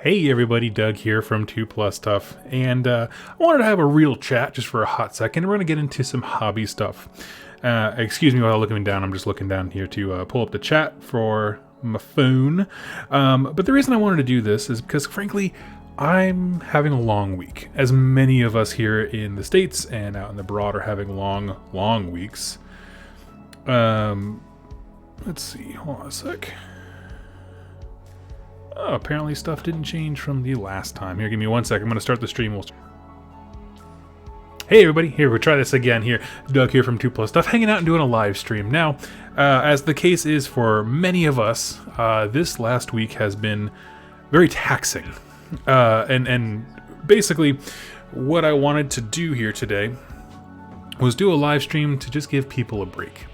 Hey everybody, Doug here from 2 Plus Stuff, and I wanted to have a real chat just for a hot second. We're going to get into some hobby stuff. Excuse me while looking down, I'm just looking down here to pull up the chat for my phone. But the reason I wanted to do this is because, frankly, I'm having a long week. As many of us here in the States and out in the broad are having long weeks. Let's see, hold on a sec. Oh, apparently stuff didn't change from the last time. Here, give me 1 second. I'm going to start the stream. Hey everybody, here, we'll try this again here. Doug here from 2 Plus Stuff, hanging out and doing a live stream. Now, as the case is for many of us, this last week has been very taxing. And basically, what I wanted to do here today was do a live stream to just give people a break.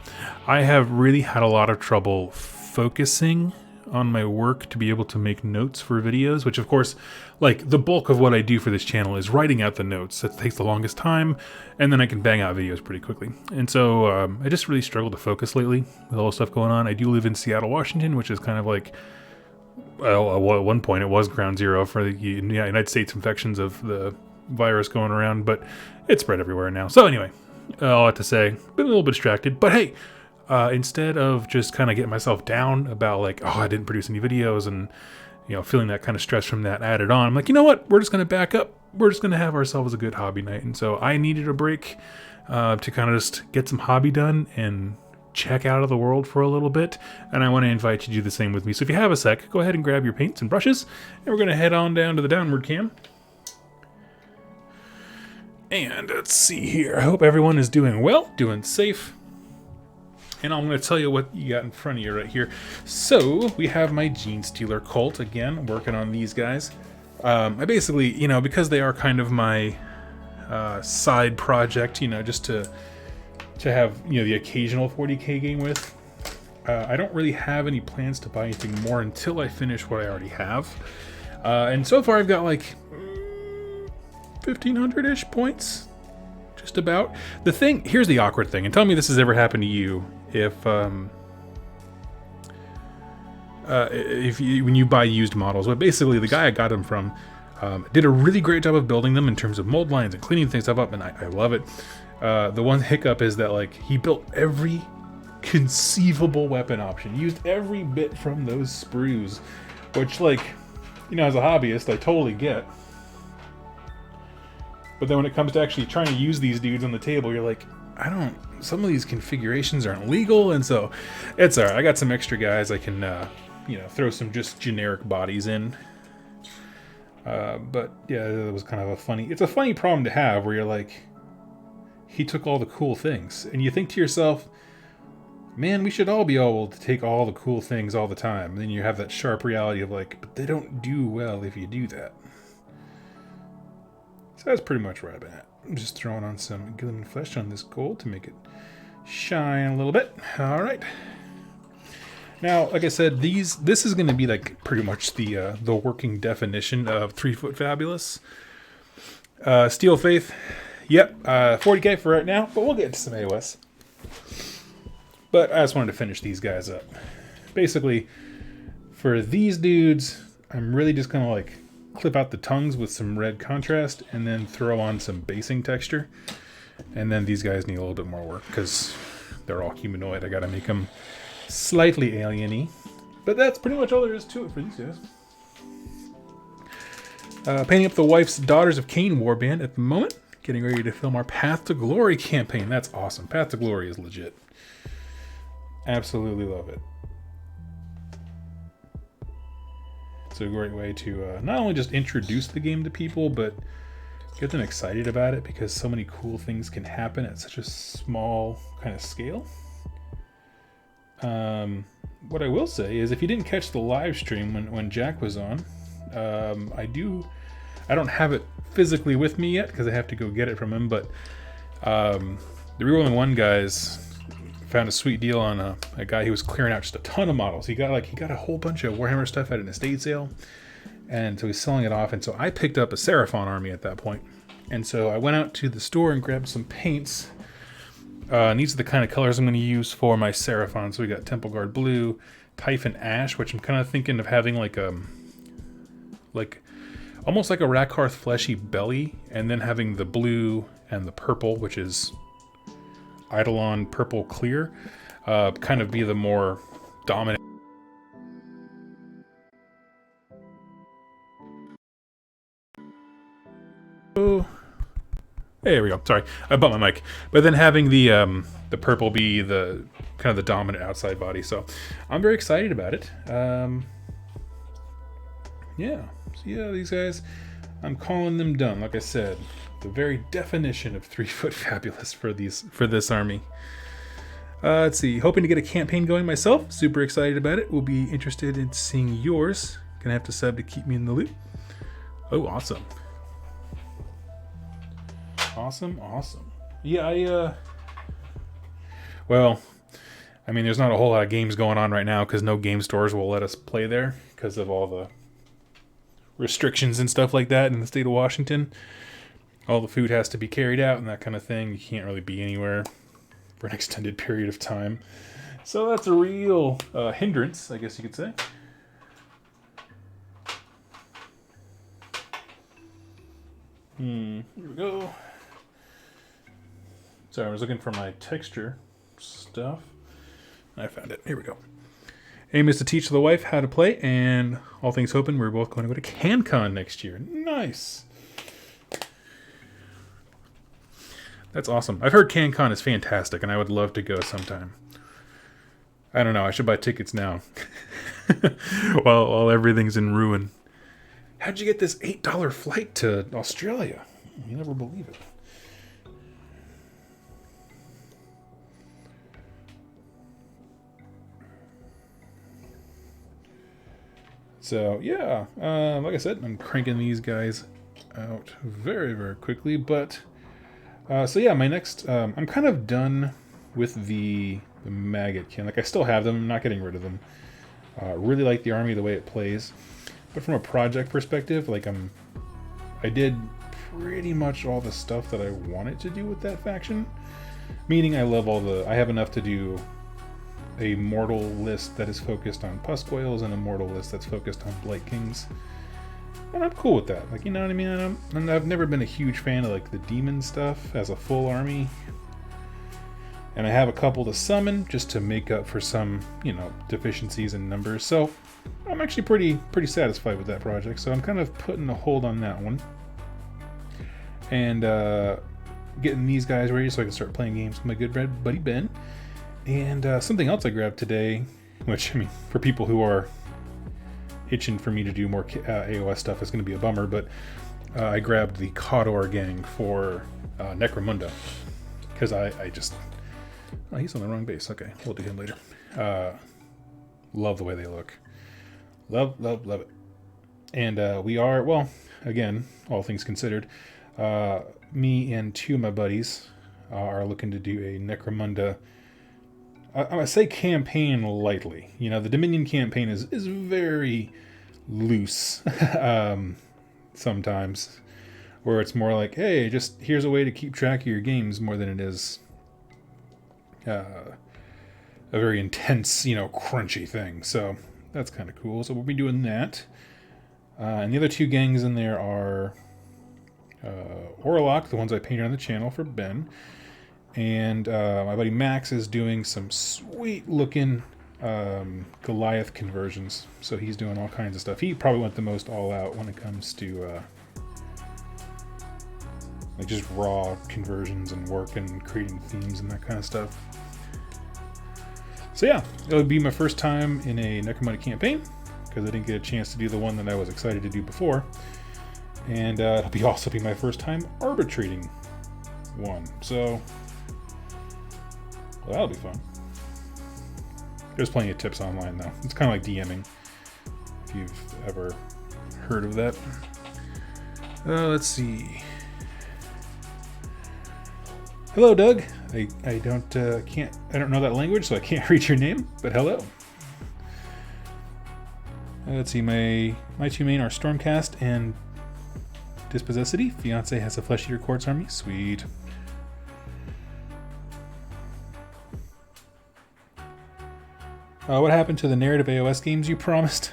I have really had a lot of trouble focusing on my work to be able to make notes for videos, which of course, like, the bulk of what I do for this channel is writing out the notes. That takes the longest time, and then I can bang out videos pretty quickly. And so I just really struggled to focus lately with all the stuff going on. I do live in Seattle, Washington, which is kind of like, well, at one point it was ground zero for the United States infections of the virus going around, but it's spread everywhere now. So anyway, all I have to say, been a little bit distracted, but hey, instead of just kind of getting myself down about like, oh, I didn't produce any videos and, you know, feeling that kind of stress from that added on, I'm like, you know what? We're just going to back up. We're just going to have ourselves a good hobby night. And so I needed a break to kind of just get some hobby done and check out of the world for a little bit. And I want to invite you to do the same with me. So if you have a sec, go ahead and grab your paints and brushes. And we're going to head on down to the downward cam. And let's see here. I hope everyone is doing well, doing safe. And I'm going to tell you what you got in front of you right here. So we have my Genestealer cult again, working on these guys. I basically, you know, because they are kind of my side project, you know, just to have, you know, the occasional 40k game with. I don't really have any plans to buy anything more until I finish what I already have. And so far I've got like 1,500-ish points. Just about. The thing, here's the awkward thing, and tell me this has ever happened to you. If when you buy used models, but basically the guy I got them from did a really great job of building them in terms of mold lines and cleaning things up, and I love it. The one hiccup is that, like, he built every conceivable weapon option, used every bit from those sprues, which, like, you know, as a hobbyist, I totally get. But then when it comes to actually trying to use these dudes on the table, you're like, some of these configurations aren't legal, and so it's alright. I got some extra guys I can, you know, throw some just generic bodies in. But yeah, it was kind of it's a funny problem to have where you're like, he took all the cool things, and you think to yourself, man, we should all be able to take all the cool things all the time. And then you have that sharp reality of like, but they don't do well if you do that. So that's pretty much where I've been at. I'm just throwing on some glimmering flesh on this gold to make it shine a little bit. All right. Now, like I said, this is going to be like pretty much the working definition of 3 Foot Fabulous. Steel Faith, yep, 40k for right now, but we'll get to some AoS. But I just wanted to finish these guys up. Basically, for these dudes, I'm really just going to like clip out the tongues with some red contrast and then throw on some basing texture. And then these guys need a little bit more work because they're all humanoid. I got to make them slightly alien-y. But that's pretty much all there is to it for these guys. Painting up the Wife's Daughters of Cain warband at the moment. Getting ready to film our Path to Glory campaign. That's awesome. Path to Glory is legit. Absolutely love it. It's a great way to not only just introduce the game to people, but get them excited about it because so many cool things can happen at such a small kind of scale. What I will say is, if you didn't catch the live stream when Jack was on, I don't have it physically with me yet because I have to go get it from him, but the Rerolling One guys found a sweet deal on a guy who was clearing out just a ton of models. He got a whole bunch of Warhammer stuff at an estate sale, and so he's selling it off. And so I picked up a Seraphon army at that point. And so I went out to the store and grabbed some paints. And these are the kind of colors I'm going to use for my Seraphon. So we got Temple Guard Blue, Typhon Ash, which I'm kind of thinking of having like like almost like a Rakarth fleshy belly, and then having the blue and the purple, which is Eidolon purple clear, kind of be the more dominant. Oh, there we go. Sorry, I bumped my mic. But then having the purple be the kind of the dominant outside body. So I'm very excited about it. Yeah. So yeah, these guys, I'm calling them done. Like I said, the very definition of 3-foot fabulous for this army. Let's see. Hoping to get a campaign going myself. Super excited about it. We'll be interested in seeing yours. Gonna have to sub to keep me in the loop. Oh, awesome. Awesome. Yeah, well, I mean, there's not a whole lot of games going on right now because no game stores will let us play there because of all the restrictions and stuff like that in the state of Washington. All the food has to be carried out and that kind of thing. You can't really be anywhere for an extended period of time. So that's a real hindrance, I guess you could say. Here we go. Sorry, I was looking for my texture stuff. I found it. Here we go. Aim is to teach the wife how to play, and all things hoping, we're both going to go to CanCon next year. Nice. That's awesome. I've heard CanCon is fantastic, and I would love to go sometime. I don't know. I should buy tickets now. while everything's in ruin. How'd you get this $8 flight to Australia? You never believe it. So yeah, like I said, I'm cranking these guys out very, very quickly. But so yeah, my next, I'm kind of done with the maggot kin. Like I still have them. I'm not getting rid of them. Really like the army the way it plays, but from a project perspective, like I did pretty much all the stuff that I wanted to do with that faction. Meaning I love I have enough to do a mortal list that is focused on Puscoils and a mortal list that's focused on Blight Kings. And I'm cool with that. Like, you know what I mean? I've never been a huge fan of like the demon stuff as a full army. And I have a couple to summon just to make up for some, you know, deficiencies in numbers. So I'm actually pretty satisfied with that project. So I'm kind of putting a hold on that one. And getting these guys ready so I can start playing games with my good buddy Ben. And something else I grabbed today, which, I mean, for people who are itching for me to do more AoS stuff, is going to be a bummer, but I grabbed the Khador gang for Necromunda. Because I just... Oh, he's on the wrong base. Okay, we'll do him later. Love the way they look. Love it. And we are, well, again, all things considered, me and two of my buddies are looking to do a Necromunda... I say campaign lightly. You know, the Dominion campaign is very loose sometimes, where it's more like, hey, just here's a way to keep track of your games more than it is a very intense, you know, crunchy thing. So that's kind of cool. So we'll be doing that. And the other two gangs in there are Orlok, the ones I painted on the channel for Ben. And my buddy Max is doing some sweet looking Goliath conversions. So he's doing all kinds of stuff. He probably went the most all out when it comes to like just raw conversions and work and creating themes and that kind of stuff. So yeah, it'll be my first time in a Necromunda campaign because I didn't get a chance to do the one that I was excited to do before. And it'll also be my first time arbitrating one. So... well, that'll be fun. There's plenty of tips online, though. It's kind of like DMing, if you've ever heard of that. Let's see. Hello, Doug. I don't know that language, so I can't read your name. But hello. Let's see. My two main are Stormcast and Dispossessity. Fiance has a Flesh Eater Quartz army. Sweet. What happened to the narrative AoS games you promised?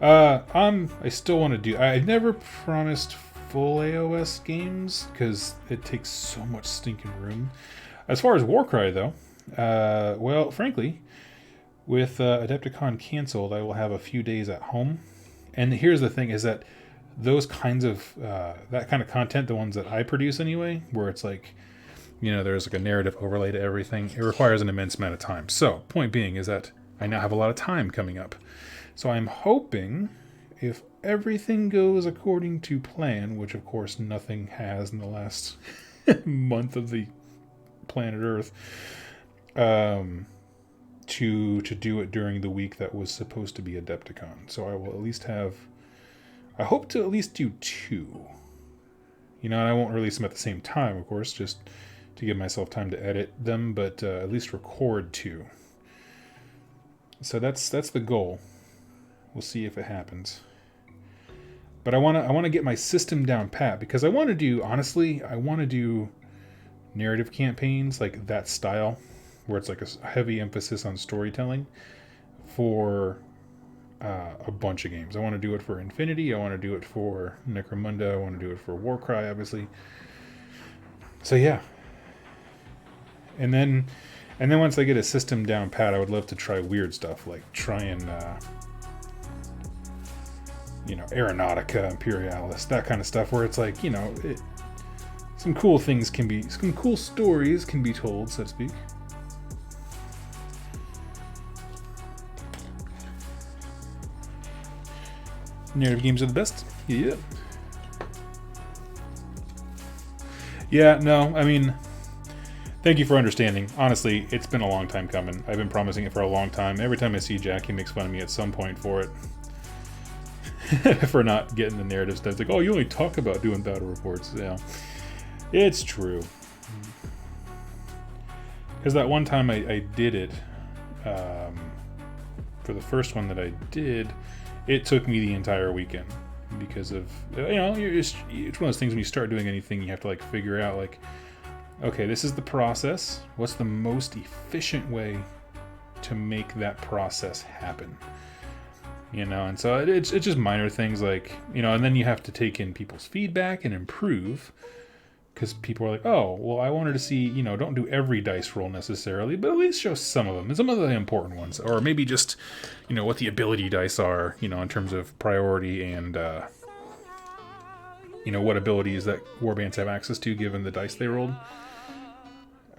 I still want to do. I never promised full AoS games because it takes so much stinking room. As far as Warcry, though, well, frankly, with Adepticon canceled, I will have a few days at home. And here's the thing: is that those kinds of that kind of content, the ones that I produce anyway, where it's like, you know, there's like a narrative overlay to everything. It requires an immense amount of time. So, point being is that I now have a lot of time coming up. So I'm hoping, if everything goes according to plan, which of course nothing has in the last month of the planet Earth, to do it during the week that was supposed to be Adepticon. So I will at least have, I hope to at least do 2. You know, and I won't release them at the same time, of course, just to give myself time to edit them, but at least record 2. So that's the goal. We'll see if it happens. But I want to get my system down pat, because I want to do, honestly, I want to do narrative campaigns like that style, where it's like a heavy emphasis on storytelling for a bunch of games. I want to do it for Infinity. I want to do it for Necromunda. I want to do it for Warcry, obviously. So yeah. And then once I get a system down pat, I would love to try weird stuff, like try and, you know, Aeronautica, Imperialis, that kind of stuff, where it's like, you know, some cool things can be, some cool stories can be told, so to speak. Narrative games are the best. Yeah. Yeah, no, I mean, thank you for understanding. Honestly, it's been a long time coming. I've been promising it for a long time. Every time I see Jack, he makes fun of me at some point for it. For not getting the narrative stuff. It's like, oh, you only talk about doing battle reports. Yeah, it's true. Because that one time I did it, for the first one that I did, it took me the entire weekend. Because of, you know, it's one of those things when you start doing anything, you have to like figure out like, okay, this is the process. What's the most efficient way to make that process happen? You know, and so it's just minor things like, you know, and then you have to take in people's feedback and improve, because people are like, oh, well, I wanted to see, you know, don't do every dice roll necessarily, but at least show some of them, and some of the important ones, or maybe just, you know, what the ability dice are, you know, in terms of priority and, you know, what abilities that warbands have access to given the dice they rolled.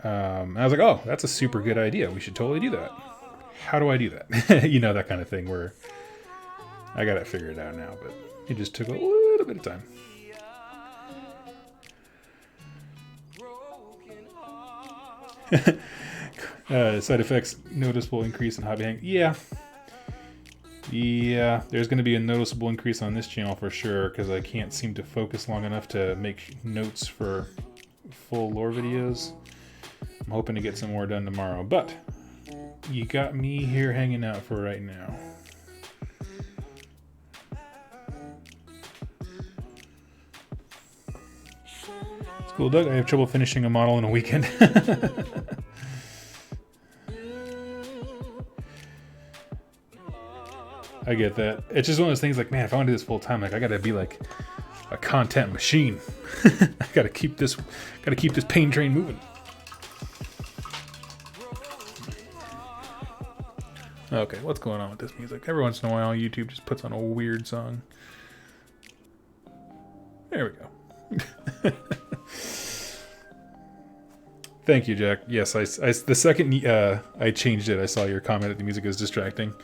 And I was like, oh, that's a super good idea. We should totally do that. How do I do that? You know, that kind of thing where I got it figured out now, but it just took a little bit of time. Side effects, noticeable increase in hobby hang. Yeah, there's going to be a noticeable increase on this channel for sure, because I can't seem to focus long enough to make notes for full lore videos. I'm hoping to get some more done tomorrow, but you got me here hanging out for right now. It's cool, Doug. I have trouble finishing a model in a weekend. I get that. It's just one of those things like, man, if I want to do this full time, like I gotta be like a content machine. I gotta keep this pain train moving. Okay, what's going on with this music? Every once in a while, YouTube just puts on a weird song. There we go. Thank you, Jack. Yes, I the second I changed it, I saw your comment that the music is distracting.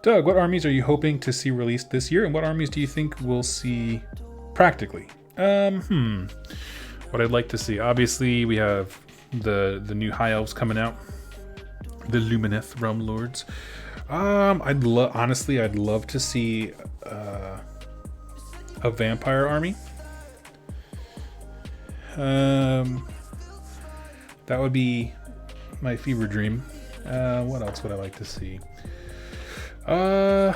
Doug, what armies are you hoping to see released this year, and what armies do you think we'll see practically? What I'd like to see, obviously, we have the new High Elves coming out, the Lumineth Realm Lords. I'd love to see a vampire army. That would be my fever dream. What else would I like to see? I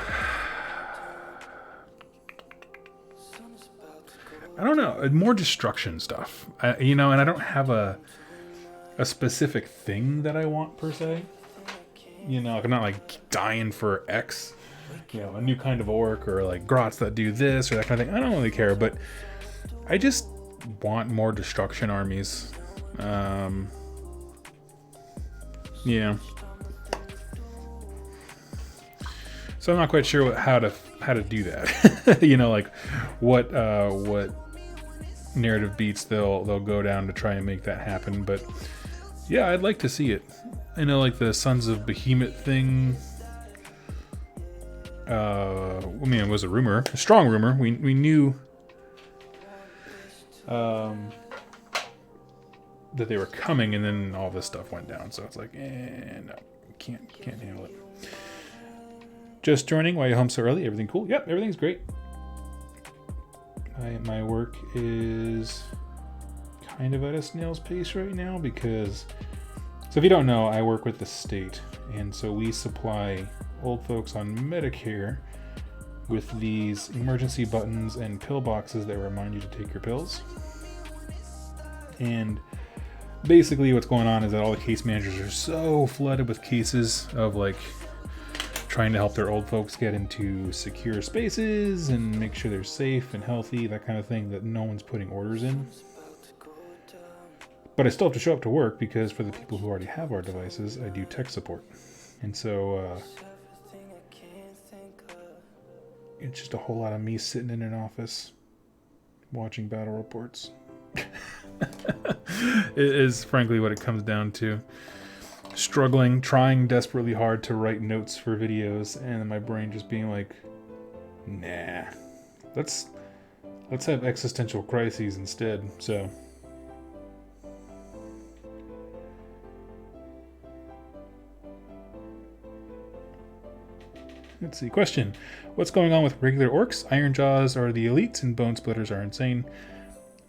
don't know. More destruction stuff. You know, and I don't have a a specific thing that I want per se. You know, like I'm not like dying for X, you know, a new kind of orc or like grots that do this or that kind of thing. I don't really care, but I just want more destruction armies. Yeah. So I'm not quite sure how to do that. You know, like what narrative beats they'll go down to try and make that happen. But yeah, I'd like to see it. I know, like the Sons of Behemoth thing. I mean, it was a rumor, a strong rumor. We knew that they were coming, and then all this stuff went down. So it's like, no, can't handle it. Just joining. Why you home so early? Everything cool? Yep, everything's great. My work is kind of at a snail's pace right now because, so if you don't know, I work with the state, and so we supply old folks on Medicare with these emergency buttons and pill boxes that remind you to take your pills. And basically what's going on is that all the case managers are so flooded with cases of like trying to help their old folks get into secure spaces and make sure they're safe and healthy, that kind of thing, that no one's putting orders in. But I still have to show up to work because for the people who already have our devices, I do tech support. And so it's just a whole lot of me sitting in an office watching battle reports. It is frankly what it comes down to. Struggling, trying desperately hard to write notes for videos, and my brain just being like, nah, let's have existential crises instead. So let's see. Question: what's going on with regular orcs? Iron Jaws are the elites and Bone Splitters are insane.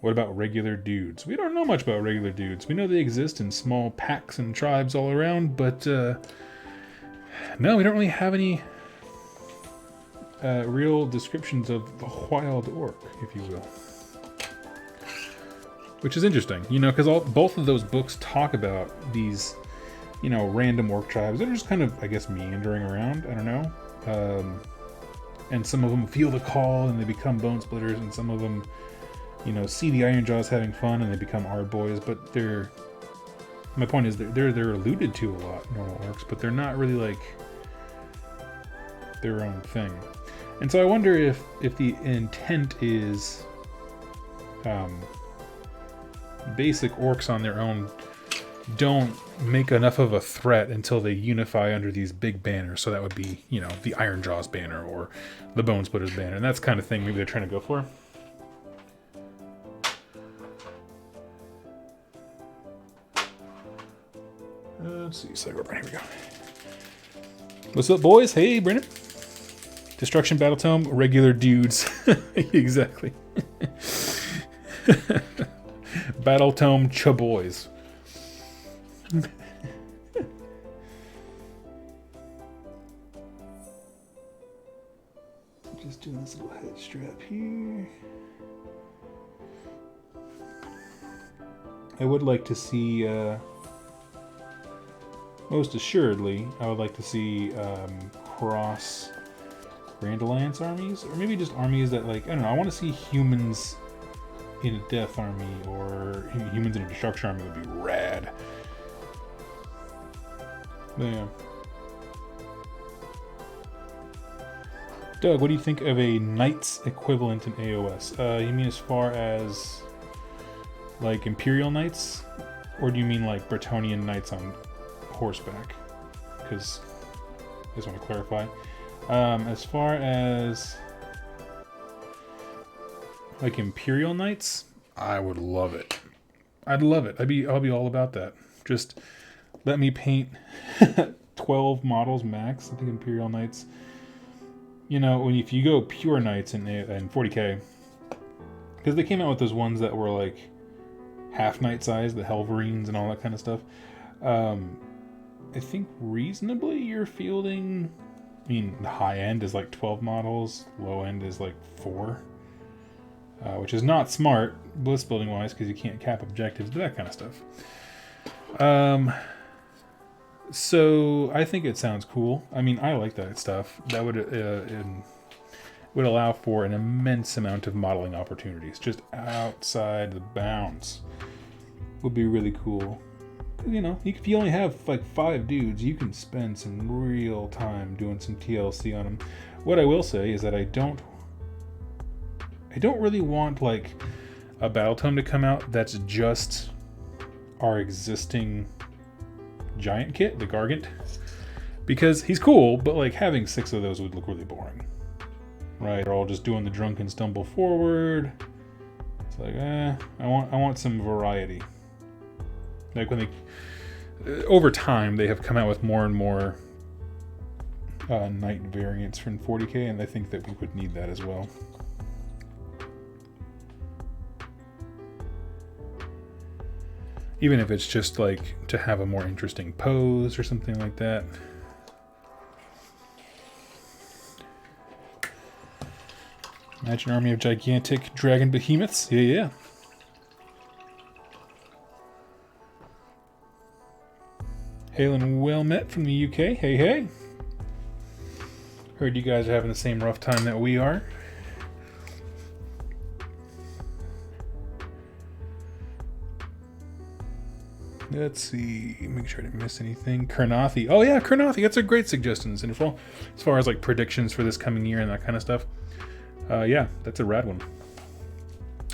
What about regular dudes? We don't know much about regular dudes. We know they exist in small packs and tribes all around, but no, we don't really have any real descriptions of the wild orc, if you will. Which is interesting, you know, because both of those books talk about these, you know, random orc tribes that are just kind of, I guess, meandering around. I don't know. And some of them feel the call and they become Bone Splitters, and some of them, you know, see the Iron Jaws having fun and they become hard boys, but my point is they're alluded to a lot, normal orcs, but they're not really like their own thing. And so I wonder if the intent is basic orcs on their own don't make enough of a threat until they unify under these big banners. So that would be, you know, the Iron Jaws banner or the Bone Splitters banner, and that's the kind of thing maybe they're trying to go for. Let's see, so here we go. What's up, boys? Hey, Brennan. Destruction Battle Tome, regular dudes. Exactly. Battle Tome Chaboys. Just doing this little head strap here. I would like to see most assuredly, I would like to see cross Grand Alliance armies, or maybe just armies that, like, I don't know, I want to see humans in a death army, or humans in a destruction army would be rad. But yeah. Doug, what do you think of a Knights equivalent in AoS? You mean as far as like Imperial Knights, or do you mean like Bretonnian Knights on horseback? Because I just want to clarify. As far as like Imperial Knights, I would love it. I'd love it. I'll be all about that. Just let me paint 12 models max. I think Imperial Knights, you know, if you go pure Knights in 40k, because they came out with those ones that were like half knight size, the Helverines and all that kind of stuff. I think reasonably you're fielding, I mean, the high end is like 12 models, low end is like 4, which is not smart bliss building wise because you can't cap objectives, but that kind of stuff. So I think it sounds cool. I mean, I like that stuff. That would allow for an immense amount of modeling opportunities just outside the bounds. Would be really cool. You know, if you only have like 5 dudes, you can spend some real time doing some TLC on them. What I will say is that I don't really want like a battle tome to come out that's just our existing giant kit, the Gargant, because he's cool, but like having 6 of those would look really boring, right? They're all just doing the drunken stumble forward. It's like, I want some variety. Like when they, over time, they have come out with more and more knight variants from 40k, and I think that we would need that as well. Even if it's just like to have a more interesting pose or something like that. Imagine an army of gigantic dragon behemoths. Yeah, yeah. Hail and well met from the UK. Hey, hey. Heard you guys are having the same rough time that we are. Let's see. Make sure I didn't miss anything. Karnathi. Oh yeah, Karnathi. That's a great suggestion, Cinderful. As far as like predictions for this coming year and that kind of stuff. Yeah, that's a rad one.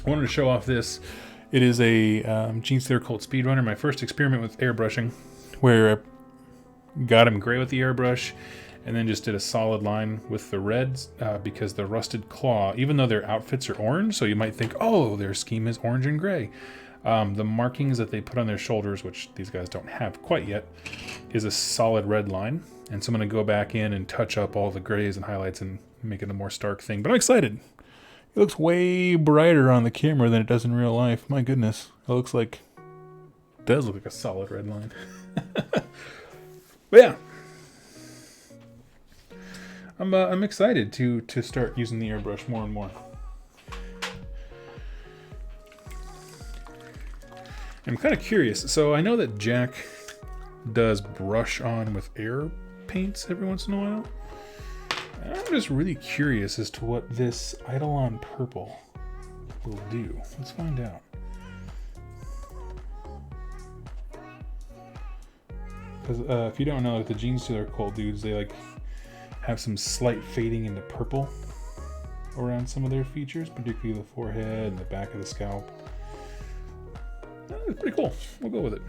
I wanted to show off this. It is a Genestealer Cult Speedrunner. My first experiment with airbrushing, where I got him gray with the airbrush, and then just did a solid line with the reds, because the Rusted Claw, even though their outfits are orange, so you might think, oh, their scheme is orange and gray. The markings that they put on their shoulders, which these guys don't have quite yet, is a solid red line. And so I'm going to go back in and touch up all the grays and highlights and make it a more stark thing. But I'm excited. It looks way brighter on the camera than it does in real life. My goodness. It looks like... It does look like a solid red line. But yeah. I'm excited to start using the airbrush more and more. I'm kind of curious. So I know that Jack does brush on with air paints every once in a while. And I'm just really curious as to what this Eidolon Purple will do. Let's find out. Because if you don't know, like the Genestealer Cult dudes, they like have some slight fading into purple around some of their features, particularly the forehead and the back of the scalp. It's pretty cool. We'll go with it.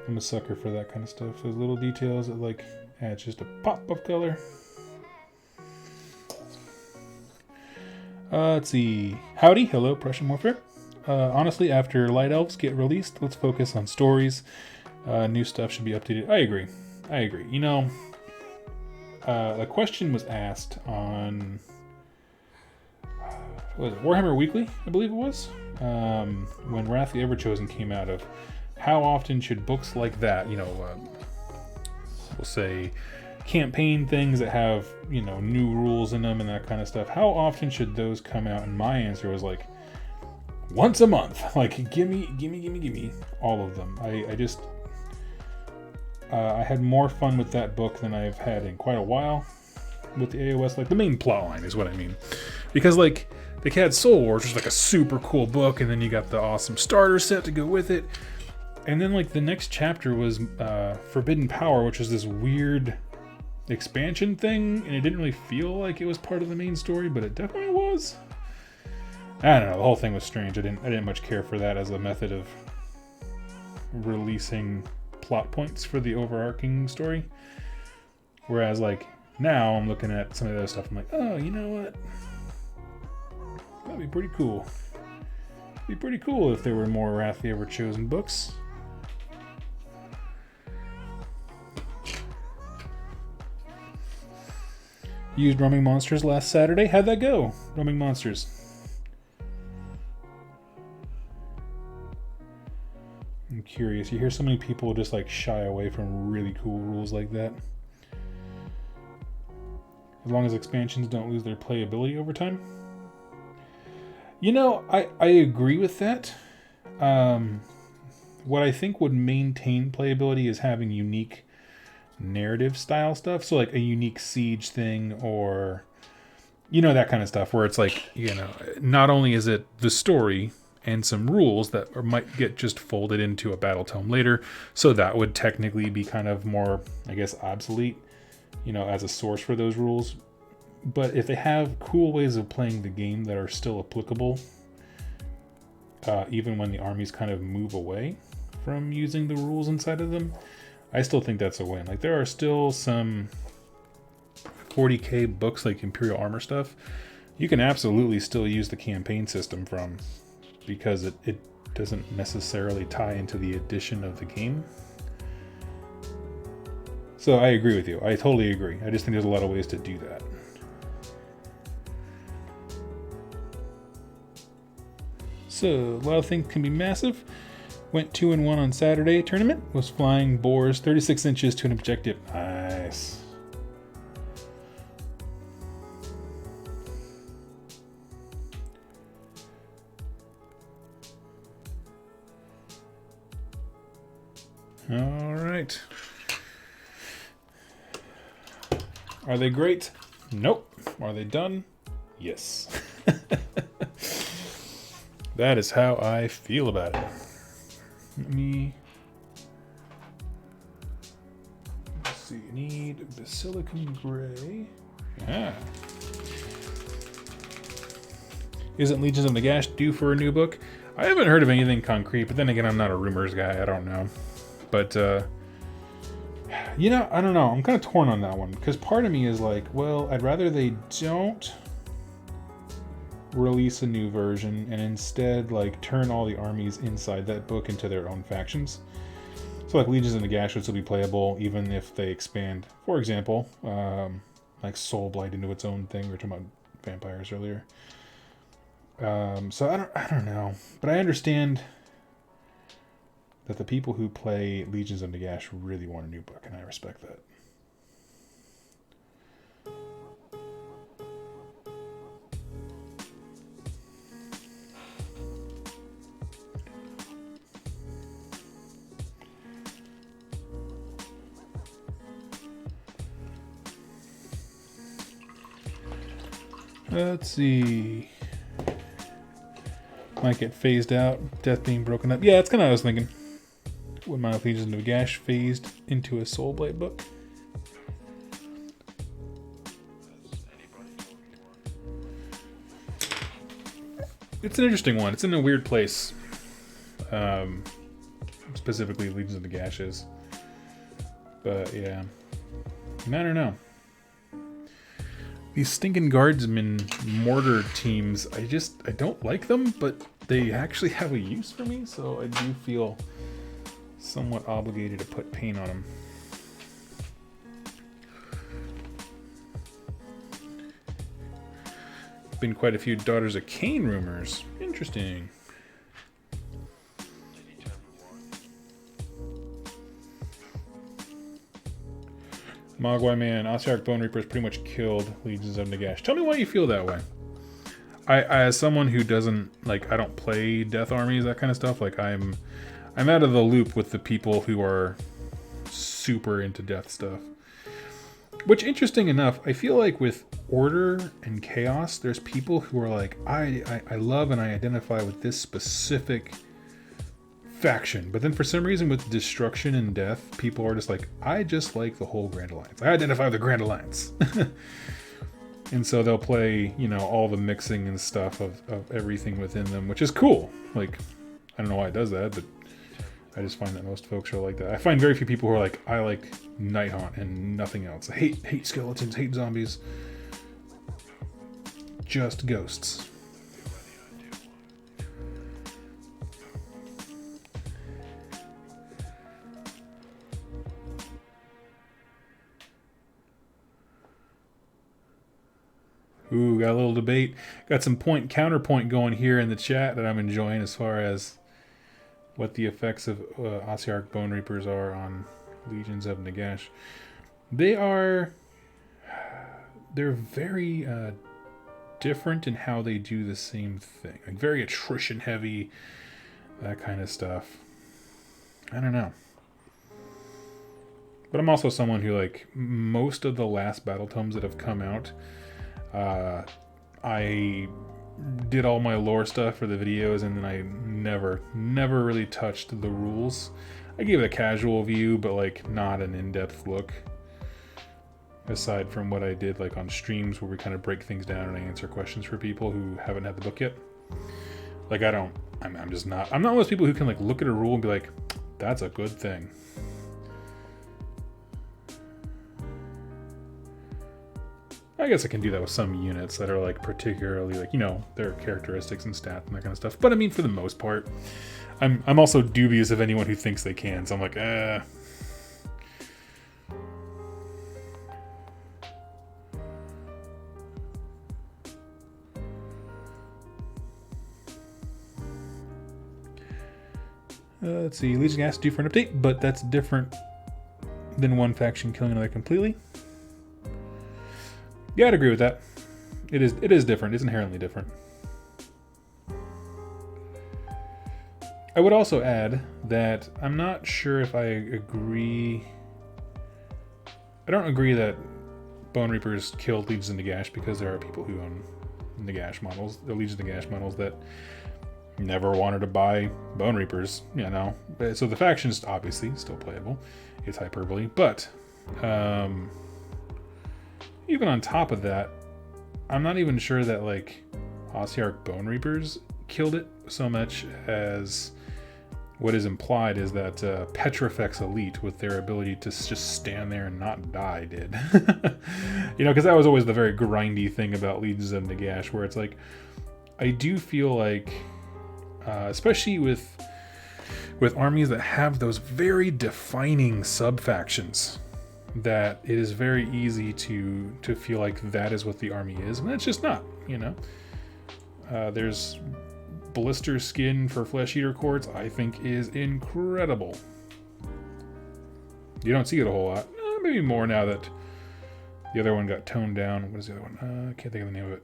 I'm a sucker for that kind of stuff. Those little details that like add just a pop of color. Let's see. Howdy. Hello, Prussian Warfare. Honestly, after Light Elves get released, let's focus on stories. New stuff should be updated. I agree. You know, a question was asked on what was it, Warhammer Weekly, I believe it was, when Wrath of the Everchosen came out, of how often should books like that, you know, we'll say campaign things that have, you know, new rules in them and that kind of stuff, how often should those come out? And my answer was like, once a month. Like, give me all of them. I just I had more fun with that book than I've had in quite a while with the AoS. Like, the main plotline is what I mean. Because, like, they had Soul Wars, which is like a super cool book, and then you got the awesome starter set to go with it. And then, like, the next chapter was Forbidden Power, which was this weird expansion thing, and it didn't really feel like it was part of the main story, but it definitely was. I don't know, the whole thing was strange. I didn't much care for that as a method of releasing plot points for the overarching story. Whereas, like, now I'm looking at some of the other stuff, I'm like, oh, you know what? That'd be pretty cool. It'd be pretty cool if there were more Wrath of the Everchosen books. Used Roaming Monsters last Saturday. How'd that go? Roaming Monsters. I'm curious. You hear so many people just like shy away from really cool rules like that. as long as expansions don't lose their playability over time. You know, I agree with that. What I think would maintain playability is having unique narrative style stuff. So like a unique siege thing, or that kind of stuff where it's like, not only is it the story and some rules that might get just folded into a battle tome later, so that would technically be kind of more, I guess, obsolete, as a source for those rules. But if they have cool ways of playing the game that are still applicable, even when the armies kind of move away from using the rules inside of them, I still think that's a win. Like, there are still some 40k books, like Imperial Armor stuff, you can absolutely still use the campaign system from, because it doesn't necessarily tie into the addition of the game. So I agree with you. I totally agree. I just think there's a lot of ways to do that. So a lot of things can be massive. Went 2-1 on Saturday tournament. Was flying boars 36 inches to an objective. Nice. All right. Are they great? Nope. Are they done? Yes. That is how I feel about it. Let's see. Need Basilicum Gray. Yeah. Isn't Legions of Nagash due for a new book? I haven't heard of anything concrete, but then again, I'm not a rumors guy. I don't know. But, I don't know. I'm kind of torn on that one. Because part of me is like, well, I'd rather they don't release a new version and instead, like, turn all the armies inside that book into their own factions. So, like, Legions of Nagash would still be playable even if they expand. For example, like Soulblight into its own thing. We were talking about vampires earlier. So, I don't know. But I understand that the people who play Legions of Nagash really want a new book, and I respect that. Let's see. Might get phased out. Death being broken up. Yeah, that's kind of what I was thinking. Wouldn't mind if Legions of Nagash phased into a Soulblight book. It's an interesting one. It's in a weird place. Specifically, Legions of Nagash is. But yeah, I don't know. These stinking guardsmen mortar teams, I don't like them, but they actually have a use for me, so I do feel somewhat obligated to put paint on them. Been quite a few Daughters of Cain rumors. Interesting. Mogwai man, Ossiarch Bone Reapers pretty much killed Legions of Nagash. Tell me why you feel that way. I as someone who doesn't, like, I don't play Death Armies, that kind of stuff, like, I'm out of the loop with the people who are super into death stuff. Which, interesting enough, I feel like with Order and Chaos, there's people who are like, I love and I identify with this specific faction. But then for some reason with Destruction and Death, people are just like, I just like the whole Grand Alliance. I identify with the Grand Alliance. And so they'll play, all the mixing and stuff of everything within them, which is cool. Like, I don't know why it does that, but I just find that most folks are like that. I find very few people who are like, I like Nighthaunt and nothing else. I hate skeletons, hate zombies. Just ghosts. Ooh, got a little debate. Got some counterpoint going here in the chat that I'm enjoying as far as what the effects of Ossiarch Bone Reapers are on Legions of Nagash. They are they're very different in how they do the same thing. Like very attrition heavy, that kind of stuff. I don't know. But I'm also someone who, like, most of the last battle tomes that have come out, I did all my lore stuff for the videos, and then I never really touched the rules. I gave it a casual view, but like not an in-depth look. Aside from what I did like on streams where we kind of break things down and I answer questions for people who haven't had the book yet. Like I'm not one of those people who can like look at a rule and be like, that's a good thing. I guess I can do that with some units that are like particularly like, you know, their characteristics and stats and that kind of stuff. But I mean, for the most part, I'm also dubious of anyone who thinks they can. So I'm like, let's see. Legion asked due for an update, but that's different than one faction killing another completely. Yeah, I'd agree with that. It is different. It's inherently different. I would also add that I'm not sure if I agree. I don't agree that Bone Reapers killed Legions of Nagash, because there are people who own Nagash models, the Legions of Nagash models, that never wanted to buy Bone Reapers, you know. So the faction's obviously still playable. It's hyperbole, but even on top of that, I'm not even sure that like Ossiarch Bone Reapers killed it so much as what is implied is that Petrifex Elite, with their ability to just stand there and not die, did. You know, because that was always the very grindy thing about Legions of Nagash, where it's like, I do feel like, especially with armies that have those very defining sub-factions, that it is very easy to feel like that is what the army is, when it's just not, you know. There's Blister skin for Flesh Eater Courts, I think is incredible. You don't see it a whole lot. Maybe more now that the other one got toned down. What is the other one? I can't think of the name of it.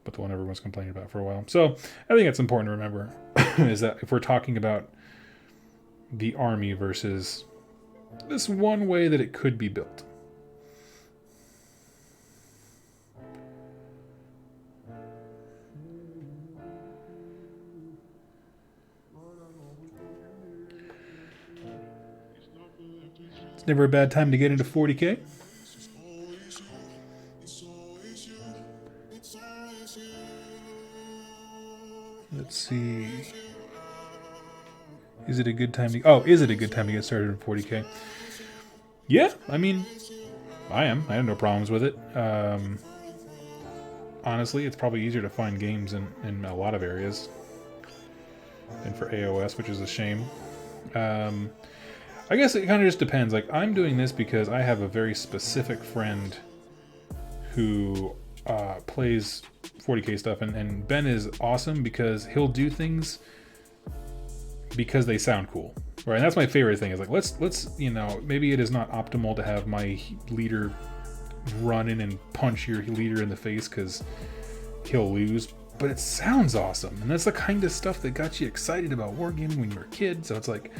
But the one everyone's complaining about for a while. So I think it's important to remember is that if we're talking about the army versus this one way that it could be built. It's never a bad time to get into 40K. Let's see. Is it a good time to... Oh, is it a good time to get started in 40K? Yeah, I mean, I am. I have no problems with it. Honestly, it's probably easier to find games in a lot of areas than for AoS, which is a shame. I guess it kind of just depends. Like, I'm doing this because I have a very specific friend who plays 40K stuff, and Ben is awesome because he'll do things because they sound cool, right? And that's my favorite thing, is like, let's you know, maybe it is not optimal to have my leader run in and punch your leader in the face because he'll lose, but it sounds awesome, and that's the kind of stuff that got you excited about wargaming when you were a kid. So it's like,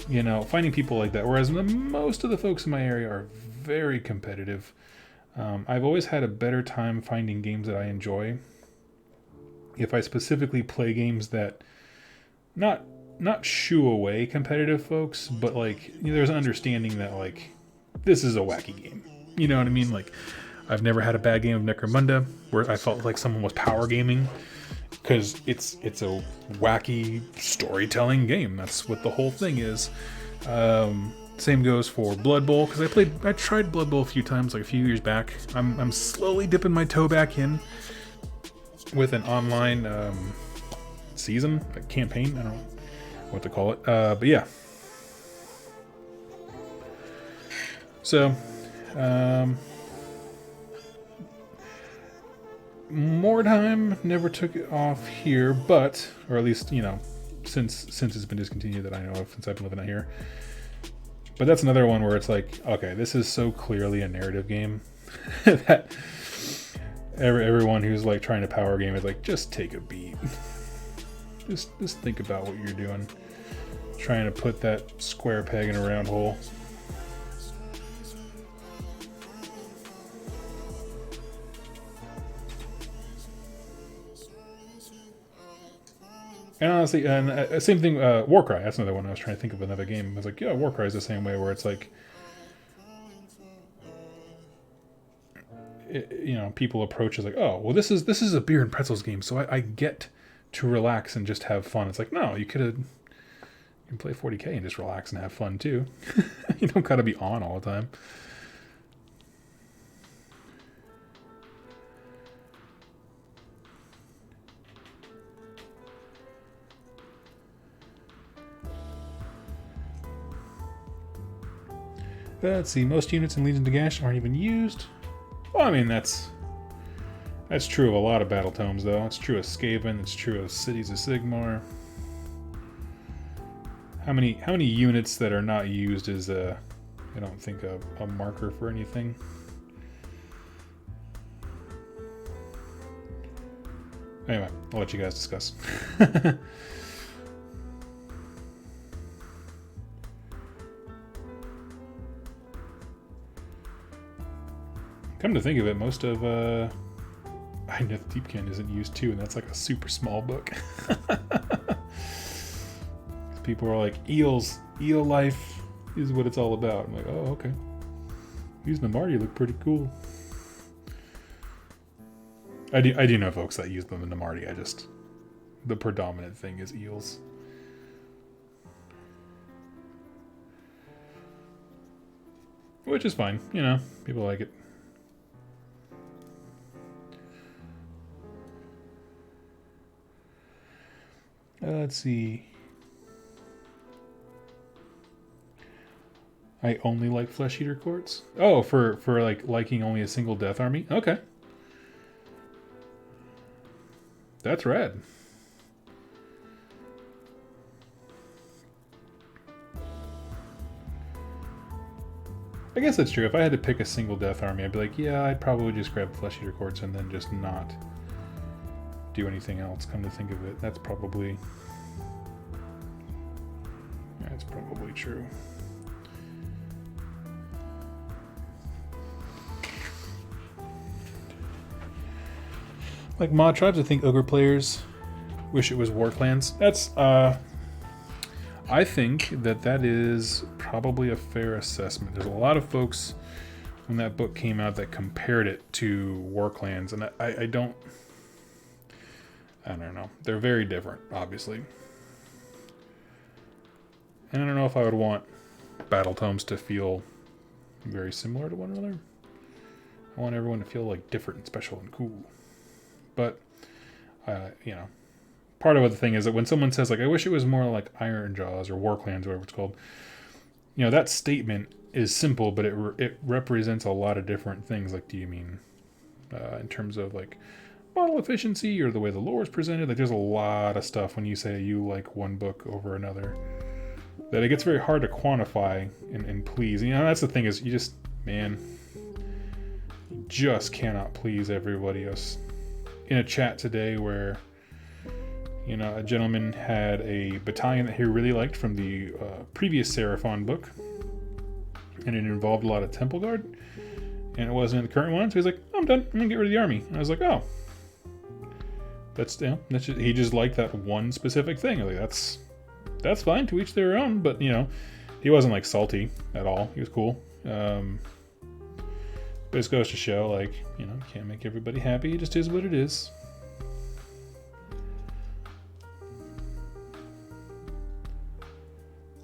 you know, finding people like that, whereas most of the folks in my area are very competitive. I've always had a better time finding games that I enjoy if I specifically play games that not shoo away competitive folks, but like, you know, there's an understanding that like, this is a wacky game. You know what I mean? Like, I've never had a bad game of Necromunda where I felt like someone was power gaming, because it's a wacky storytelling game. That's what the whole thing is. Same goes for Blood Bowl, because I tried Blood Bowl a few times, like a few years back. I'm slowly dipping my toe back in with an online season, a campaign. I don't know what to call it, but yeah. So, more time never took it off here, but, or at least, you know, since it's been discontinued that I know of, since I've been living out here. But that's another one where it's like, okay, this is so clearly a narrative game that everyone who's like trying to power game is like, just take a beat. Just think about what you're doing. Trying to put that square peg in a round hole. And honestly, and same thing, Warcry, that's another one I was trying to think of another game. I was like, yeah, Warcry is the same way, where it's like, you know, people approach as like, oh, well, this is a beer and pretzels game, so I get to relax and just have fun. It's like, no, you can play 40K and just relax and have fun too. You don't gotta be on all the time. Let's see, most units in Legion to Gash aren't even used. Well, I mean, that's true of a lot of battle tomes, though. It's true of Skaven, it's true of Cities of Sigmar. How many units that are not used is I don't think a marker for anything. Anyway, I'll let you guys discuss. Come to think of it, most of I know Deepkin isn't used too, and that's like a super small book. People are like, eel life is what it's all about. I'm like, oh, okay. Use Namarti look pretty cool. I do know folks that use them in Namarti. The predominant thing is eels. Which is fine, you know, people like it. Let's see. I only like Flesh Eater Courts. Oh, for like liking only a single death army? Okay. That's rad. I guess that's true. If I had to pick a single death army, I'd be like, yeah, I'd probably just grab Flesh Eater Courts and then just not do anything else. Come to think of it, that's probably true. Like mod tribes, I think ogre players wish it was war clans. That's I think that is probably a fair assessment. There's a lot of folks when that book came out that compared it to war clans, and I don't know. They're very different, obviously. And I don't know if I would want battle tomes to feel very similar to one another. I want everyone to feel like different and special and cool. But, you know, part of the thing is that when someone says, like, I wish it was more like Iron Jaws or War Clans, whatever it's called, you know, that statement is simple, but it represents a lot of different things. Like, do you mean in terms of, like, model efficiency or the way the lore is presented? Like, there's a lot of stuff when you say you like one book over another that it gets very hard to quantify and please. You know, that's the thing is you just cannot please everybody else. In a chat today where, you know, a gentleman had a battalion that he really liked from the previous Seraphon book, and it involved a lot of Temple Guard, and it wasn't in the current one, so he's like, I'm done, I'm gonna get rid of the army. And I was like, oh, that's just, he just liked that one specific thing. I was like, that's fine, to each their own, but, you know, he wasn't like salty at all. He was cool. But this goes to show, like, you know, you can't make everybody happy. It just is what it is.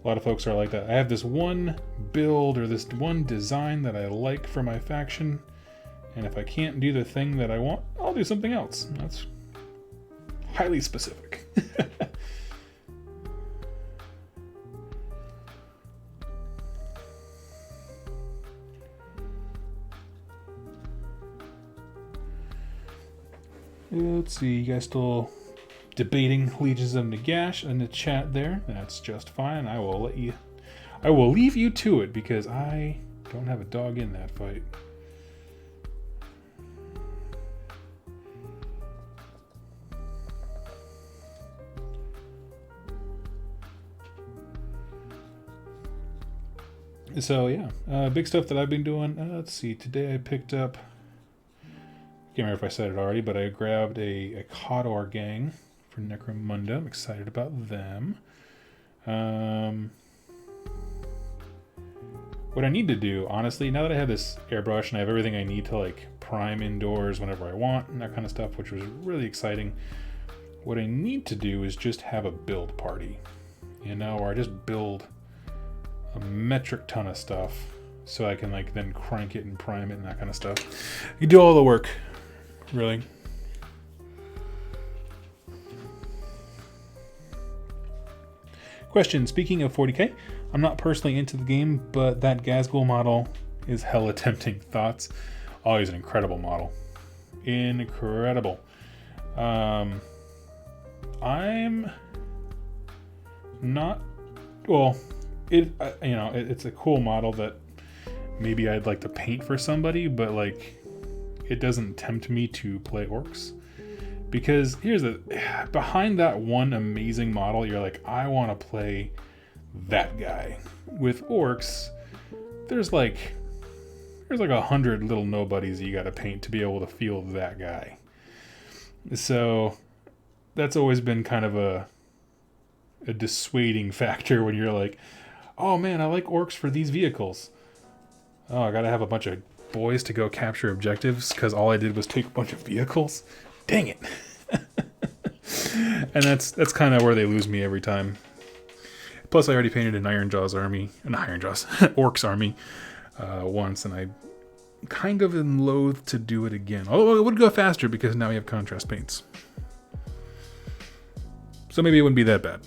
A lot of folks are like that. I have this one build or this one design that I like for my faction, and if I can't do the thing that I want, I'll do something else. That's highly specific. Let's see, you guys still debating Legions of Nagash in the chat there? That's just fine. I will let you. I will leave you to it because I don't have a dog in that fight. So yeah, big stuff that I've been doing. Let's see. Today I picked up. Can't remember if I said it already, but I grabbed a Khador gang for Necromunda. I'm excited about them. What I need to do, honestly, now that I have this airbrush and I have everything I need to like prime indoors whenever I want and that kind of stuff, which was really exciting. What I need to do is just have a build party, you know, or I just build a metric ton of stuff so I can like then crank it and prime it and that kind of stuff. You do all the work, really. Question, speaking of 40k, I'm not personally into the game, but that Gazgul model is hella tempting. Thoughts? Oh, he's an incredible model. Incredible. I'm not, well, it's a cool model that maybe I'd like to paint for somebody, but like it doesn't tempt me to play orcs. Because here's behind that one amazing model, you're like, I want to play that guy. With orcs, there's like 100 little nobodies you got to paint to be able to feel that guy. So that's always been kind of a dissuading factor when you're like, oh man, I like orcs for these vehicles. Oh, I gotta have a bunch of boys to go capture objectives because all I did was take a bunch of vehicles. Dang it. And that's kind of where they lose me every time. Plus, I already painted an Orcs army once, and I kind of am loath to do it again. Although it would go faster because now we have contrast paints. So maybe it wouldn't be that bad.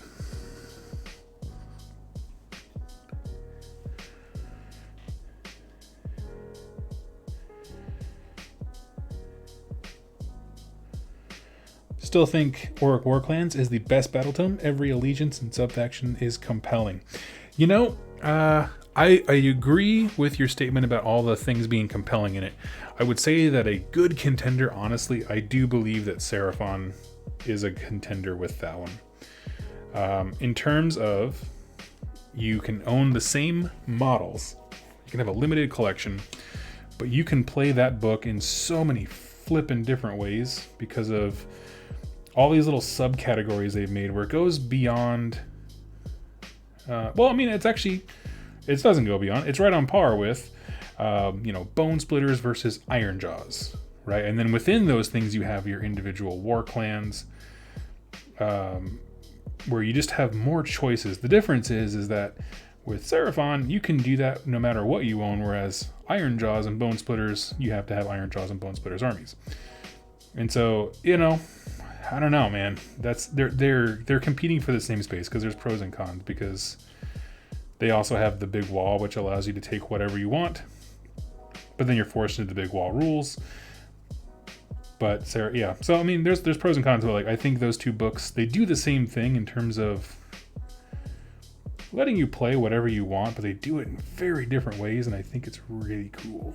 Still think Orc War Clans is the best battle tome. Every allegiance and subfaction is compelling. You know, I agree with your statement about all the things being compelling in it. I would say that a good contender, honestly, I do believe that Seraphon is a contender with that one. In terms of, you can own the same models, you can have a limited collection, but you can play that book in so many flippin' different ways because of all these little subcategories they've made where it goes beyond, well, I mean, it doesn't go beyond, it's right on par with, Bone Splitters versus Iron Jaws, right? And then within those things, you have your individual war clans, where you just have more choices. The difference is that with Seraphon, you can do that no matter what you own, whereas Iron Jaws and Bone Splitters, you have to have Iron Jaws and Bone Splitters armies. And so, I don't know, man. They're competing for the same space because there's pros and cons, because they also have the big wall, which allows you to take whatever you want, but then you're forced into the big wall rules. But so I mean, there's pros and cons. But like, I think those two books, they do the same thing in terms of letting you play whatever you want, but they do it in very different ways, and I think it's really cool.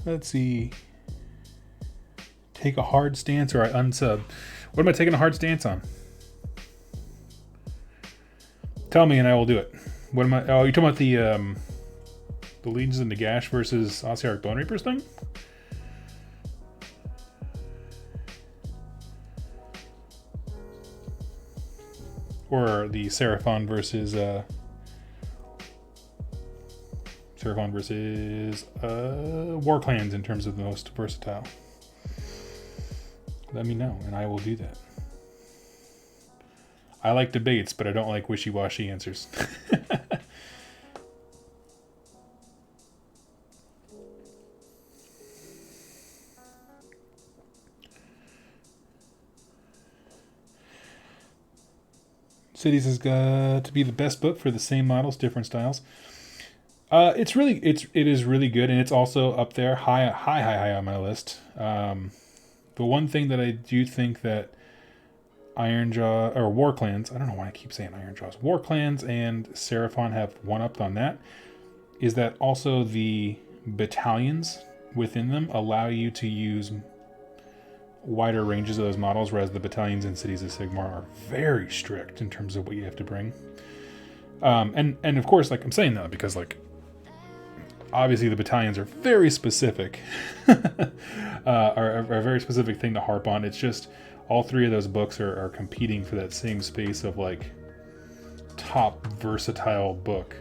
Let's see. Take a hard stance or I unsub. What am I taking a hard stance on? Tell me and I will do it. What am I? Oh, you're talking about the Legions of Nagash versus Ossiarch Bone Reapers thing? Or the Seraphon versus War Clans in terms of the most versatile? Let me know, and I will do that. I like debates, but I don't like wishy-washy answers. Cities has got to be the best book for the same models, different styles. It is really good, and it's also up there high on my list. The one thing that I do think that Ironjaw or War Clans, I don't know why I keep saying Ironjaws, War Clans and Seraphon have one-upped on that, is that also the battalions within them allow you to use wider ranges of those models, whereas the battalions in Cities of Sigmar are very strict in terms of what you have to bring. And of course, like I'm saying that because like obviously the battalions are very specific, are a very specific thing to harp on. It's just all three of those books are competing for that same space of like top versatile book.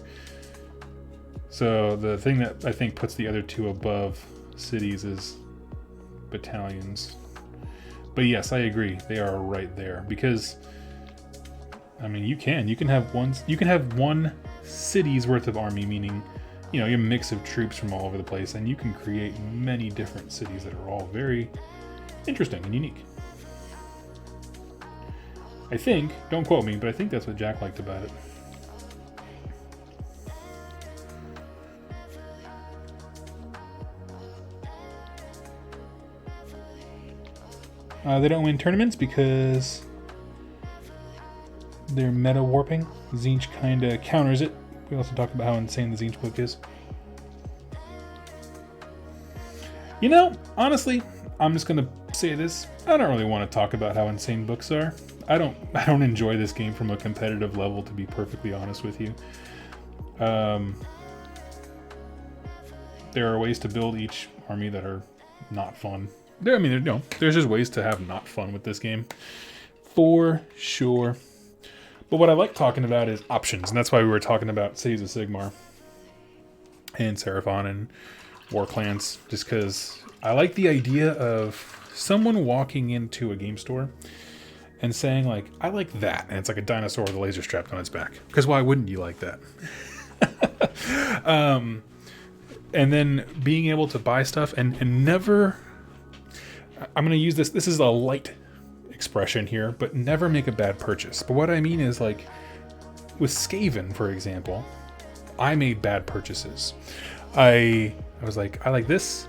So the thing that I think puts the other two above cities is battalions. But yes, I agree. They are right there because I mean you can have one city's worth of army, meaning you know, you have a mix of troops from all over the place, and you can create many different cities that are all very interesting and unique. I think, don't quote me, but I think that's what Jack liked about it. They don't win tournaments because they're meta warping. Tzeentch kind of counters it. We also talked about how insane the Tzeentch book is. You know, honestly, I'm just gonna say this. I don't really want to talk about how insane books are. I don't enjoy this game from a competitive level, to be perfectly honest with you. There are ways to build each army that are not fun. There's just ways to have not fun with this game, for sure. But what I like talking about is options, and that's why we were talking about Cities of Sigmar and Seraphon and War Clans, just because I like the idea of someone walking into a game store and saying like, I like that, and it's like a dinosaur with a laser strapped on its back, because why wouldn't you like that? And then being able to buy stuff and never, I'm going to use this is a light expression here, but never make a bad purchase. But what I mean is, like with Skaven, for example, I made bad purchases. I was like, I like this,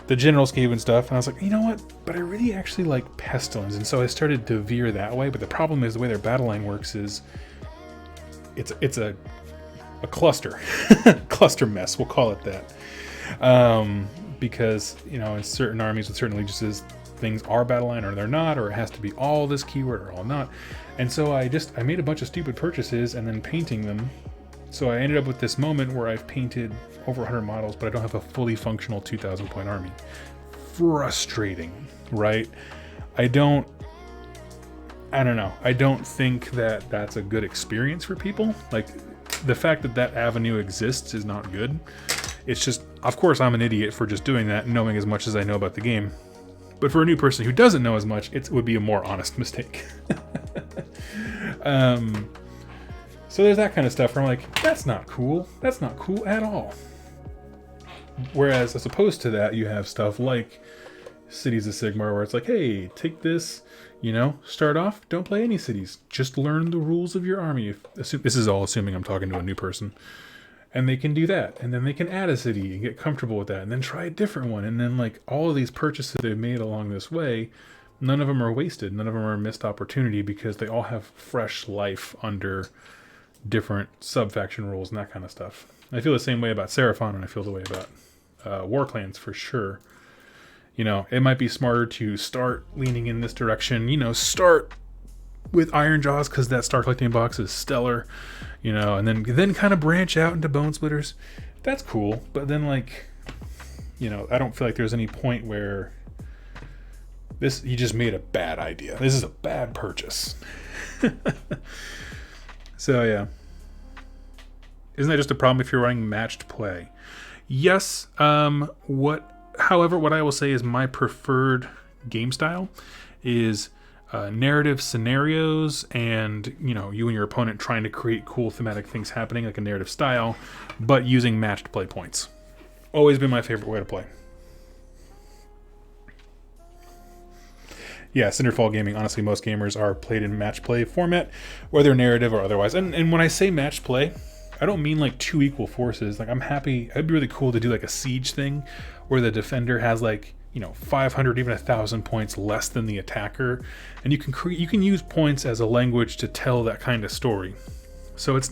the general Skaven stuff, and I was like, you know what? But I really actually like Pestilence, and so I started to veer that way. But the problem is the way their battle line works is it's a cluster cluster mess. We'll call it that, because you know, in certain armies with certain allegiances, things are battle line or they're not, or it has to be all this keyword or all not. And so I made a bunch of stupid purchases and then painting them. So I ended up with this moment where I've painted over 100 models, but I don't have a fully functional 2,000 point army. Frustrating, right? I don't know. I don't think that that's a good experience for people. Like, the fact that avenue exists is not good. It's just, of course, I'm an idiot for just doing that, knowing as much as I know about the game. But for a new person who doesn't know as much, it would be a more honest mistake. So there's that kind of stuff where I'm like, that's not cool. That's not cool at all. Whereas, as opposed to that, you have stuff like Cities of Sigmar, where it's like, hey, take this, you know, start off, don't play any cities. Just learn the rules of your army. This is all assuming I'm talking to a new person. And they can do that, and then they can add a city and get comfortable with that, and then try a different one. And then, like, all of these purchases they've made along this way, none of them are wasted. None of them are a missed opportunity, because they all have fresh life under different sub-faction rules and that kind of stuff. I feel the same way about Seraphon, and I feel the way about War Clans for sure. You know, it might be smarter to start leaning in this direction. You know, start with Ironjaws, because that Star Collecting box is stellar. You know, and then kind of branch out into Bone Splitters. That's cool, but then, like, you know, I don't feel like there's any point where you just made a bad idea. This is a bad purchase. So yeah, isn't that just a problem if you're running matched play? Yes. However, what I will say is my preferred game style is narrative scenarios, and you know, you and your opponent trying to create cool thematic things happening, like a narrative style, but using matched play points. Always been my favorite way to play. Yeah, Cinderfall Gaming, honestly, most gamers are played in match play format, whether narrative or otherwise. And when I say match play, I don't mean like two equal forces. Like, I'm happy, it'd be really cool to do like a siege thing where the defender has like 500, even 1,000 points less than the attacker, and you can use points as a language to tell that kind of story. So it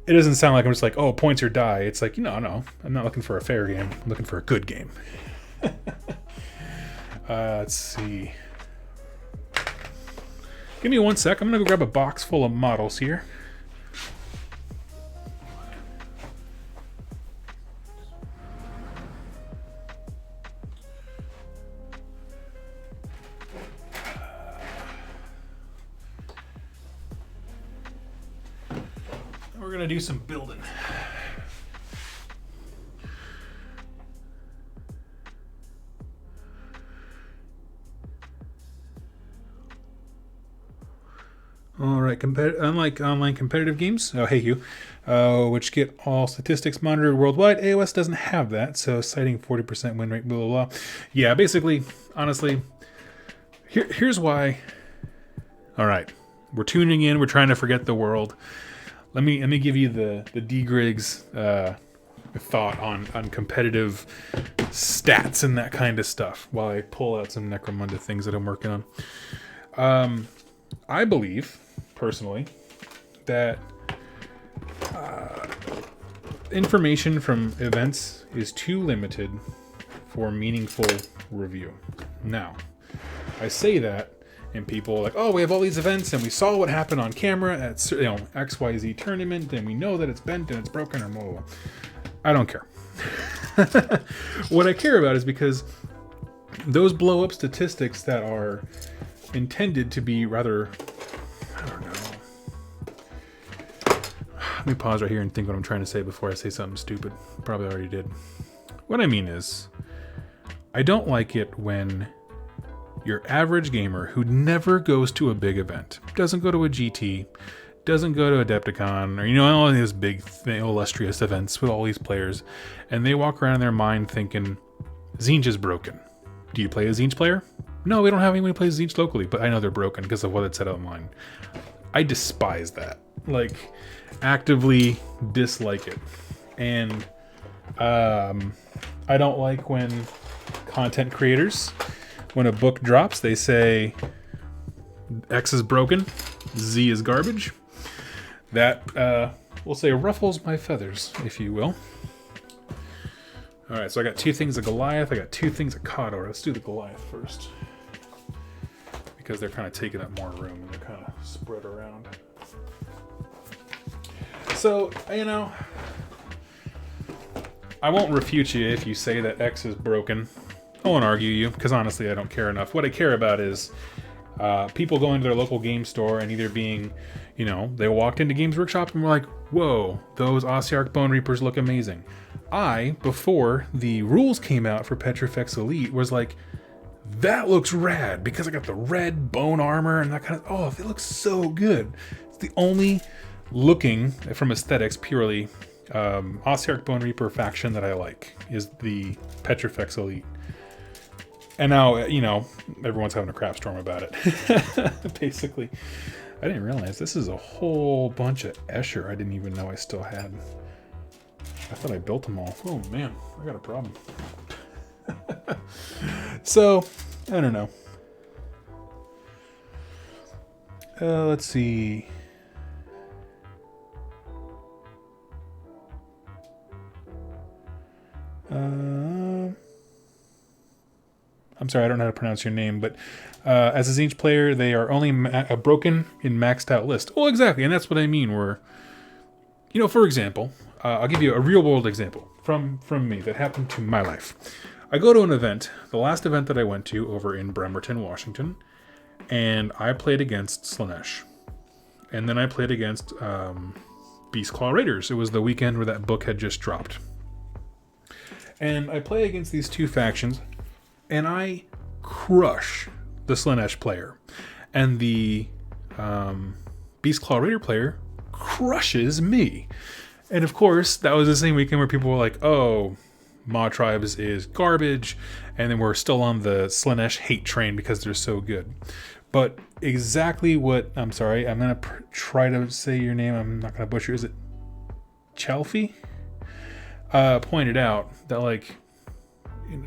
doesn't sound like I'm just like, oh, points or die. It's like, no, I'm not looking for a fair game. I'm looking for a good game. Let's see. Give me 1 sec. I'm gonna go grab a box full of models here. We're gonna do some building. All right, unlike online competitive games, oh hey you, which get all statistics monitored worldwide, AoS doesn't have that. So citing 40% win rate, blah blah blah. Yeah, basically, honestly, here's why. All right, we're tuning in. We're trying to forget the world. Let me give you the D Griggs thought on competitive stats and that kind of stuff while I pull out some Necromunda things that I'm working on. I believe, personally, that information from events is too limited for meaningful review. Now, I say that, and people are like, oh, we have all these events, and we saw what happened on camera at XYZ tournament, and we know that it's bent and it's broken, or blah, blah, blah. I don't care. What I care about is because those blow up statistics that are intended to be rather, I don't know. Let me pause right here and think what I'm trying to say before I say something stupid. Probably already did. What I mean is, I don't like it when your average gamer who never goes to a big event, doesn't go to a GT, doesn't go to Adepticon, or all these big illustrious events with all these players, and they walk around in their mind thinking, Zinj is broken. Do you play a Zinj player? No, we don't have anyone who plays Zinj locally, but I know they're broken because of what it said online. I despise that. Like, actively dislike it. And I don't like when content creators, when a book drops, they say X is broken, Z is garbage. That, we'll say, ruffles my feathers, if you will. Alright, so I got 2 things of Goliath, I got 2 things of Cawdor. Let's do the Goliath first, because they're kind of taking up more room and they're kind of spread around. So, I won't refute you if you say that X is broken. I won't argue you, because honestly I don't care enough. What I care about is people going to their local game store and either being, they walked into Games Workshop and were like, whoa, those Ossiarch Bone Reapers look amazing. I, before the rules came out for Petrifex Elite, was like, that looks rad, because I got the red bone armor and that kind of, it looks so good. It's the only looking, from aesthetics purely, Ossiarch Bone Reaper faction that I like, is the Petrifex Elite. And now, everyone's having a crap storm about it. Basically. I didn't realize this is a whole bunch of Escher I didn't even know I still had. I thought I built them all. Oh man, I got a problem. So, I don't know. Let's see. I'm sorry, I don't know how to pronounce your name, but as a Zinj player, they are only broken in maxed out list. Well, exactly, and that's what I mean. Where, for example, I'll give you a real world example from me that happened to my life. I go to an event, the last event that I went to over in Bremerton, Washington, and I played against Slaanesh. And then I played against Beastclaw Raiders. It was the weekend where that book had just dropped. And I play against these 2 factions, and I crush the Slaanesh player. And the Beastclaw Raider player crushes me. And of course, that was the same weekend where people were like, oh, Ma Tribes is garbage, and then we're still on the Slaanesh hate train because they're so good. But exactly what, I'm sorry, I'm going to try to say your name, I'm not going to butcher, is it Chalfie? Pointed out that,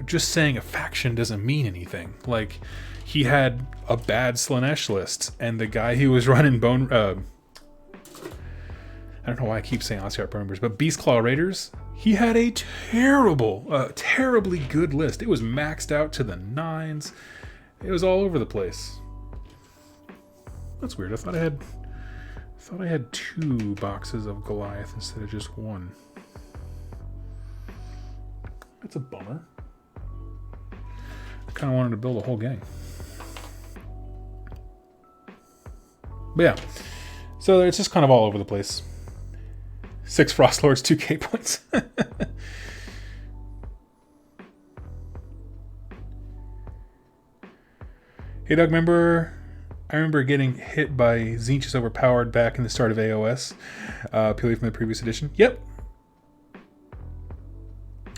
just saying a faction doesn't mean anything. Like, he had a bad Slanesh list, and the guy who was running Bone... I don't know why I keep saying Ossiarch Bone Reapers, but Beastclaw Raiders, he had a terribly good list. It was maxed out to the 9s. It was all over the place. That's weird. I thought I had 2 boxes of Goliath instead of just 1. That's a bummer. I kind of wanted to build a whole gang. But yeah, so it's just kind of all over the place. 6 Frost Lords, 2k points. Hey Doug, I remember getting hit by Tzeentch is overpowered back in the start of AoS. Purely from the previous edition. Yep.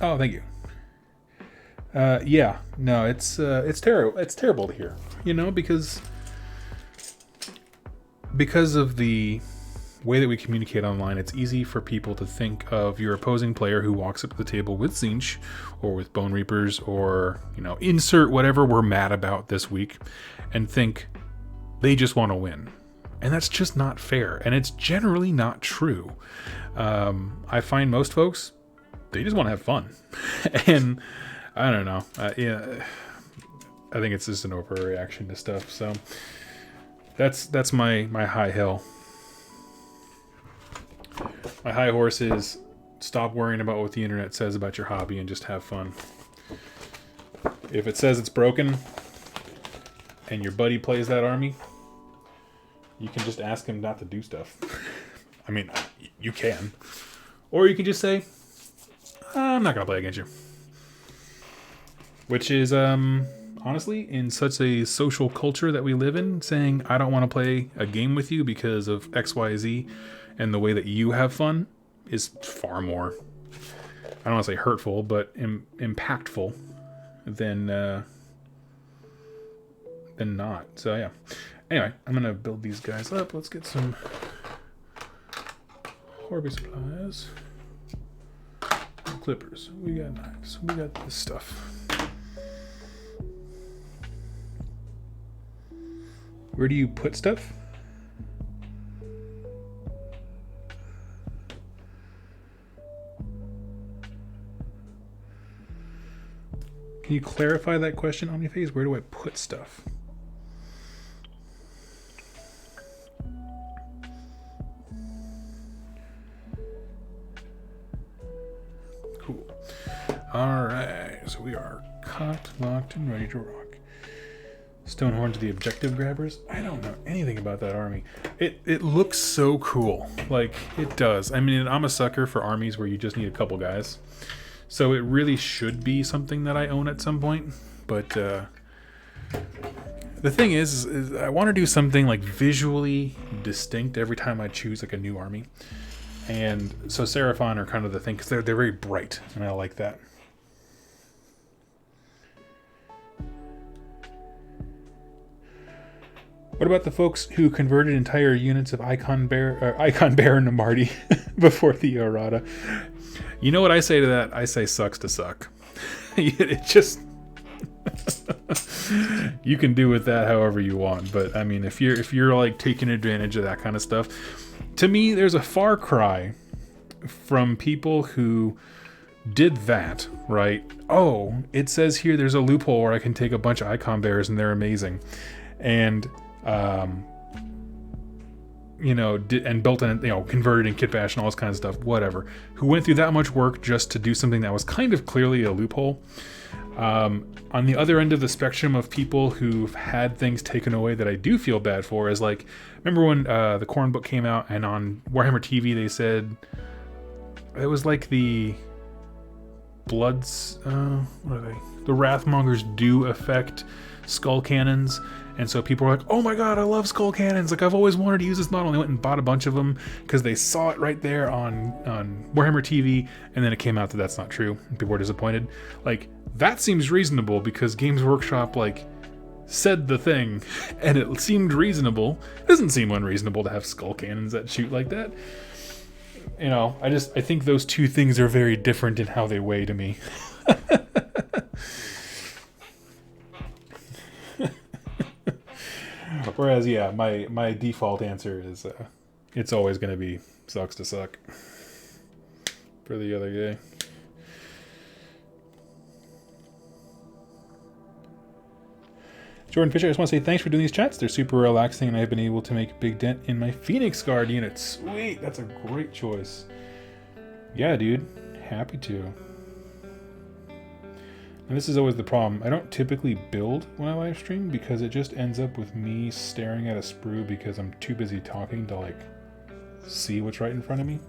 Oh, thank you. Yeah, no, it's terrible. It's terrible to hear, because of the way that we communicate online. It's easy for people to think of your opposing player who walks up to the table with Tzeentch or with Bone Reapers or insert whatever we're mad about this week, and think they just want to win, and that's just not fair, and it's generally not true. I find most folks, they just want to have fun. And I don't know. Yeah, I think it's just an overreaction to stuff. So that's my high hill. My high horse is stop worrying about what the internet says about your hobby and just have fun. If it says it's broken and your buddy plays that army, you can just ask him not to do stuff. I mean, you can. Or you can just say, I'm not going to play against you. Which is, honestly, in such a social culture that we live in, saying, I don't want to play a game with you because of XYZ and the way that you have fun is far more, I don't want to say hurtful, but impactful than not. So, yeah. Anyway, I'm going to build these guys up. Let's get some Horby supplies. Clippers. We got knives. We got this stuff. Where do you put stuff? Can you clarify that question, OmniPhase? Where do I put stuff? Cool. Alright, so we are cocked, locked, and ready to rock. Stonehorn to the objective grabbers. I don't know anything about that army. It looks so cool. Like, it does. I mean, I'm a sucker for armies where you just need a couple guys. So it really should be something that I own at some point. But the thing is I want to do something like visually distinct every time I choose like a new army. And so Seraphon are kind of the thing, because they're very bright, and I like that. What about the folks who converted entire units of Icon Baron to Marty before the errata? You know what I say to that? I say sucks to suck. It just you can do with that however you want, but I mean, if you're like taking advantage of that kind of stuff, to me, there's a far cry from people who did that, right? Oh, it says here there's a loophole where I can take a bunch of Icon Bears and they're amazing, and and built in, converted in kit bash and all this kind of stuff, whatever, who went through that much work just to do something that was kind of clearly a loophole. On the other end of the spectrum of people who've had things taken away that I do feel bad for is like, remember when the Corn book came out and on Warhammer TV they said it was like the Bloods, what are they? The Wrathmongers do affect skull cannons. And so people were like, oh my god, I love skull cannons. Like, I've always wanted to use this model. And they went and bought a bunch of them because they saw it right there on Warhammer TV. And then it came out that that's not true. And people were disappointed. Like, that seems reasonable because Games Workshop, said the thing. And it seemed reasonable. It doesn't seem unreasonable to have skull cannons that shoot like that. I think those two things are very different in how they weigh to me. Whereas, yeah, my default answer is it's always going to be sucks to suck for the other guy. Jordan Fisher, I just want to say thanks for doing these chats. They're super relaxing, and I've been able to make a big dent in my Phoenix Guard unit. Sweet, that's a great choice. Yeah, dude, happy to. And this is always the problem. I don't typically build when I live stream because it just ends up with me staring at a sprue because I'm too busy talking to like see what's right in front of me.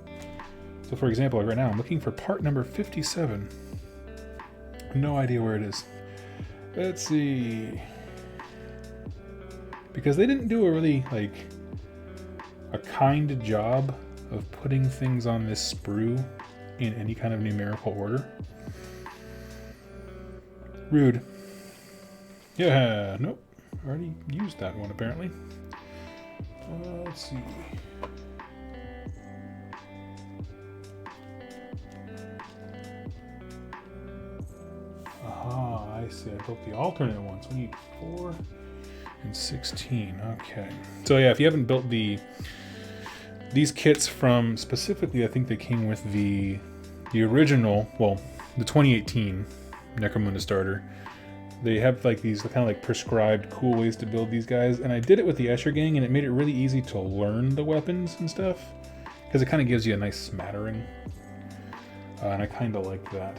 So for example, like right now I'm looking for part number 57. No idea where it is. Let's see. Because they didn't do a really like a kind job of putting things on this sprue in any kind of numerical order. Rude. Yeah, nope. Already used that one apparently. Let's see. Aha, I see. I built the alternate ones. We need 4 and 16. Okay. So yeah, if you haven't built these kits from specifically, I think they came with the original, well, the 2018 Necromunda starter. They have like these kind of like prescribed cool ways to build these guys, and I did it with the Escher gang, and it made it really easy to learn the weapons and stuff because it kind of gives you a nice smattering, and I kind of like that.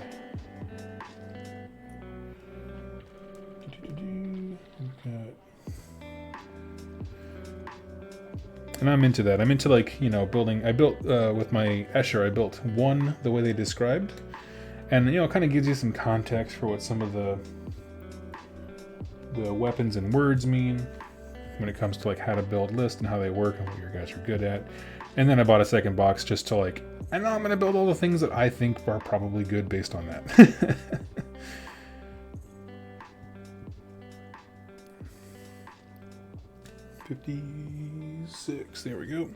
And I'm into that. I'm into like, you know, building. I built with my Escher, I built one the way they described. And, you know, it kind of gives you some context for what some of the weapons and words mean when it comes to like how to build lists and how they work and what your guys are good at. And then I bought a second box just to like, I know I'm going to build all the things that I think are probably good based on that. $56, there we go.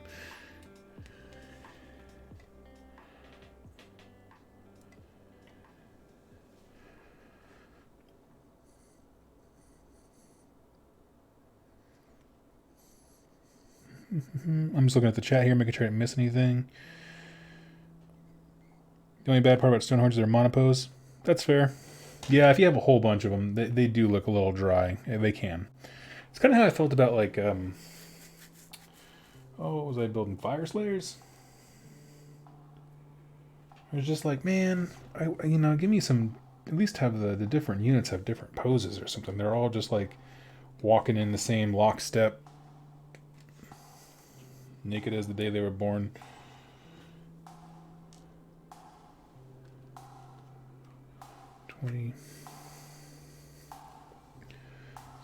I'm just looking at the chat here, making sure I didn't miss anything. The only bad part about Stonehorns is they're monopose. That's fair. Yeah, if you have a whole bunch of them, they do look a little dry. Yeah, they can. It's kind of how I felt about like, what was I building? Fire Slayers? I was just like, man, you know, give me some, at least have the different units have different poses or something. They're all just like walking in the same lockstep. Naked as the day they were born.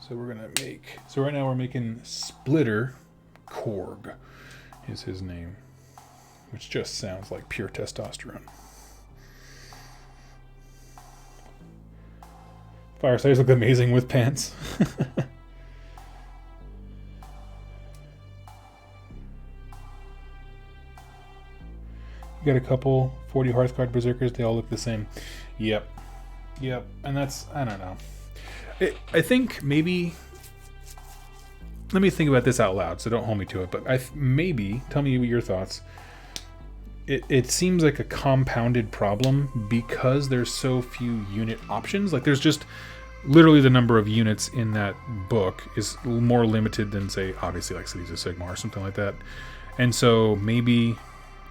So we're gonna make. So right now we're making Splitter Korg, is his name, which just sounds like pure testosterone. Fire Slayers look amazing with pants. You got a couple 40 Hearthguard Berserkers, they all look the same. Yep. And that's, I don't know. I think maybe, let me think about this out loud, so don't hold me to it, but maybe, tell me your thoughts. It seems like a compounded problem because there's so few unit options. Like there's just literally the number of units in that book is more limited than, say, obviously like Cities of Sigmar or something like that. And so maybe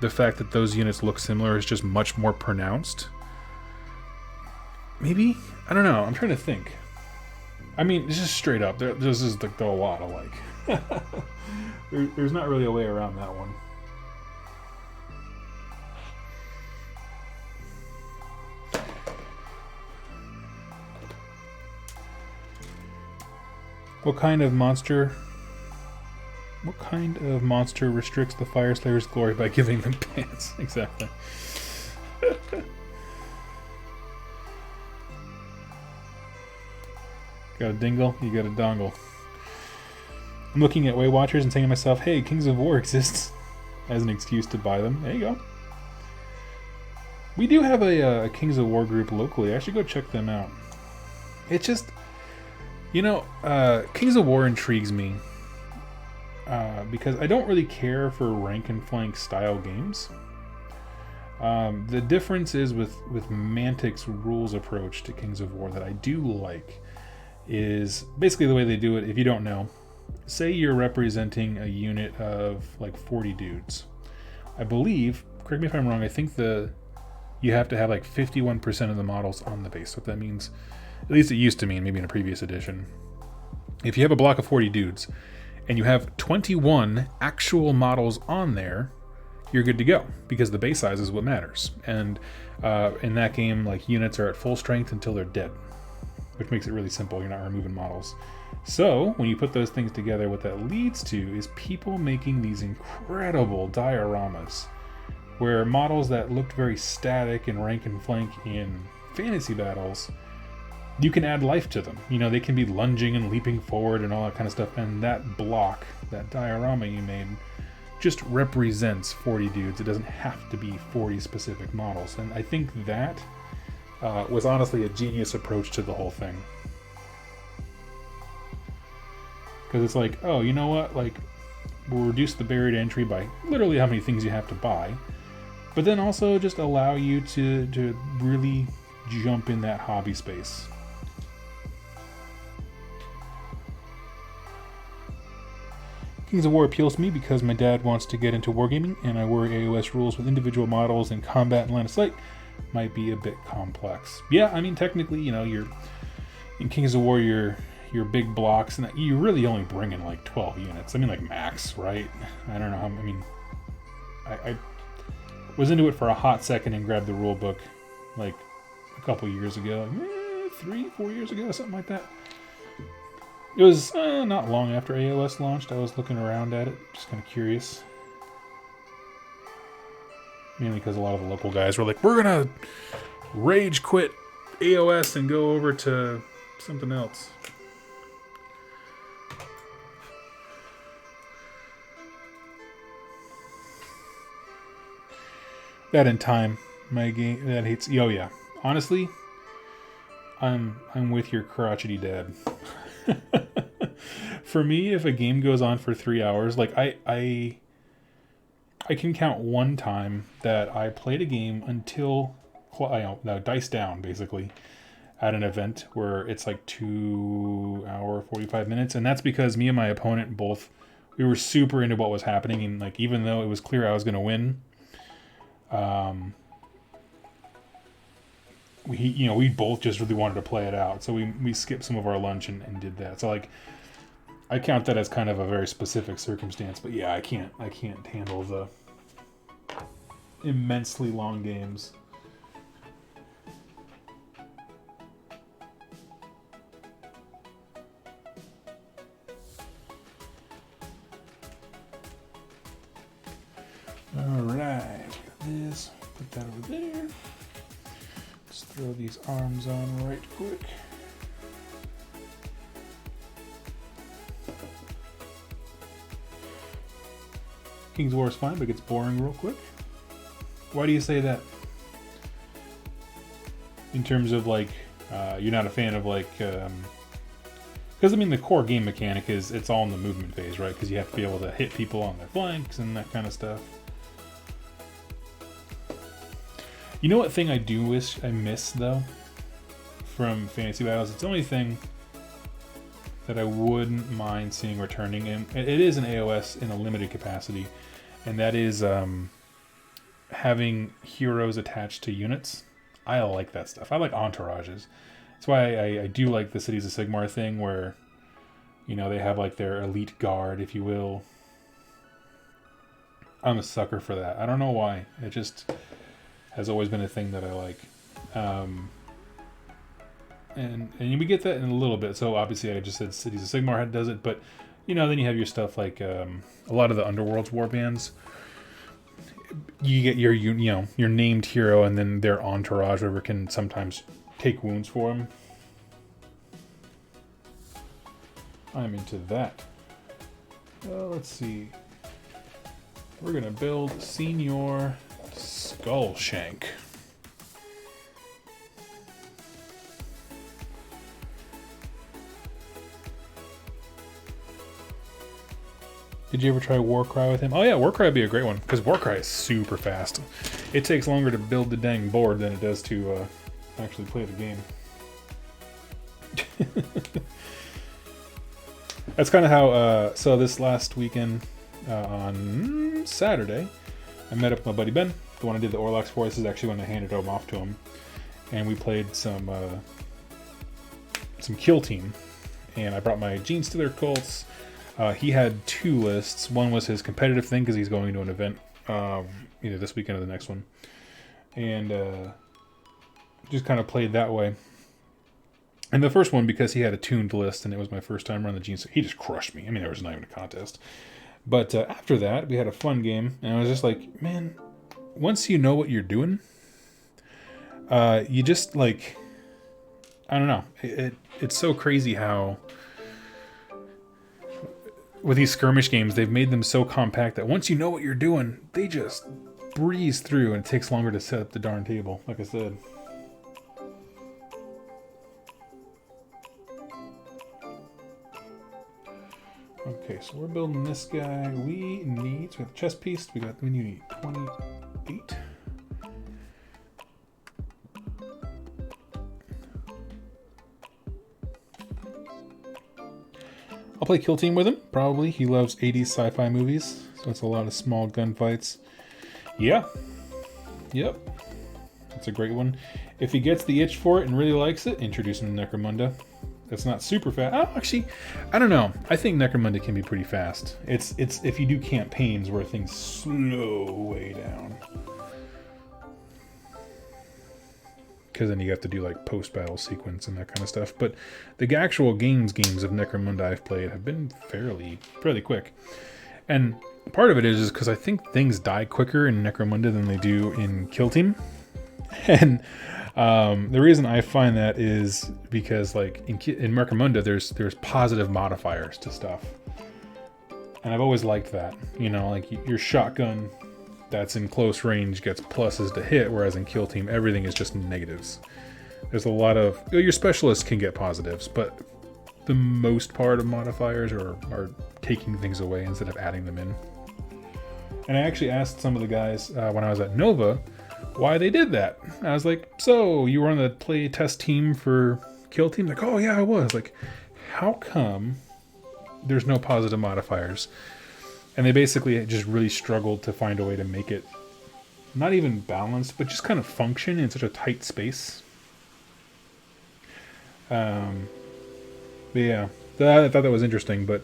the fact that those units look similar is just much more pronounced. Maybe? I don't know. I'm trying to think. I mean, it's just straight up. This is a lot alike. There's not really a way around that one. What kind of monster restricts the Fire Slayer's glory by giving them pants? Exactly. Got a dingle, you got a dongle. I'm looking at Way Watchers and saying to myself, hey, Kings of War exists as an excuse to buy them. There you go. We do have a Kings of War group locally. I should go check them out. It's just, you know, Kings of War intrigues me because I don't really care for rank and flank style games. The difference is with Mantic's rules approach to Kings of War that I do like is basically the way they do it. If you don't know, say you're representing a unit of like 40 dudes. I believe, correct me if I'm wrong, I think you have to have like 51% of the models on the base. So what that means, at least it used to mean, maybe in a previous edition, if you have a block of 40 dudes and you have 21 actual models on there, you're good to go, because the base size is what matters. And in that game, like, units are at full strength until they're dead, which makes it really simple. You're not removing models. So when you put those things together, what that leads to is people making these incredible dioramas where models that looked very static in rank and flank in fantasy battles, you can add life to them. You know, they can be lunging and leaping forward and all that kind of stuff. And that block, that diorama you made, just represents 40 dudes. It doesn't have to be 40 specific models. And I think that was honestly a genius approach to the whole thing. Because it's like, oh, you know what? Like, we'll reduce the barrier to entry by literally how many things you have to buy. But then also just allow you to really jump in that hobby space. Kings of War appeals to me because my dad wants to get into wargaming, and I worry AoS rules with individual models and combat and line of sight might be a bit complex. Yeah, I mean, technically, you know, in Kings of War, your big blocks, and you really only bring in like 12 units. I mean, like, max, right? I don't know how. I mean, I was into it for a hot second and grabbed the rule book like a couple years ago, 3-4 years ago, something like that. It was not long after AoS launched. I was looking around at it, just kind of curious. Mainly because a lot of the local guys were like, we're going to rage quit AoS and go over to something else. That in time, my game that hates. Oh yeah, honestly, I'm with your crotchety dad. For me, if a game goes on for 3 hours, like I can count one time that I played a game until dice down, basically, at an event where it's like 2 hour 45 minutes, and that's because me and my opponent both, we were super into what was happening, and like, even though it was clear I was going to win, we both just really wanted to play it out, so we skipped some of our lunch and did that. So like, I count that as kind of a very specific circumstance, but yeah, I can't handle the immensely long games. Alright, this, put that over there. Let's throw these arms on right quick. King's War is fine, but it gets boring real quick. Why do you say that? In terms of like, you're not a fan of like, because I mean the core game mechanic is it's all in the movement phase, right? Because you have to be able to hit people on their flanks and that kind of stuff. You know what thing I do wish I miss though from Fantasy Battles? It's the only thing that I wouldn't mind seeing returning, and it is an AoS in a limited capacity, and that is having heroes attached to units. I like that stuff. I like entourages. That's why I do like the Cities of Sigmar thing, where, you know, they have like their elite guard, if you will. I'm a sucker for that. I don't know why. It just has always been a thing that I like. And we get that in a little bit. So obviously I just said Cities of Sigmar does it, but you know, then you have your stuff like a lot of the Underworld's warbands. You get your your named hero, and then their entourage, whoever can sometimes take wounds for them. I'm into that. Let's see. We're gonna build Senior Skullshank. Did you ever try Warcry with him? Oh yeah, Warcry would be a great one, because Warcry is super fast. It takes longer to build the dang board than it does to actually play the game. That's kind of how, so this last weekend, on Saturday, I met up with my buddy Ben, the one I did the Orlocks for. This is actually when I handed him off to him. And we played some kill team. And I brought my Genestealer cults. He had 2 lists. One was his competitive thing, because he's going to an event either this weekend or the next one. And just kind of played that way. And the first one, because he had a tuned list, and it was my first time running the Genestealer, he just crushed me. I mean, there was not even a contest. But after that, we had a fun game, and I was just like, man, once you know what you're doing, you just, like, I don't know. It's so crazy how, with these skirmish games, they've made them so compact that once you know what you're doing, they just breeze through, and it takes longer to set up the darn table, like I said. Okay, so we're building this guy. We need, so we have a chest piece. We need 28. I'll play Kill Team with him, probably. He loves 80s sci-fi movies, so it's a lot of small gunfights. Yeah. Yep. That's a great one. If he gets the itch for it and really likes it, introduce him to Necromunda. That's not super fast. Oh, actually, I don't know. I think Necromunda can be pretty fast. It's if you do campaigns where things slow way down. Because then you have to do like post-battle sequence and that kind of stuff. But the actual games of Necromunda I've played have been fairly quick. And part of it is because I think things die quicker in Necromunda than they do in Kill Team. And the reason I find that is because, like, in Necromunda, there's positive modifiers to stuff, and I've always liked that. You know, like your shotgun that's in close range gets pluses to hit, whereas in Kill Team, everything is just negatives. There's a lot of your specialists can get positives, but the most part of modifiers are taking things away instead of adding them in. And I actually asked some of the guys when I was at Nova why they did that. I was like, so you were on the play test team for Kill Team? Like, oh yeah, I was. Like, how come there's no positive modifiers? And they basically just really struggled to find a way to make it not even balanced, but just kind of function in such a tight space. But yeah, I thought that was interesting, but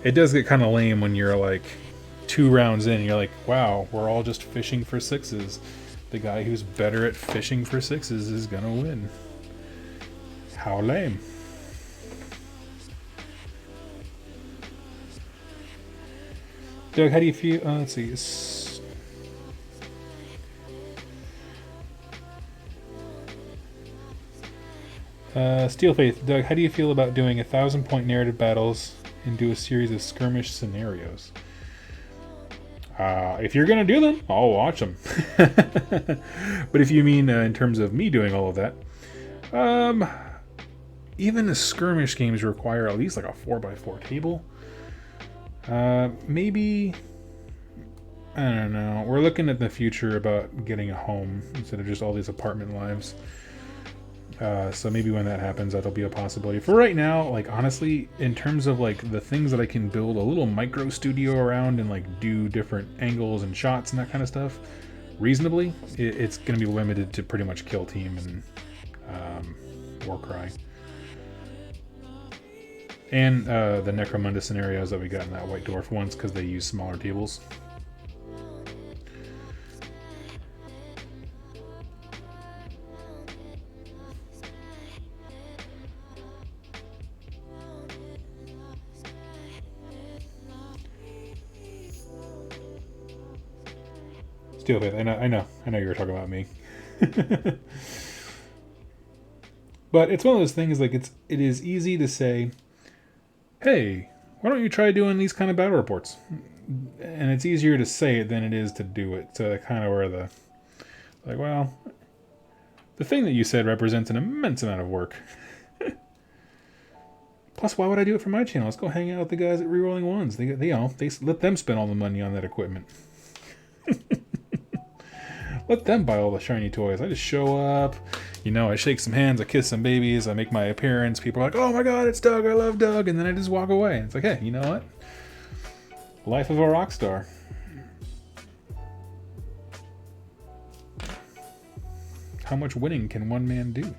it does get kind of lame when you're like 2 rounds in and you're like, wow, we're all just fishing for 6s. The guy who's better at fishing for 6s is gonna win. How lame. Doug, how do you feel? Let's see. Steel Faith, Doug, how do you feel about doing 1,000-point narrative battles and do a series of skirmish scenarios? If you're gonna do them, I'll watch them. But if you mean in terms of me doing all of that, even the skirmish games require at least like a 4x4 table. Maybe, I don't know. We're looking at the future about getting a home instead of just all these apartment lives. So maybe when that happens, that'll be a possibility. For right now, like honestly, in terms of like the things that I can build a little micro studio around and like do different angles and shots and that kind of stuff, reasonably, it's going to be limited to pretty much Kill Team and Warcry. And the Necromunda scenarios that we got in that White Dwarf once, because they use smaller tables. Steel Faith, I know you were talking about me. But it's one of those things, like it is easy to say, hey, why don't you try doing these kind of battle reports? And it's easier to say it than it is to do it. So kind of where like, well, the thing that you said represents an immense amount of work. Plus, why would I do it for my channel? Let's go hang out with the guys at Rerolling Ones. They let them spend all the money on that equipment. Let them buy all the shiny toys. I just show up, I shake some hands, I kiss some babies, I make my appearance. People are like, oh my god, it's Doug, I love Doug. And then I just walk away. It's like, hey, you know what? Life of a rock star. How much winning can one man do?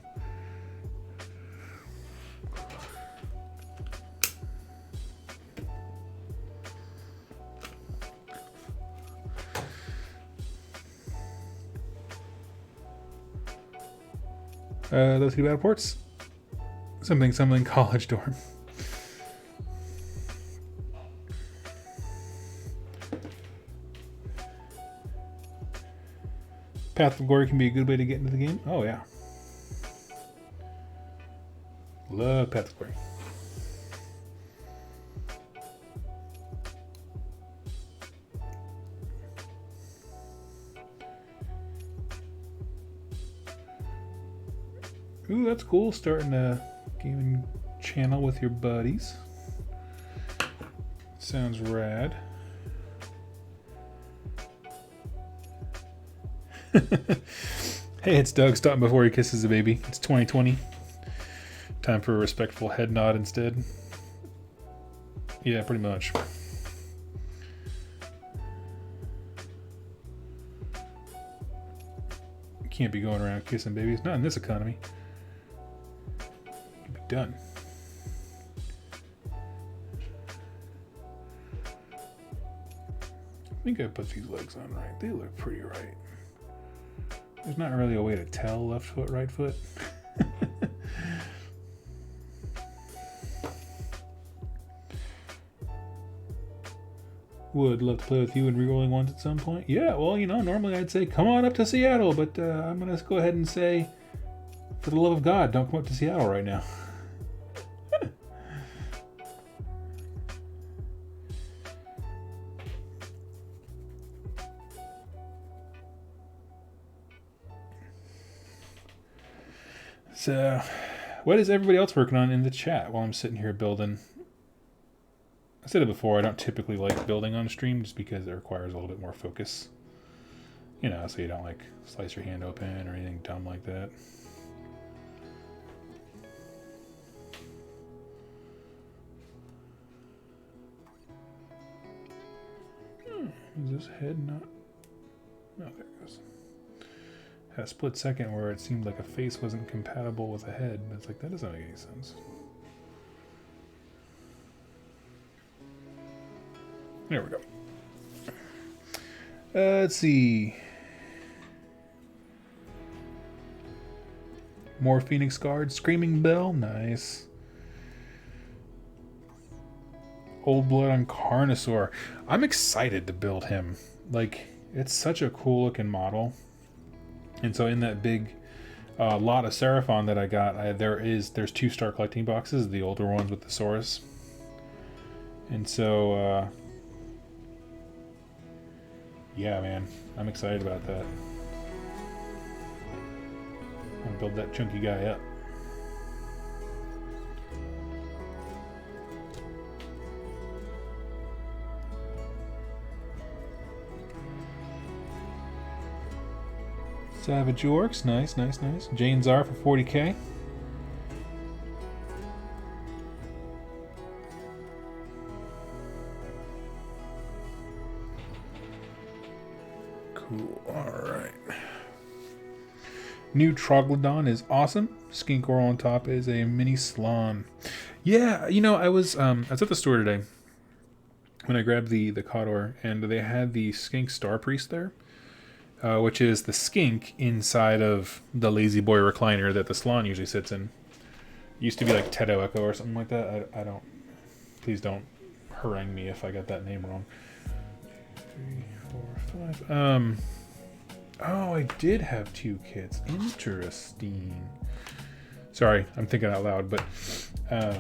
Those two battle ports. Something college dorm. Path of Glory can be a good way to get into the game. Oh yeah. Love Path of Glory. Ooh, that's cool. Starting a gaming channel with your buddies. Sounds rad. Hey, it's Doug stopping before he kisses a baby. It's 2020. Time for a respectful head nod instead. Yeah, pretty much. Can't be going around kissing babies. Not in this economy. You'd be done. I think I put these legs on right. They look pretty right. There's not really a way to tell left foot, right foot. Would love to play with you in Rerolling Ones at some point. Yeah, well, normally I'd say come on up to Seattle, but I'm going to go ahead and say, for the love of God, don't come up to Seattle right now. So, what is everybody else working on in the chat while I'm sitting here building? I said it before, I don't typically like building on stream just because it requires a little bit more focus. So you don't slice your hand open or anything dumb like that. Is this head not? Oh, there it goes. Had a split second where it seemed like a face wasn't compatible with a head, but it's like, that doesn't make any sense. There we go. Let's see. More Phoenix Guard. Screaming Bell. Nice. Old Blood on Carnosaur. I'm excited to build him. It's such a cool looking model. And so in that big lot of Seraphon that I got, there's 2 star collecting boxes, the older ones with the Saurus. And so, yeah, man, I'm excited about that. I'm gonna build that chunky guy up. Savage Orcs, nice. Jane Czar for 40k. Cool, alright. New Troglodon is awesome. Skink Oral on top is a mini Slon. Yeah, I was at the store today when I grabbed the Cawdor, and they had the Skink Star Priest there. Which is the skink inside of the Lazy Boy recliner that the Slon usually sits in. Used to be like Tedo Echo or something like that. I don't... Please don't harangue me if I got that name wrong. 3, 4, 5... Oh, I did have 2 kits. Interesting. Sorry, I'm thinking out loud, but... I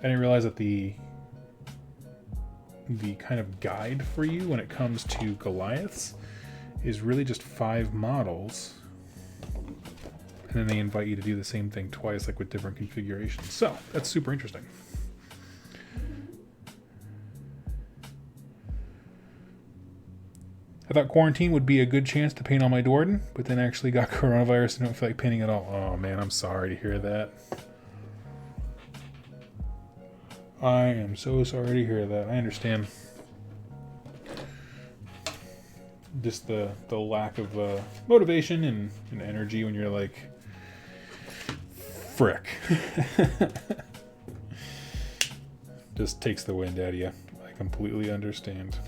didn't realize that the kind of guide for you when it comes to Goliaths is really just 5 models, and then they invite you to do the same thing twice, like with different configurations. So that's super interesting. I thought quarantine would be a good chance to paint on my Dwarden, but then actually got coronavirus and don't feel like painting at all. Oh man, I'm sorry to hear that. I am so sorry to hear that. I understand. Just the lack of motivation and energy when you're like, frick. Just takes the wind out of you. I completely understand.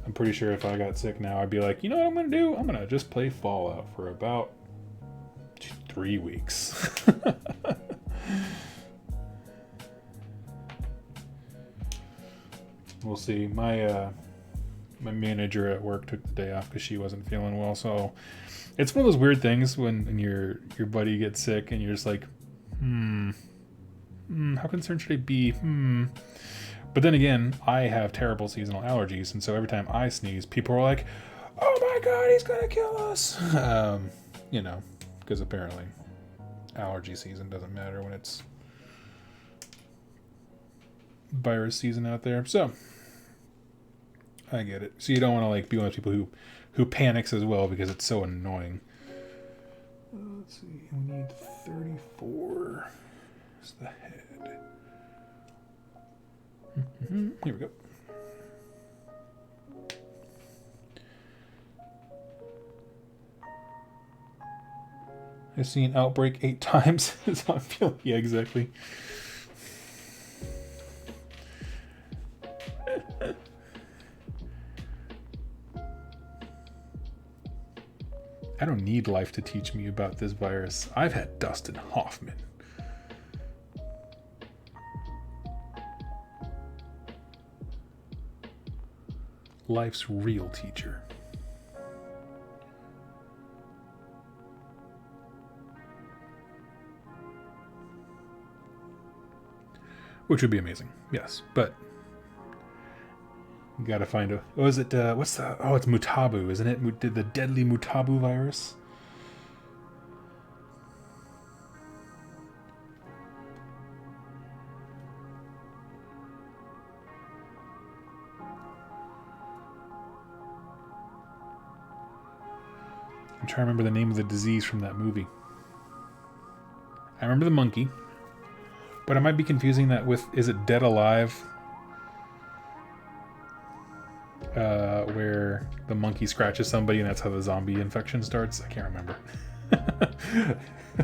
I'm pretty sure if I got sick now, I'd be like, you know what I'm going to do? I'm going to just play Fallout for about 3 weeks. We'll see. My manager at work took the day off because she wasn't feeling well. So it's one of those weird things when your buddy gets sick and you're just like, how concerned should I be? But then again, I have terrible seasonal allergies, and so every time I sneeze, people are like, oh my god, he's gonna kill us. You know, because apparently allergy season doesn't matter when it's virus season out there. So I get it. So you don't want to like be one of those people who panics as well because it's so annoying. Let's see, we need 34. Where's the head? Here we go. I've seen Outbreak 8 times. So I'm feeling, yeah, exactly. I don't need life to teach me about this virus. I've had Dustin Hoffman. Life's real teacher. Which would be amazing, yes. But you gotta find a... Oh, is it... what's the... Oh, it's Mutabu, isn't it? The deadly Mutabu virus? I'm trying to remember the name of the disease from that movie. I remember the monkey, but I might be confusing that with, is it Dead Alive? Where the monkey scratches somebody and that's how the zombie infection starts? I can't remember.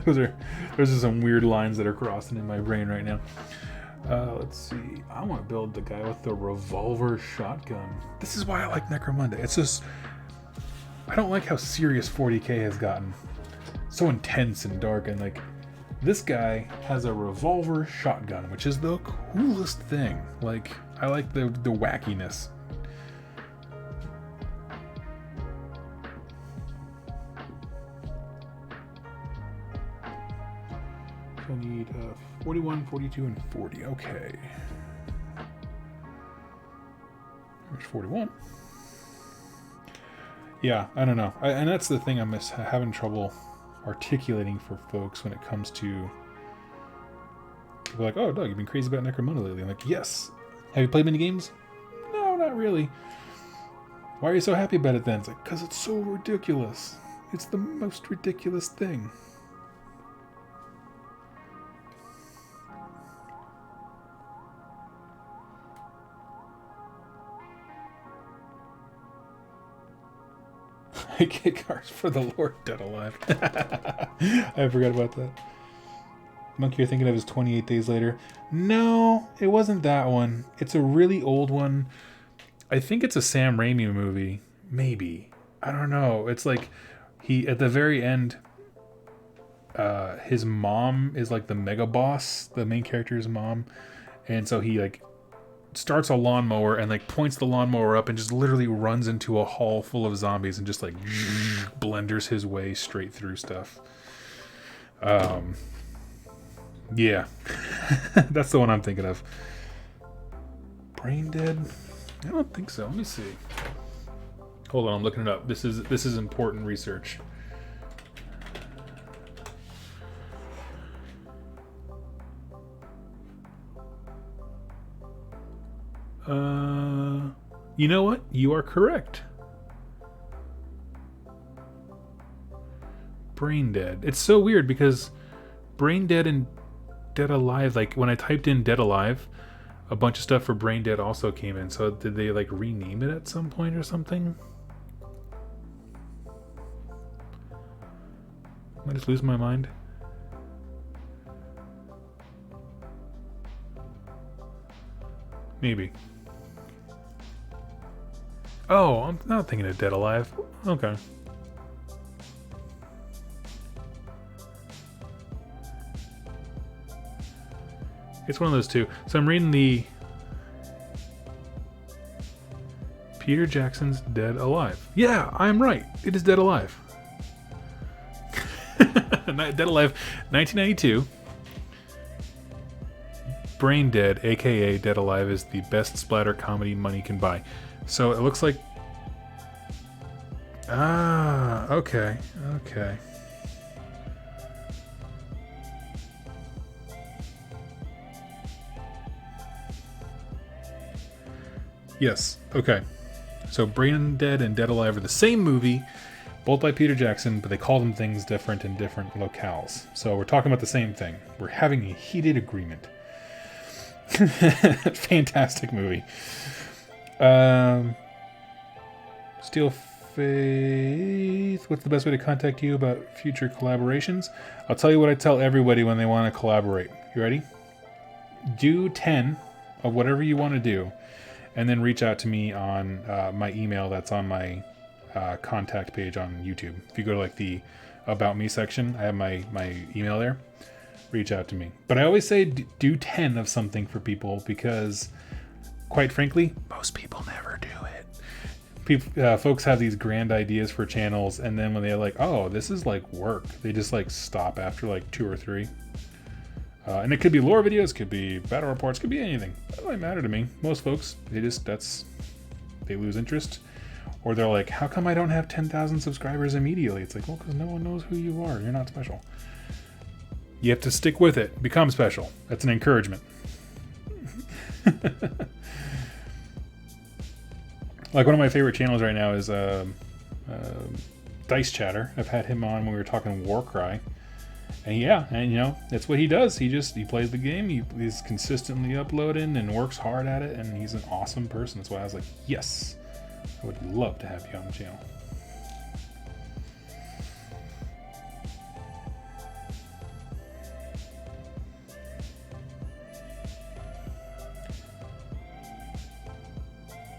Those are some weird lines that are crossing in my brain right now. Let's see. I want to build the guy with the revolver shotgun. This is why I like Necromunda. It's just... I don't like how serious 40k has gotten. So intense and dark, and like this guy has a revolver shotgun, which is the coolest thing. Like, I like the wackiness. So I need 41, 42, and 40. Okay. There's 41. Yeah, I don't know. And that's the thing I'm having trouble articulating for folks when it comes to people like, oh, Doug, you've been crazy about Necromunda lately. I'm like, yes. Have you played many games? No, not really. Why are you so happy about it then? It's like, because it's so ridiculous. It's the most ridiculous thing. I get cards for the Lord Dead Alive. I forgot about that. Monkey you're thinking of is 28 Days Later. No, it wasn't that one. It's a really old one. I think it's a Sam Raimi movie. Maybe. I don't know. It's like he, at the very end, his mom is like the mega boss, the main character's mom. And so he like starts a lawnmower and like points the lawnmower up and just literally runs into a hall full of zombies and just like blenders his way straight through stuff. Yeah. That's the one I'm thinking of. Brain Dead? I don't think so. Let me see. Hold on, I'm looking it up. This is important research. You know what? You are correct. Brain Dead. It's so weird because Brain Dead and Dead Alive, like when I typed in Dead Alive, a bunch of stuff for Brain Dead also came in. So did they like rename it at some point or something? Am I just losing my mind? Maybe. Oh, I'm not thinking of Dead Alive. Okay. It's one of those two. So I'm reading the Peter Jackson's Dead Alive. Yeah, I'm right. It is Dead Alive. Dead Alive, 1992. Brain Dead, aka Dead Alive, is the best splatter comedy money can buy. So it looks like... Ah, okay, okay. Yes, okay. So Brain Dead and Dead Alive are the same movie, both by Peter Jackson, but they call them things different in different locales. So we're talking about the same thing. We're having a heated agreement. Fantastic movie. Steel Faith, what's the best way to contact you about future collaborations? I'll tell you what I tell everybody when they want to collaborate. You ready? Do 10 of whatever you want to do, and then reach out to me on my email that's on my contact page on YouTube. If you go to like the About Me section, I have my email there. Reach out to me. But I always say do 10 of something for people because, quite frankly, most people never do it. People, folks have these grand ideas for channels, and then when they're like, oh, this is like work, they just like stop after like 2 or 3. And it could be lore videos, could be battle reports, could be anything. It doesn't really matter to me. Most folks, they lose interest. Or they're like, how come I don't have 10,000 subscribers immediately? It's like, well, because no one knows who you are. You're not special. You have to stick with it. Become special. That's an encouragement. Like one of my favorite channels right now is Dice Chatter. I've had him on when we were talking Warcry. And yeah, and you know, that's what he does. He plays the game. He's consistently uploading and works hard at it. And he's an awesome person. That's why I was like, yes, I would love to have you on the channel.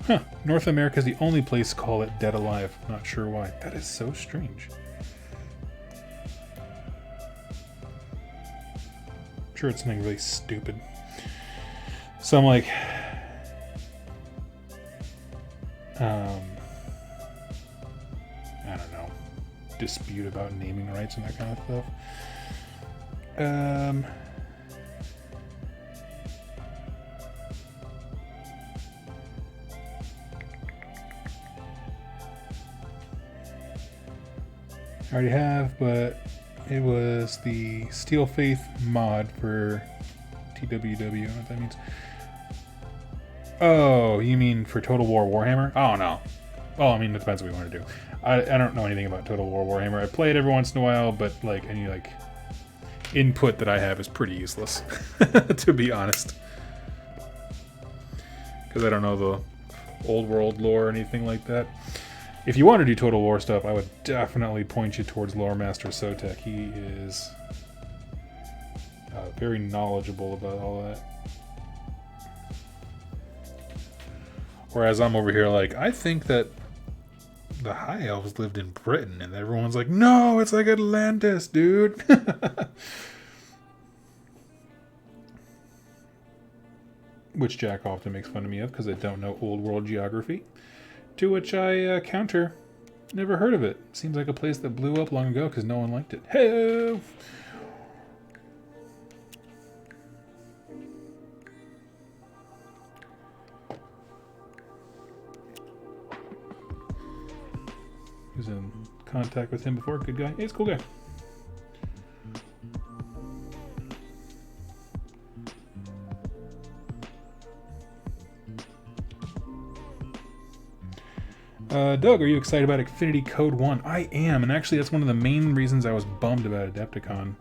Huh. North America is the only place to call it Dead Alive. Not sure why. That is so strange. I'm sure it's something really stupid. So I'm like... I don't know. Dispute about naming rights and that kind of stuff. I already have, but it was the Steel Faith mod for TWW. I don't know what that means. Oh, you mean for Total War Warhammer? Oh, no. Well, I mean, it depends what we want to do. I don't know anything about Total War Warhammer. I play it every once in a while, but like any like input that I have is pretty useless, to be honest. Because I don't know the old world lore or anything like that. If you want to do Total War stuff, I would definitely point you towards Lore Master Sotek. He is very knowledgeable about all that. Whereas I'm over here like, I think that the High Elves lived in Britain, and everyone's like, no, it's like Atlantis, dude. Which Jack often makes fun of me of because I don't know old world geography. To which I counter, never heard of it. Seems like a place that blew up long ago because no one liked it. Hey! Who's in contact with him before? Good guy. Hey, he's a cool guy. Doug, are you excited about Infinity Code 1? I am, and actually that's one of the main reasons I was bummed about Adepticon.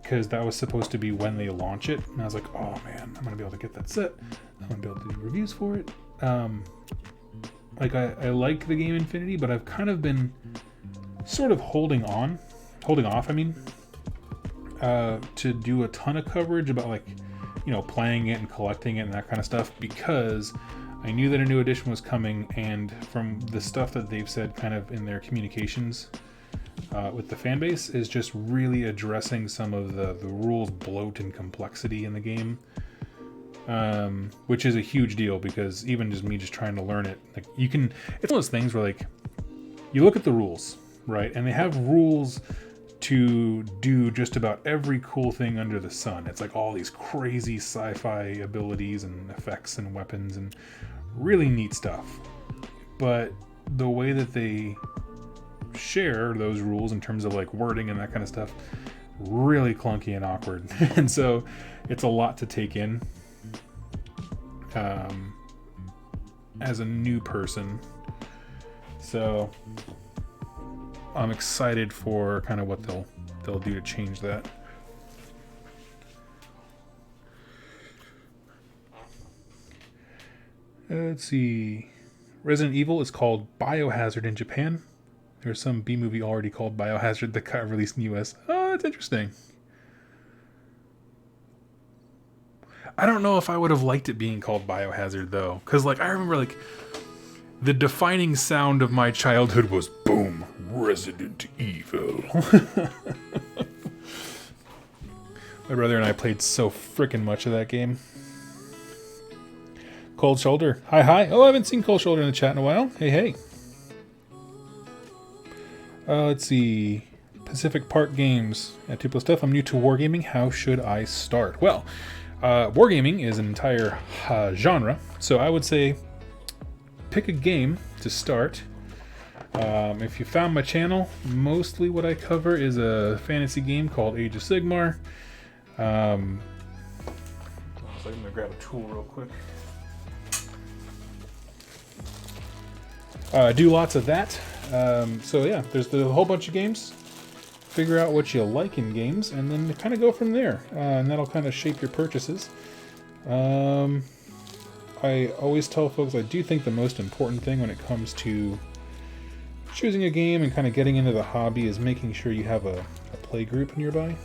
Because that was supposed to be when they launch it, and I was like, oh man, I'm gonna be able to get that set. I'm gonna be able to do reviews for it. Like I like the game Infinity, but I've kind of been sort of holding off, I mean, to do a ton of coverage about, like, you know, playing it and collecting it and that kind of stuff, because I knew that a new edition was coming, and from the stuff that they've said kind of in their communications with the fan base is just really addressing some of the rules bloat and complexity in the game, which is a huge deal, because even just me just trying to learn it, like, you can, it's one of those things where, like, you look at the rules, right, and they have rules to do just about every cool thing under the sun. It's like all these crazy sci-fi abilities and effects and weapons and really neat stuff. But the way that they share those rules in terms of, like, wording and that kind of stuff, really clunky and awkward. And so it's a lot to take in as a new person. So I'm excited for kind of what they'll do to change that. Let's see. Resident Evil is called Biohazard in Japan. There's some B movie already called Biohazard that got released in the US. Oh, that's interesting. I don't know if I would have liked it being called Biohazard though, because, like, I remember, like, the defining sound of my childhood was boom, Resident Evil. My brother and I played so frickin' much of that game. Cold Shoulder. Hi. Oh, I haven't seen Cold Shoulder in the chat in a while. Hey. Let's see. Pacific Park Games. At 2+ Stuff. I'm new to wargaming. How should I start? Well, wargaming is an entire genre. So I would say pick a game to start. If you found my channel, mostly what I cover is a fantasy game called Age of Sigmar. I'm gonna grab a tool real quick. Do lots of that. So yeah, there's a whole bunch of games. Figure out what you like in games, and then kind of go from there. And that'll kind of shape your purchases. I always tell folks, I do think the most important thing when it comes to choosing a game and kind of getting into the hobby is making sure you have a play group nearby.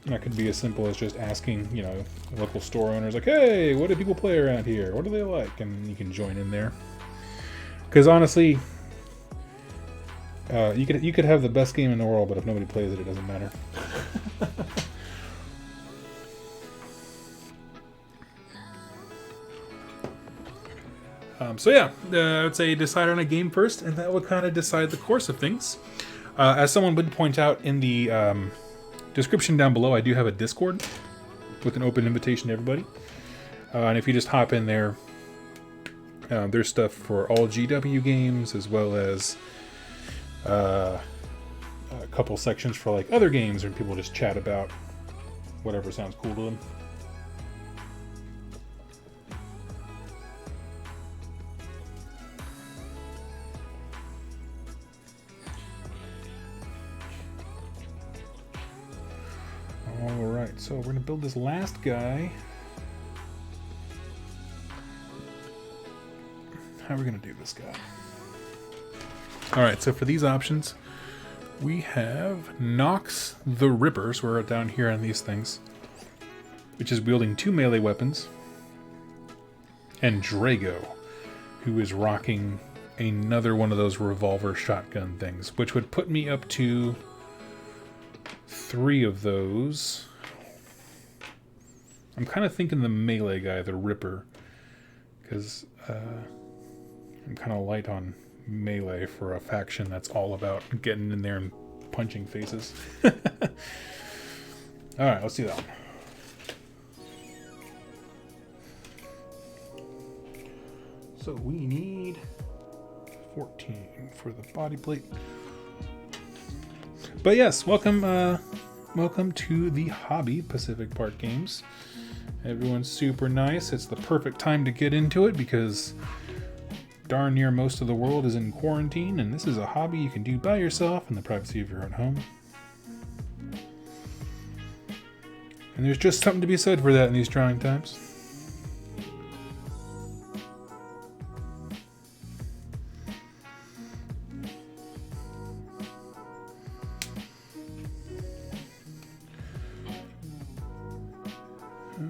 And that could be as simple as just asking, you know, local store owners, like, hey, what do people play around here? What do they like? And you can join in there. Because honestly, you could have the best game in the world, but if nobody plays it, it doesn't matter. So yeah, I would say decide on a game first, and that would kind of decide the course of things. As someone would point out in the description down below, I do have a Discord with an open invitation to everybody. And if you just hop in there, there's stuff for all GW games, as well as a couple sections for, like, other games, where people just chat about whatever sounds cool to them. Alright, so we're going to build this last guy. How are we going to do this guy? Alright, so for these options, we have Nox the Ripper, so we're down here on these things, which is wielding 2 melee weapons, and Drago, who is rocking another one of those revolver shotgun things, which would put me up to 3 of those. I'm kind of thinking the melee guy, the Ripper, because I'm kind of light on melee for a faction that's all about getting in there and punching faces. Alright, let's do that one. So we need 14 for the body plate. But yes, welcome to the hobby, Pacific Park Games. Everyone's super nice. It's the perfect time to get into it because darn near most of the world is in quarantine, and this is a hobby you can do by yourself in the privacy of your own home. And there's just something to be said for that in these trying times.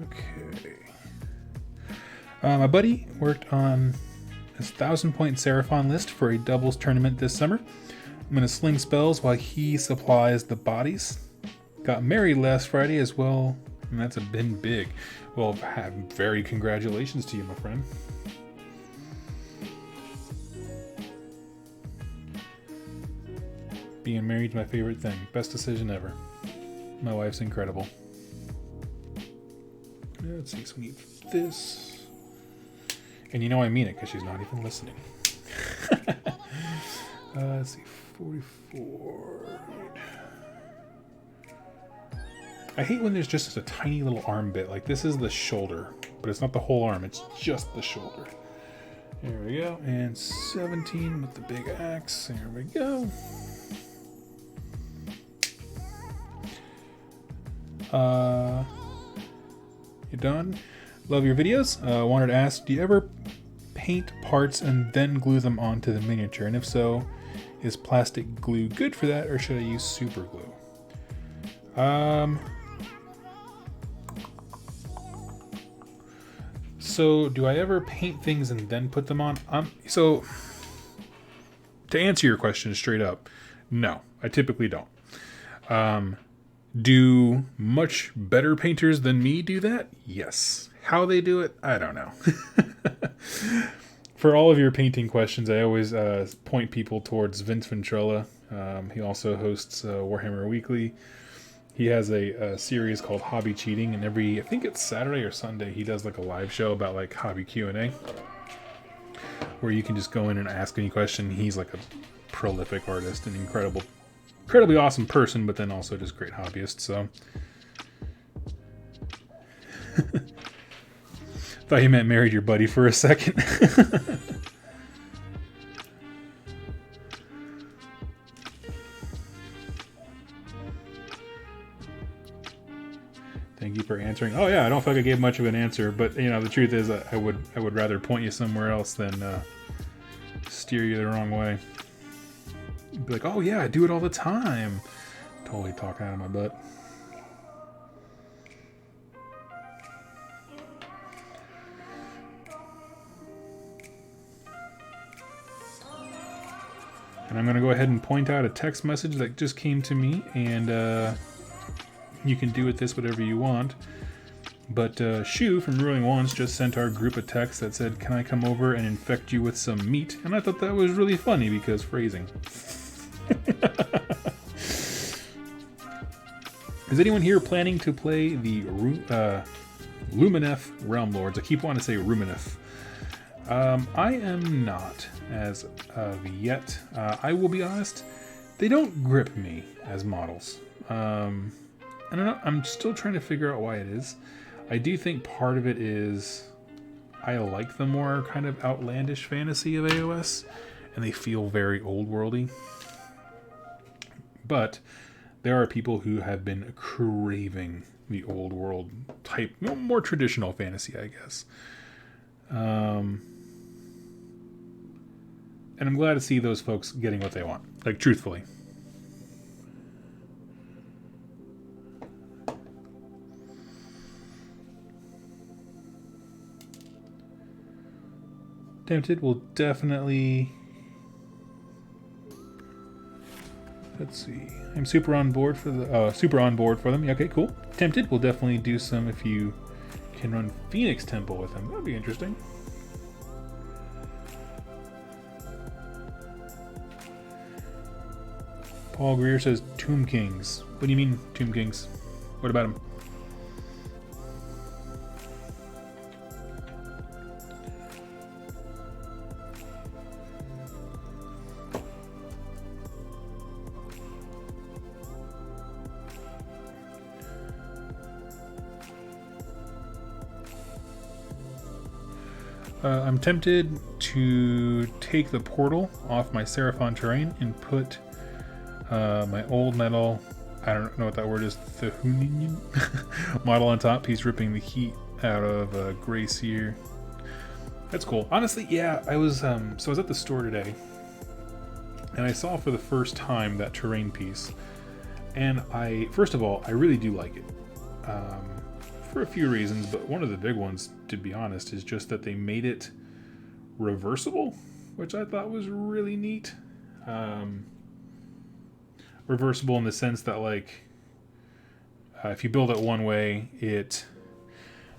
Okay. My buddy worked on his 1,000-point Seraphon list for a doubles tournament this summer. I'm going to sling spells while he supplies the bodies. Got married last Friday as well, and that's been big. Well, very congratulations to you, my friend. Being married is my favorite thing. Best decision ever. My wife's incredible. Let's see, so we need this. And you know I mean it because she's not even listening. Let's see, 44. I hate when there's just a tiny little arm bit. Like this is the shoulder, but it's not the whole arm. It's just the shoulder. There we go. And 17 with the big axe. There we go. You done? Love your videos. Wanted to ask, do you ever paint parts and then glue them onto the miniature? And if so, is plastic glue good for that, or should I use super glue? So do I ever paint things and then put them on? So to answer your question straight up, no, I typically don't. Do much better painters than me do that? Yes. How they do it, I don't know. For all of your painting questions, I always point people towards Vince Ventrella. He also hosts Warhammer Weekly. He has a series called Hobby Cheating, and I think it's Saturday or Sunday, he does like a live show about like hobby Q&A, where you can just go in and ask any question. He's like a prolific artist, an incredibly awesome person, but then also just great hobbyist. So thought you meant married your buddy for a second. Thank you for answering. Oh yeah, I don't feel like I gave much of an answer, but you know the truth is I would rather point you somewhere else than steer you the wrong way. Be like, oh yeah, I do it all the time. Totally talking out of my butt. And I'm going to go ahead and point out a text message that just came to me, and you can do with this whatever you want. But Shu from Ruling Wands just sent our group a text that said, "Can I come over and infect you with some meat?" And I thought that was really funny because phrasing. Is anyone here planning to play the Lumineth Realm Lords? I keep wanting to say Rumineth. I am not as of yet. I will be honest, they don't grip me as models. I don't know, I'm still trying to figure out why it is. I do think part of it is I like the more kind of outlandish fantasy of AoS, and they feel very old worldy. But there are people who have been craving the old world type, more traditional fantasy, I guess. And I'm glad to see those folks getting what they want, like truthfully. Tempted will definitely... Let's see. I'm super on board for them. Yeah, okay, cool. Tempted will definitely do some if you can run Phoenix Temple with them. That'd be interesting. Paul Greer says Tomb Kings. What do you mean, Tomb Kings? What about them? I'm tempted to take the portal off my Seraphon terrain and put my old metal, I don't know what that word is, the model on top. He's ripping the heat out of Gray Seer. That's cool. Honestly, yeah, I was so I was at the store today, and I saw for the first time that terrain piece, and first of all, I really do like it. For a few reasons, but one of the big ones, to be honest, is just that they made it reversible, which I thought was really neat. Reversible in the sense that, like, if you build it one way, it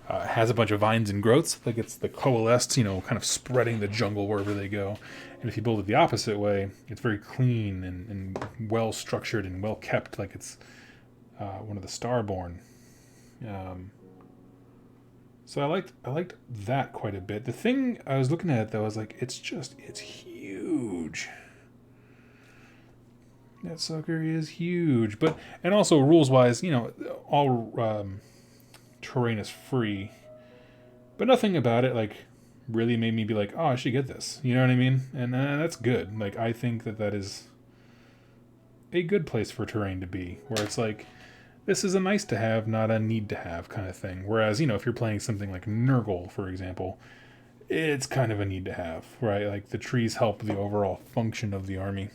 has a bunch of vines and growths, like it's the coalesced, kind of spreading the jungle wherever they go. And if you build it the opposite way, it's very clean and well structured and well kept, like it's one of the Starborn. So I liked that quite a bit. The thing I was looking at, though, was like, it's huge. That sucker is huge. And also rules-wise, all terrain is free. But nothing about it, like, really made me be like, oh, I should get this. You know what I mean? And that's good. Like, I think that is a good place for terrain to be, where it's like, this is a nice to have, not a need to have kind of thing. Whereas, if you're playing something like Nurgle, for example, it's kind of a need to have, right? Like, the trees help the overall function of the army.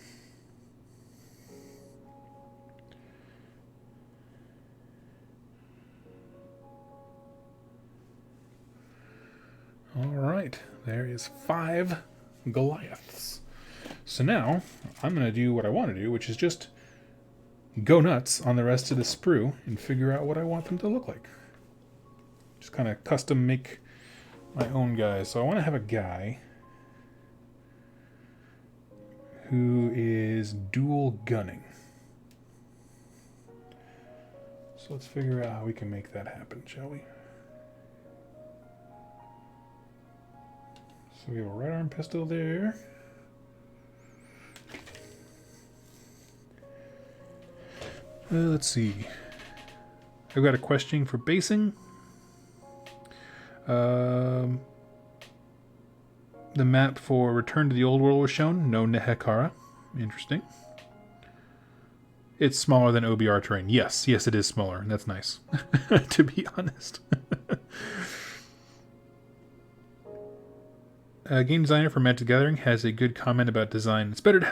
All right, there is 5 Goliaths. So now, I'm going to do what I want to do, which is just go nuts on the rest of the sprue and figure out what I want them to look like. Just kind of custom make my own guys. So I want to have a guy who is dual gunning. So let's figure out how we can make that happen, shall we? So we have a right arm pistol there. Let's see. I've got a question for basing. The map for Return to the Old World was shown. No Nehekara. Interesting. It's smaller than OBR terrain. Yes, it is smaller. That's nice, to be honest. A game designer for Magic the Gathering has a good comment about design. It's better to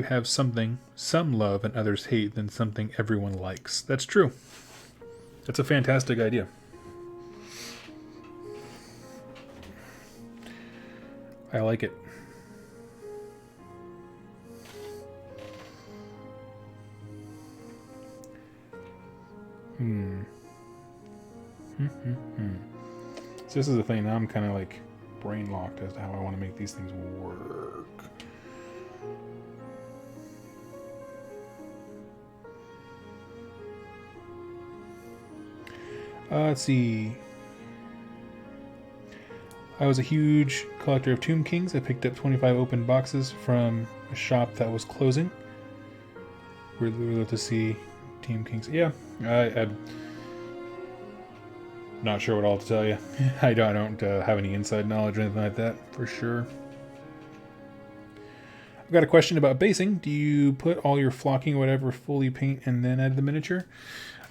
have something, some love and others hate, than something everyone likes. That's true. That's a fantastic idea. I like it. So this is the thing, now I'm kind of like brain locked as to how I want to make these things work. Let's see. I was a huge collector of Tomb Kings. I picked up 25 open boxes from a shop that was closing. We're love to see Tomb Kings. Yeah, I'm not sure what all to tell you. I don't have any inside knowledge or anything like that, for sure. I've got a question about basing. Do you put all your flocking or whatever fully paint and then add the miniature?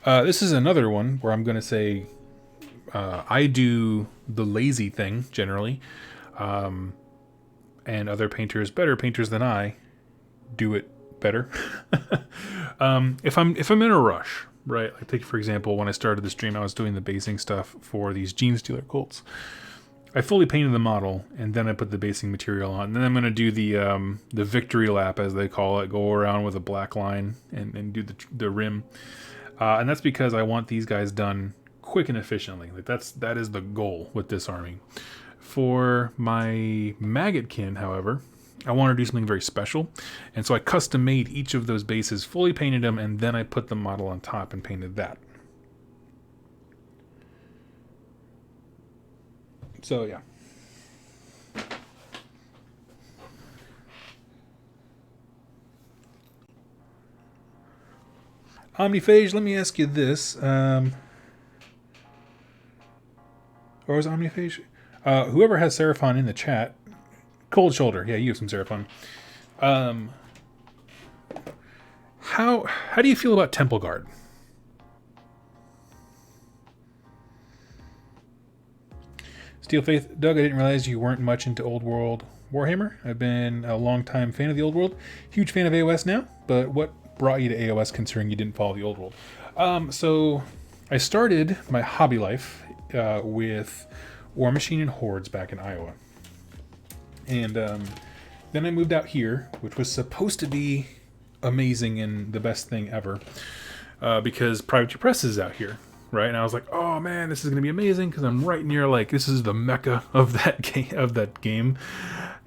This is another one where I'm going to say I do the lazy thing, generally. And other painters, better painters than I, do it better. If I'm in a rush, right? Like, take, for example, when I started the stream, I was doing the basing stuff for these Genestealer cults. I fully painted the model, and then I put the basing material on. And then I'm going to do the victory lap, as they call it, go around with a black line and do the rim. And that's because I want these guys done quick and efficiently. Like, that is the goal with this army. For my Maggotkin, however, I want to do something very special, and so I custom made each of those bases, fully painted them, and then I put the model on top and painted that. So yeah. Omniphage, let me ask you this. Or was Omniphage? Whoever has Seraphon in the chat, cold shoulder. Yeah, you have some Seraphon. How do you feel about Temple Guard? Steel Faith, Doug, I didn't realize you weren't much into Old World Warhammer. I've been a long-time fan of the Old World. Huge fan of AoS now, but what brought you to AoS considering you didn't follow the Old World? So I started my hobby life with War Machine and Hordes back in Iowa. And then I moved out here, which was supposed to be amazing and the best thing ever, because Privateer Press is out here. Right, and I was like, "Oh man, this is gonna be amazing!" Because I'm right near, like, this is the mecca of that game.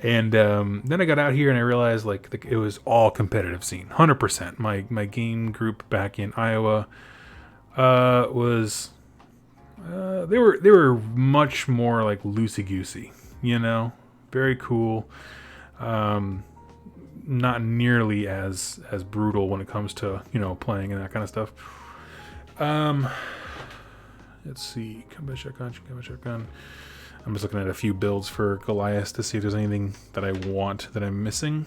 And then I got out here and I realized, like it was all competitive scene, 100%. My game group back in Iowa was they were much more like loosey goosey, you know, very cool. Not nearly as brutal when it comes to, you know, playing and that kind of stuff. Let's see. Combat shotgun. I'm just looking at a few builds for Goliath to see if there's anything that I want that I'm missing.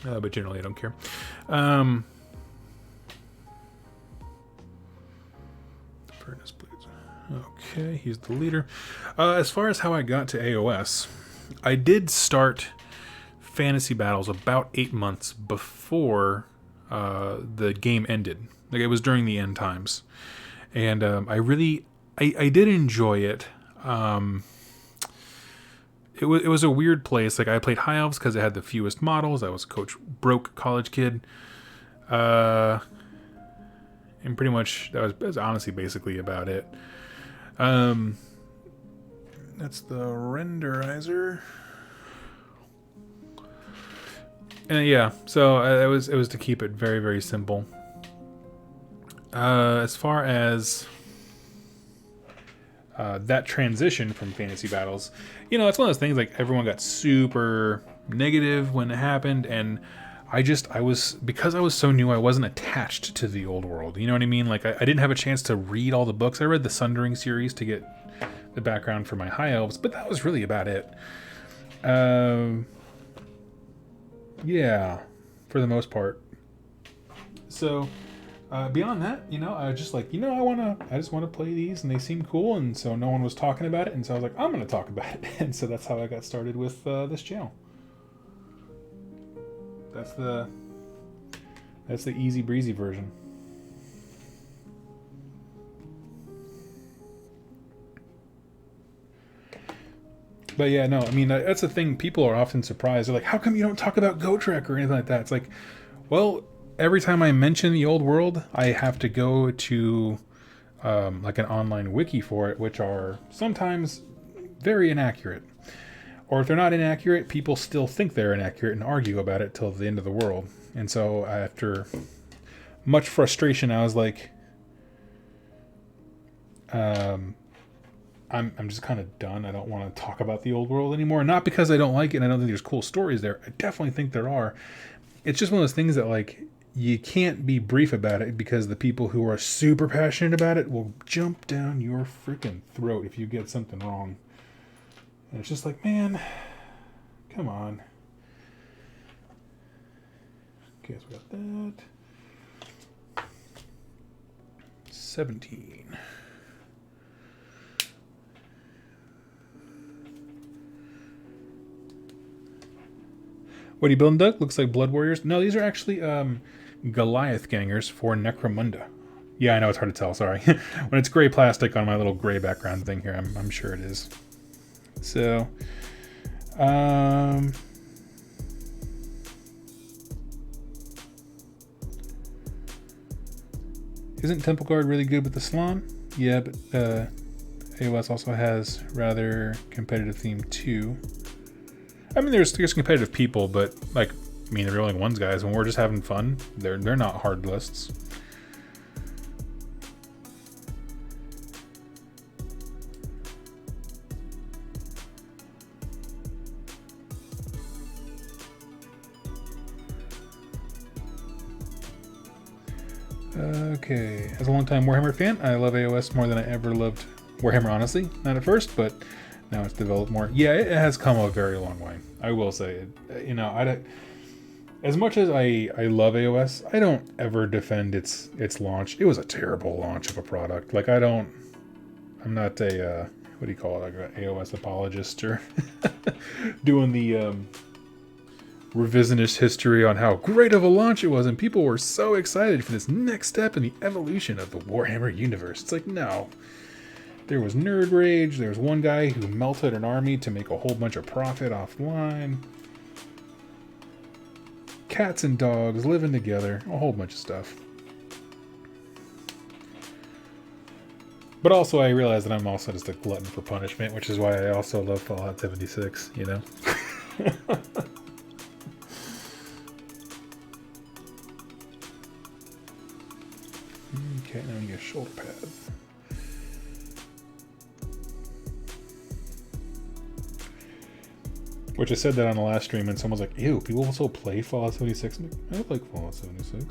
But generally, I don't care. Furnace blades. Okay, he's the leader. As far as how I got to AoS, I did start Fantasy Battles about 8 months before the game ended. Like, it was during the end times. And I did enjoy it. It was a weird place. Like, I played High Elves because it had the fewest models. I was a broke college kid. And pretty much that was honestly basically about it. That's the renderizer. And yeah, so it was to keep it very, very simple. As far as that transition from Fantasy Battles, you know, it's one of those things, like, everyone got super negative when it happened, and because I was so new, I wasn't attached to the Old World. You know what I mean? Like, I didn't have a chance to read all the books. I read the Sundering series to get the background for my High Elves, but that was really about it. Yeah, for the most part. So beyond that, you know, I was just like, you know, I just want to play these, and they seem cool, and so no one was talking about it, and so I was like, I'm going to talk about it, and so that's how I got started with this channel. That's the easy breezy version. But yeah, no, I mean, that's the thing. People are often surprised. They're like, how come you don't talk about Gotrek or anything like that? It's like, well, every time I mention the Old World, I have to go to like an online wiki for it, which are sometimes very inaccurate. Or if they're not inaccurate, people still think they're inaccurate and argue about it till the end of the world. And so after much frustration, I was like, I'm just kind of done. I don't want to talk about the Old World anymore. Not because I don't like it and I don't think there's cool stories there. I definitely think there are. It's just one of those things that, like, you can't be brief about it because the people who are super passionate about it will jump down your freaking throat if you get something wrong. And it's just like, man, come on. Okay, so we got that. 17. What are you building, Doug? Looks like Blood Warriors. No, these are actually Goliath gangers for Necromunda. Yeah, I know it's hard to tell. Sorry. When it's gray plastic on my little gray background thing here, I'm sure it is. So, isn't Temple Guard really good with the Slan? Yeah, but AoS also has rather competitive theme too. I mean, there's competitive people, but, like, I mean, the Rolling Ones guys, when we're just having fun, they're not hard lists. Okay, as a longtime Warhammer fan, I love AoS more than I ever loved Warhammer, honestly, not at first, but now it's developed more. Yeah, it has come a very long way. I will say it. You know, as much as I love AoS, I don't ever defend its launch. It was a terrible launch of a product. Like I'm not a what do you call it? Like an AoS apologist or doing the revisionist history on how great of a launch it was, and people were so excited for this next step in the evolution of the Warhammer universe. It's like, no. There was nerd rage. There was one guy who melted an army to make a whole bunch of profit offline. Cats and dogs living together. A whole bunch of stuff. But also I realize that I'm also just a glutton for punishment, which is why I also love Fallout 76, you know? Okay, now we get a shoulder pad. Which I said that on the last stream, and someone's like, ew, people also play Fallout 76? I'm like, I like Fallout 76.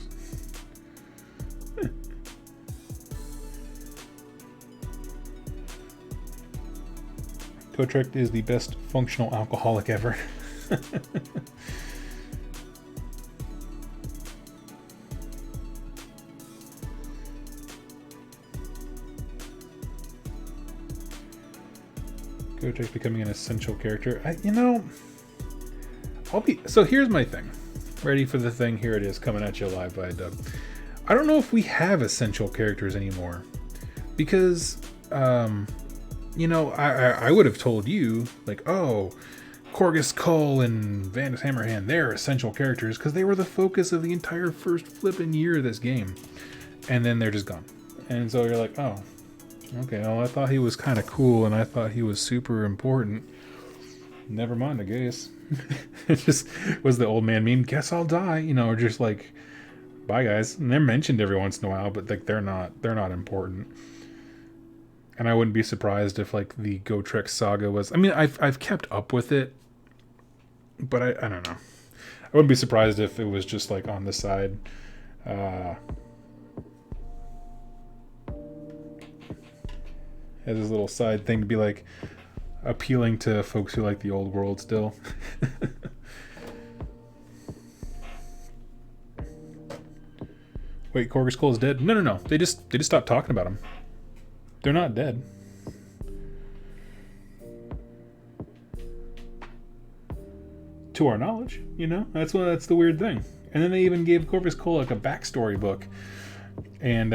Gotrek is the best functional alcoholic ever. Gotrek becoming an essential character. So here's my thing. Ready for the thing? Here it is, coming at you live by Dub. I don't know if we have essential characters anymore. Because, you know, I would have told you, like, oh, Korgus Kull and Vandus Hammerhand, they're essential characters because they were the focus of the entire first flipping year of this game. And then they're just gone. And so you're like, oh, okay, well, I thought he was kind of cool and I thought he was super important. Never mind, I guess. It just was the old man meme, guess I'll die, you know, or just like, bye guys. And they're mentioned every once in a while, but like they're not important. And I wouldn't be surprised if like the Gotrek saga was, I mean, I've kept up with it, but I don't know. I wouldn't be surprised if it was just like on the side. Has this little side thing to be like appealing to folks who like the old world still. Wait, Korgus Kull is dead? No. They just stopped talking about him. They're not dead. To our knowledge, you know? That's the weird thing. And then they even gave Korgus Kull like a backstory book. And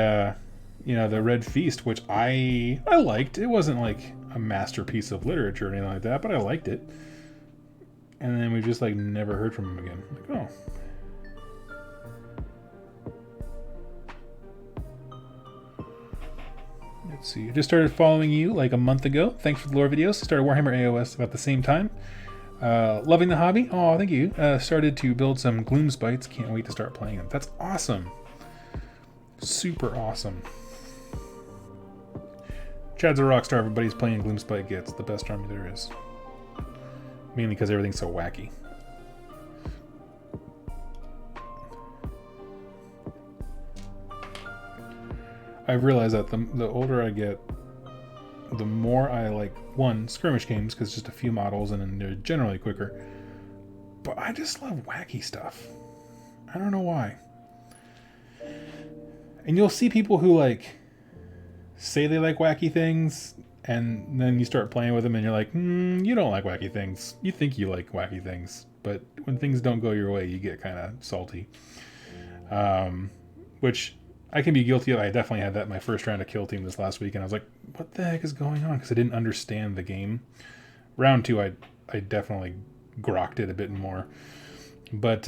you know, the Red Feast, which I liked. It wasn't like a masterpiece of literature or anything like that, but I liked it. And then we just like never heard from him again. Like, oh. Let's see. I just started following you like a month ago. Thanks for the lore videos. Started Warhammer AoS about the same time. Loving the hobby. Oh, thank you. Started to build some Gloom Spites. Can't wait to start playing them. That's awesome. Super awesome. Chad's a rockstar. Everybody's playing Gloomspite gets the best army there is. Mainly because everything's so wacky. I've realized that the older I get, the more I like, one, skirmish games, because just a few models and then they're generally quicker. But I just love wacky stuff. I don't know why. And you'll see people who like say they like wacky things, and then you start playing with them and you're like, you don't like wacky things. You think you like wacky things, but when things don't go your way, you get kind of salty. Which I can be guilty of. I definitely had that in my first round of Kill Team this last week, and I was like, what the heck is going on? Because I didn't understand the game. Round 2, I definitely grokked it a bit more. But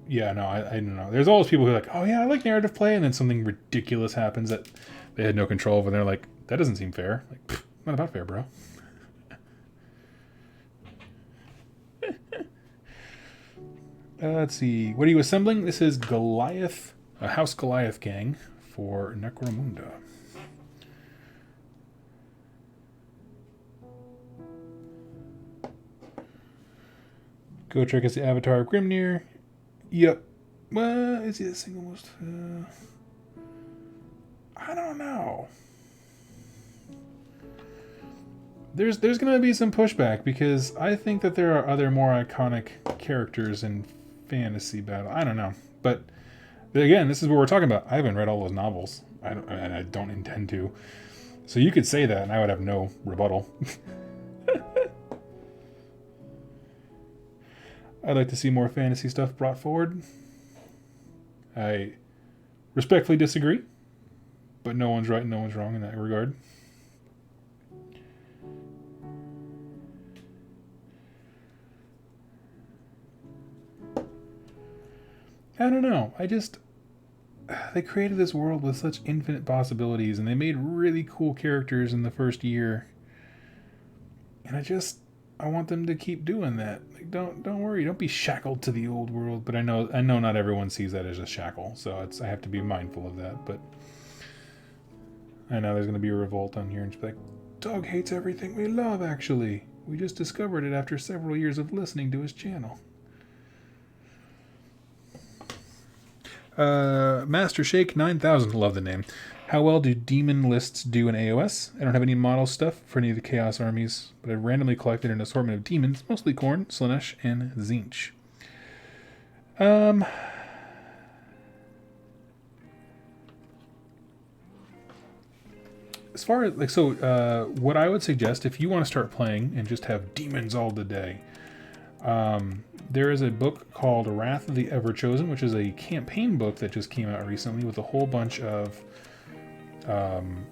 yeah, no, I don't know. There's always people who are like, oh yeah, I like narrative play, and then something ridiculous happens that they had no control over, and they're like, that doesn't seem fair. Like, not about fair, bro. Let's see. What are you assembling? This is Goliath, a House Goliath gang for Necromunda. Gotrek is the avatar of Grimnir. Yep. Well, is he a single most? I don't know. There's going to be some pushback because I think that there are other more iconic characters in fantasy battle. I don't know, but again, this is what we're talking about. I haven't read all those novels, and I don't intend to. So you could say that, and I would have no rebuttal. I'd like to see more fantasy stuff brought forward. I respectfully disagree, but no one's right and no one's wrong in that regard. I don't know. They created this world with such infinite possibilities, and they made really cool characters in the first year. And I want them to keep doing that. Like, don't worry, don't be shackled to the old world. But I know not everyone sees that as a shackle, so I have to be mindful of that. But I know there's going to be a revolt on here, and just be like, Doug hates everything we love. Actually, we just discovered it after several years of listening to his channel. Master Shake 9000, love the name. How well do demon lists do in AoS? I don't have any model stuff for any of the Chaos armies, but I've randomly collected an assortment of demons, mostly Khorne, Slaanesh, and Tzeentch. As far as, what I would suggest, if you want to start playing and just have demons all the day, there is a book called Wrath of the Everchosen, which is a campaign book that just came out recently with a whole bunch of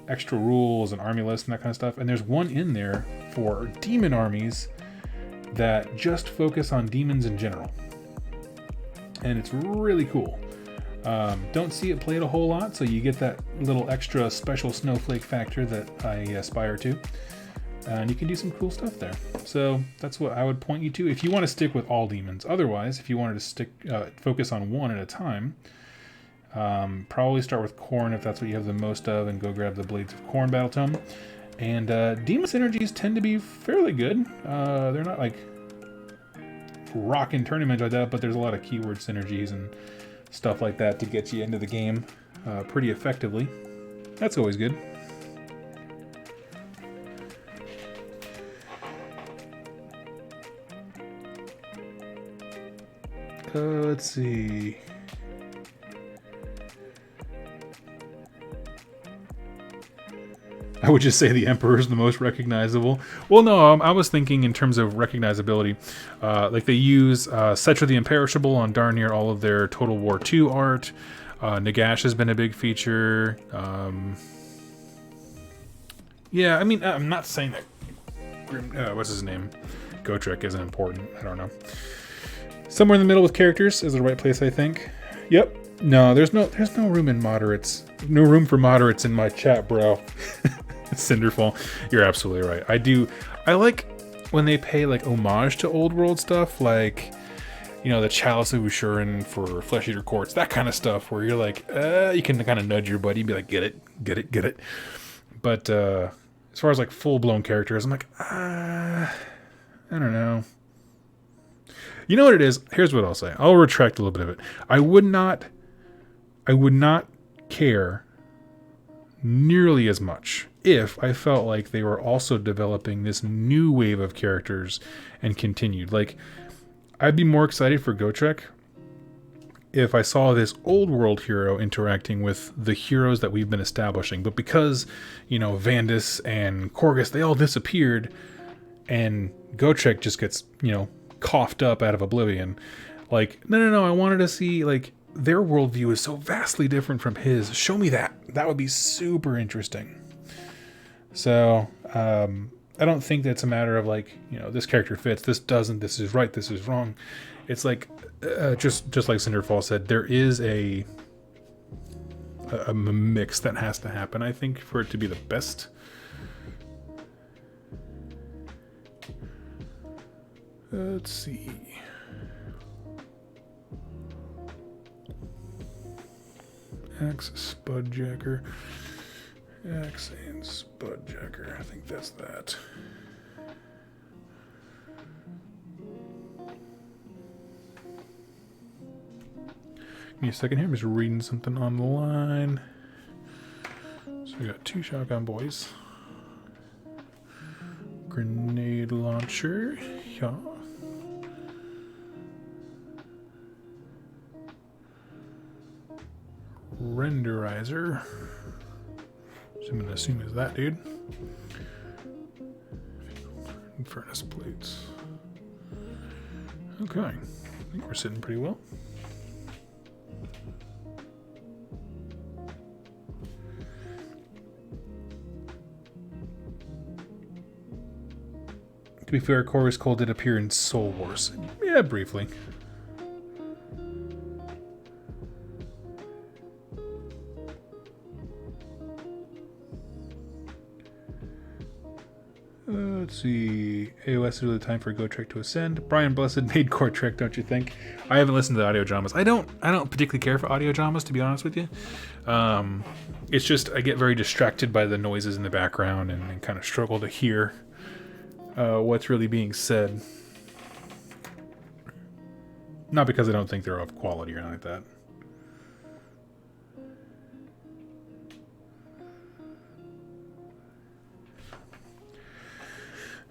extra rules and army lists and that kind of stuff. And there's one in there for demon armies that just focus on demons in general. And it's really cool. Don't see it played a whole lot, so you get that little extra special snowflake factor that I aspire to. And you can do some cool stuff there. So that's what I would point you to if you want to stick with all demons. Otherwise, if you wanted to focus on one at a time, probably start with Khorne if that's what you have the most of, and go grab the Blades of Khorne battle tome. And demon synergies tend to be fairly good. They're not like rockin' tournaments like that, but there's a lot of keyword synergies and stuff like that to get you into the game pretty effectively. That's always good. Let's see. I would just say the Emperor is the most recognizable. Well, no, I was thinking in terms of recognizability. Like they use Cetra the Imperishable on darn near all of their Total War II art. Nagash has been a big feature. Yeah, I mean, I'm not saying that what's his name? Gotrek isn't important. I don't know. Somewhere in the middle with characters is the right place, I think. Yep. No, there's no room in moderates. No room for moderates in my chat, bro. Cinderfall, you're absolutely right. I like when they pay like homage to old world stuff, like, you know, the Chalice of Ushuran for Flesh Eater Courts, that kind of stuff, where you're like, you can kind of nudge your buddy and be like, get it. But as far as like full blown characters, I'm like, I don't know. You know what it is? Here's what I'll say. I'll retract a little bit of it. I would not care nearly as much if I felt like they were also developing this new wave of characters and continued. Like, I'd be more excited for Gotrek if I saw this old world hero interacting with the heroes that we've been establishing. But because, you know, Vandus and Korgus, they all disappeared, and Gotrek just gets, you know, coughed up out of oblivion. Like, no, I wanted to see, like, their worldview is so vastly different from his. Show me that. That would be super interesting. So, I don't think that's a matter of like, you know, this character fits, this doesn't, this is right, this is wrong. It's like, just like Cinderfall said, there is a mix that has to happen, I think, for it to be the best. Let's see. Axe Spudjacker. Axe and Spudjacker. I think that's that. Give me a second here. I'm just reading something on the line. So we got 2 shotgun boys. Grenade launcher. Yeah. Renderizer. So I'm going to assume is that dude. Furnace plates. Okay. I think we're sitting pretty well. To be fair, Chorus Cole did appear in Soul Wars. Yeah, briefly. Let's see. AoS is really time for a Go Trek to ascend. Brian Blessed made Core Trek, don't you think? I haven't listened to the audio dramas. I don't particularly care for audio dramas, to be honest with you. It's just I get very distracted by the noises in the background and kind of struggle to hear what's really being said. Not because I don't think they're of quality or anything like that.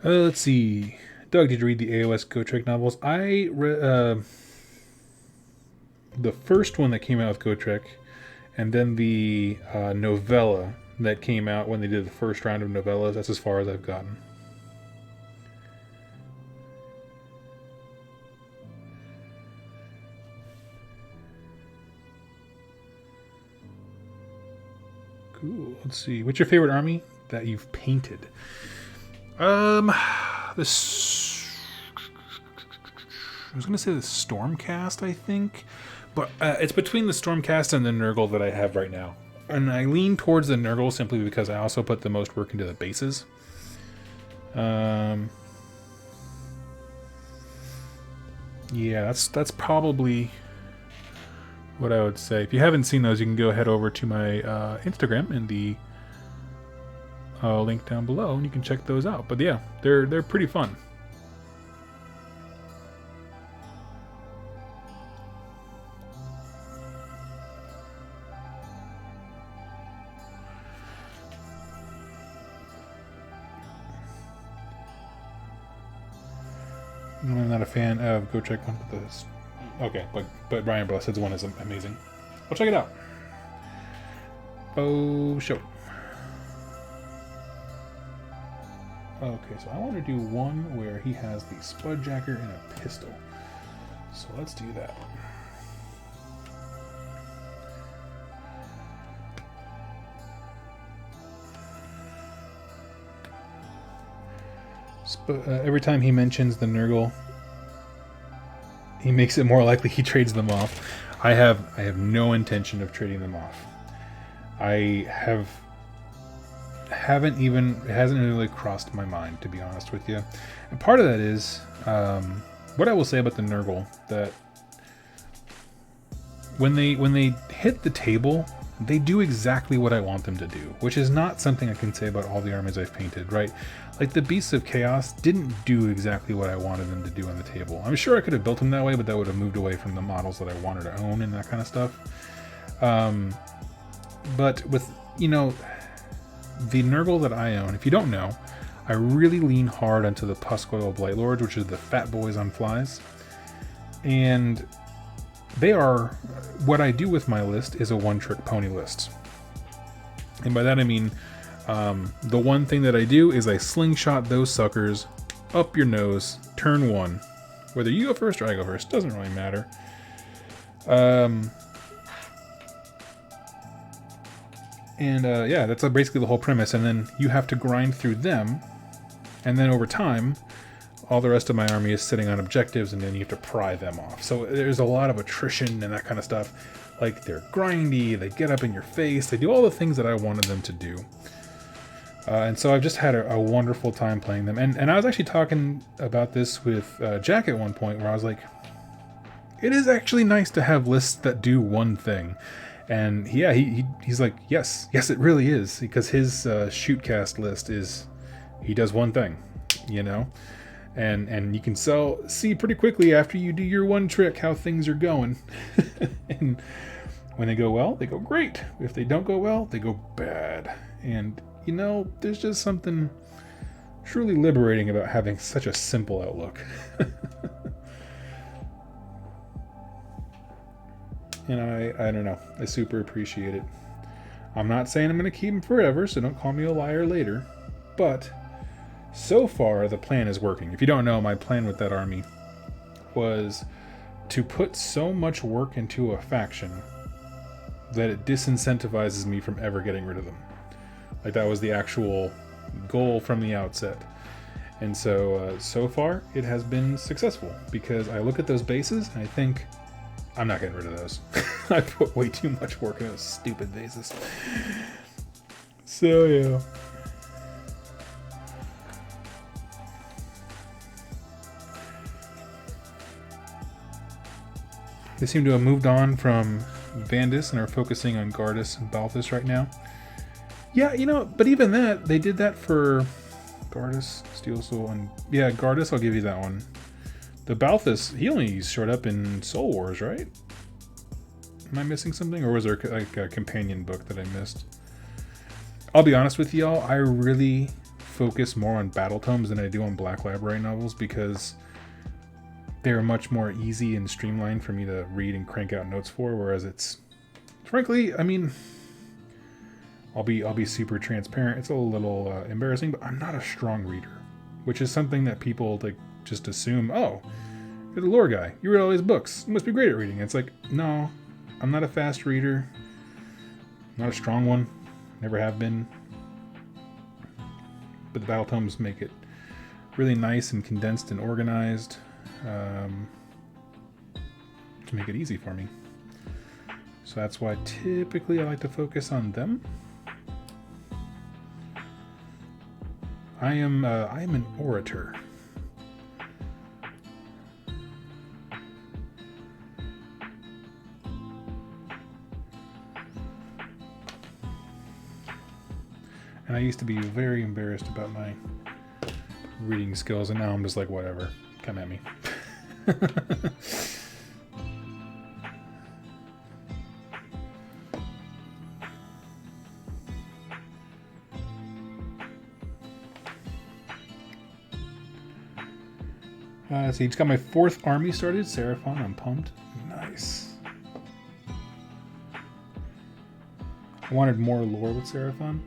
Let's see. Doug, did you read the AoS Go Trek novels? I read the first one that came out with Go Trek, and then the novella that came out when they did the first round of novellas. That's as far as I've gotten. Cool. Let's see. What's your favorite army that you've painted? I was gonna say the Stormcast, I think, but it's between the Stormcast and the Nurgle that I have right now, and I lean towards the Nurgle simply because I also put the most work into the bases. Yeah, that's probably what I would say. If you haven't seen those, you can go head over to my Instagram in the link down below, and you can check those out. But yeah, they're pretty fun. I'm not a fan of Go Check One, but this. Okay, but Brian Blessed's one is amazing. I'll check it out. Oh, show. Okay, so I want to do one where he has the Spudjacker and a pistol. So let's do that. Every time he mentions the Nurgle, he makes it more likely he trades them off. I have no intention of trading them off. It hasn't really crossed my mind, to be honest with you. And part of that is what I will say about the Nurgle, that when they hit the table, they do exactly what I want them to do, which is not something I can say about all the armies I've painted, right? Like the Beasts of Chaos didn't do exactly what I wanted them to do on the table. I'm sure I could have built them that way, but that would have moved away from the models that I wanted to own and that kind of stuff. But with, the Nurgle that I own, if you don't know, I really lean hard onto the Puscoil Blightlords, which is the fat boys on flies. And they are, what I do with my list is a one-trick pony list. And by that I mean, the one thing that I do is I slingshot those suckers up your nose, turn one. Whether you go first or I go first, doesn't really matter. Yeah, that's basically the whole premise. And then you have to grind through them, and then over time, all the rest of my army is sitting on objectives, and then you have to pry them off. So there's a lot of attrition and that kind of stuff. Like, they're grindy, they get up in your face, they do all the things that I wanted them to do. And so I've just had a wonderful time playing them. And I was actually talking about this with Jack at one point, where I was like, it is actually nice to have lists that do one thing. And yeah, he's like, yes, it really is. Because his shootcast list is, he does one thing, And you can see pretty quickly after you do your one trick how things are going. And when they go well, they go great. If they don't go well, they go bad. And, you know, there's just something truly liberating about having such a simple outlook. And I don't know, I super appreciate it. I'm not saying I'm going to keep them forever, so don't call me a liar later. But so far, the plan is working. If you don't know, my plan with that army was to put so much work into a faction that it disincentivizes me from ever getting rid of them. Like, that was the actual goal from the outset. And so, so far, it has been successful, because I look at those bases and I think, I'm not getting rid of those. I put way too much work in those stupid bases. So, yeah. They seem to have moved on from Vandus and are focusing on Gardas and Balthus right now. Yeah, you know, but even that, they did that for Gardas, Steel Soul, and yeah, Gardas, I'll give you that one. The Balthus, he only showed up in Soul Wars, right? Am I missing something? Or was there like a companion book that I missed? I'll be honest with y'all, I really focus more on battle tomes than I do on Black Library novels, because they're much more easy and streamlined for me to read and crank out notes for, whereas it's, frankly, I mean, I'll be super transparent. It's a little embarrassing, but I'm not a strong reader, which is something that people like just assume, oh, you're the lore guy. You read all these books. You must be great at reading. It's like, no, I'm not a fast reader. I'm not a strong one. Never have been. But the battle tomes make it really nice and condensed and organized to make it easy for me. So that's why typically I like to focus on them. I am an orator. And I used to be very embarrassed about my reading skills, and now I'm just like, whatever. Come at me. So just got my 4th army started, Seraphon. I'm pumped. Nice. I wanted more lore with Seraphon.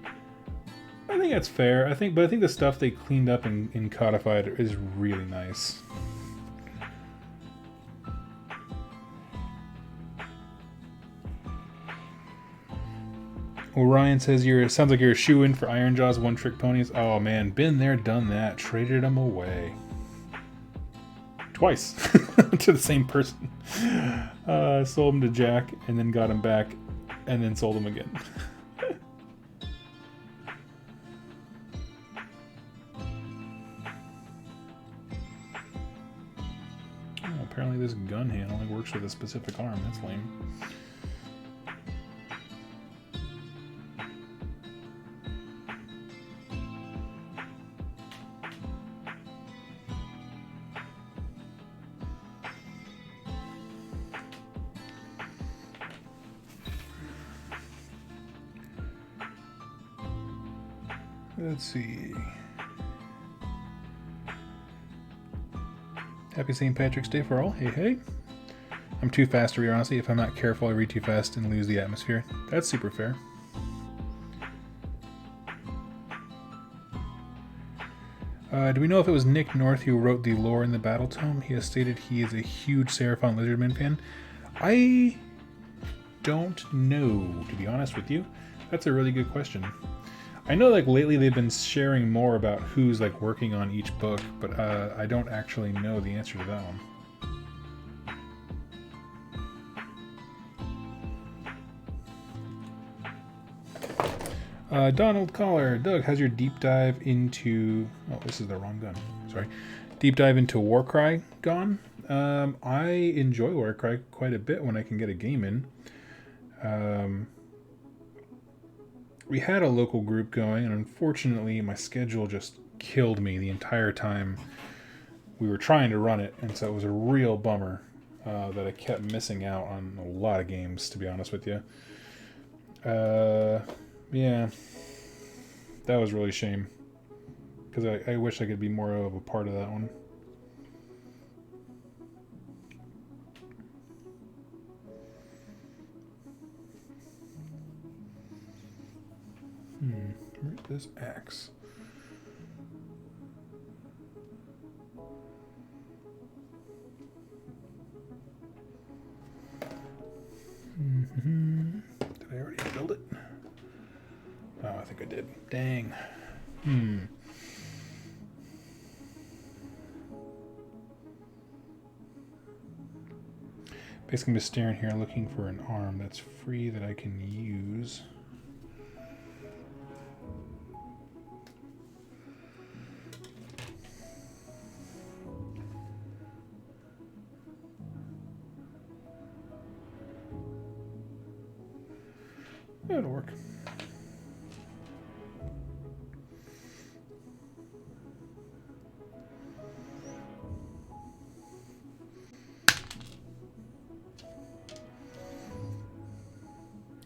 I think that's fair. I think the stuff they cleaned up and codified is really nice. Orion says sounds like you're a shoe-in for Ironjaw's one-trick ponies. Oh man, been there, done that. Traded them away. Twice. To the same person. Sold them to Jack, and then got him back, and then sold them again. Apparently this gun hand only works with a specific arm. That's lame. Let's see. Happy St. Patrick's Day for all. Hey, hey. I'm too fast to read, honestly. If I'm not careful, I read too fast and lose the atmosphere. That's super fair. Do we know if it was Nick North who wrote the lore in the battle tome? He has stated he is a huge Seraphon Lizardman fan. I don't know, to be honest with you. That's a really good question. I know like lately they've been sharing more about who's like working on each book, but I don't actually know the answer to that one. Donald Collar, Doug, how's your deep dive into... Oh, this is the wrong gun. Sorry. Deep dive into Warcry gone? I enjoy Warcry quite a bit when I can get a game in. We had a local group going, and unfortunately my schedule just killed me the entire time we were trying to run it, and so it was a real bummer that I kept missing out on a lot of games, to be honest with you. Yeah. That was really a shame. Because I wish I could be more of a part of that one. Where's this axe? Did I already build it? Oh, I think I did. Dang. Basically, I'm just staring here looking for an arm that's free that I can use. That'll work.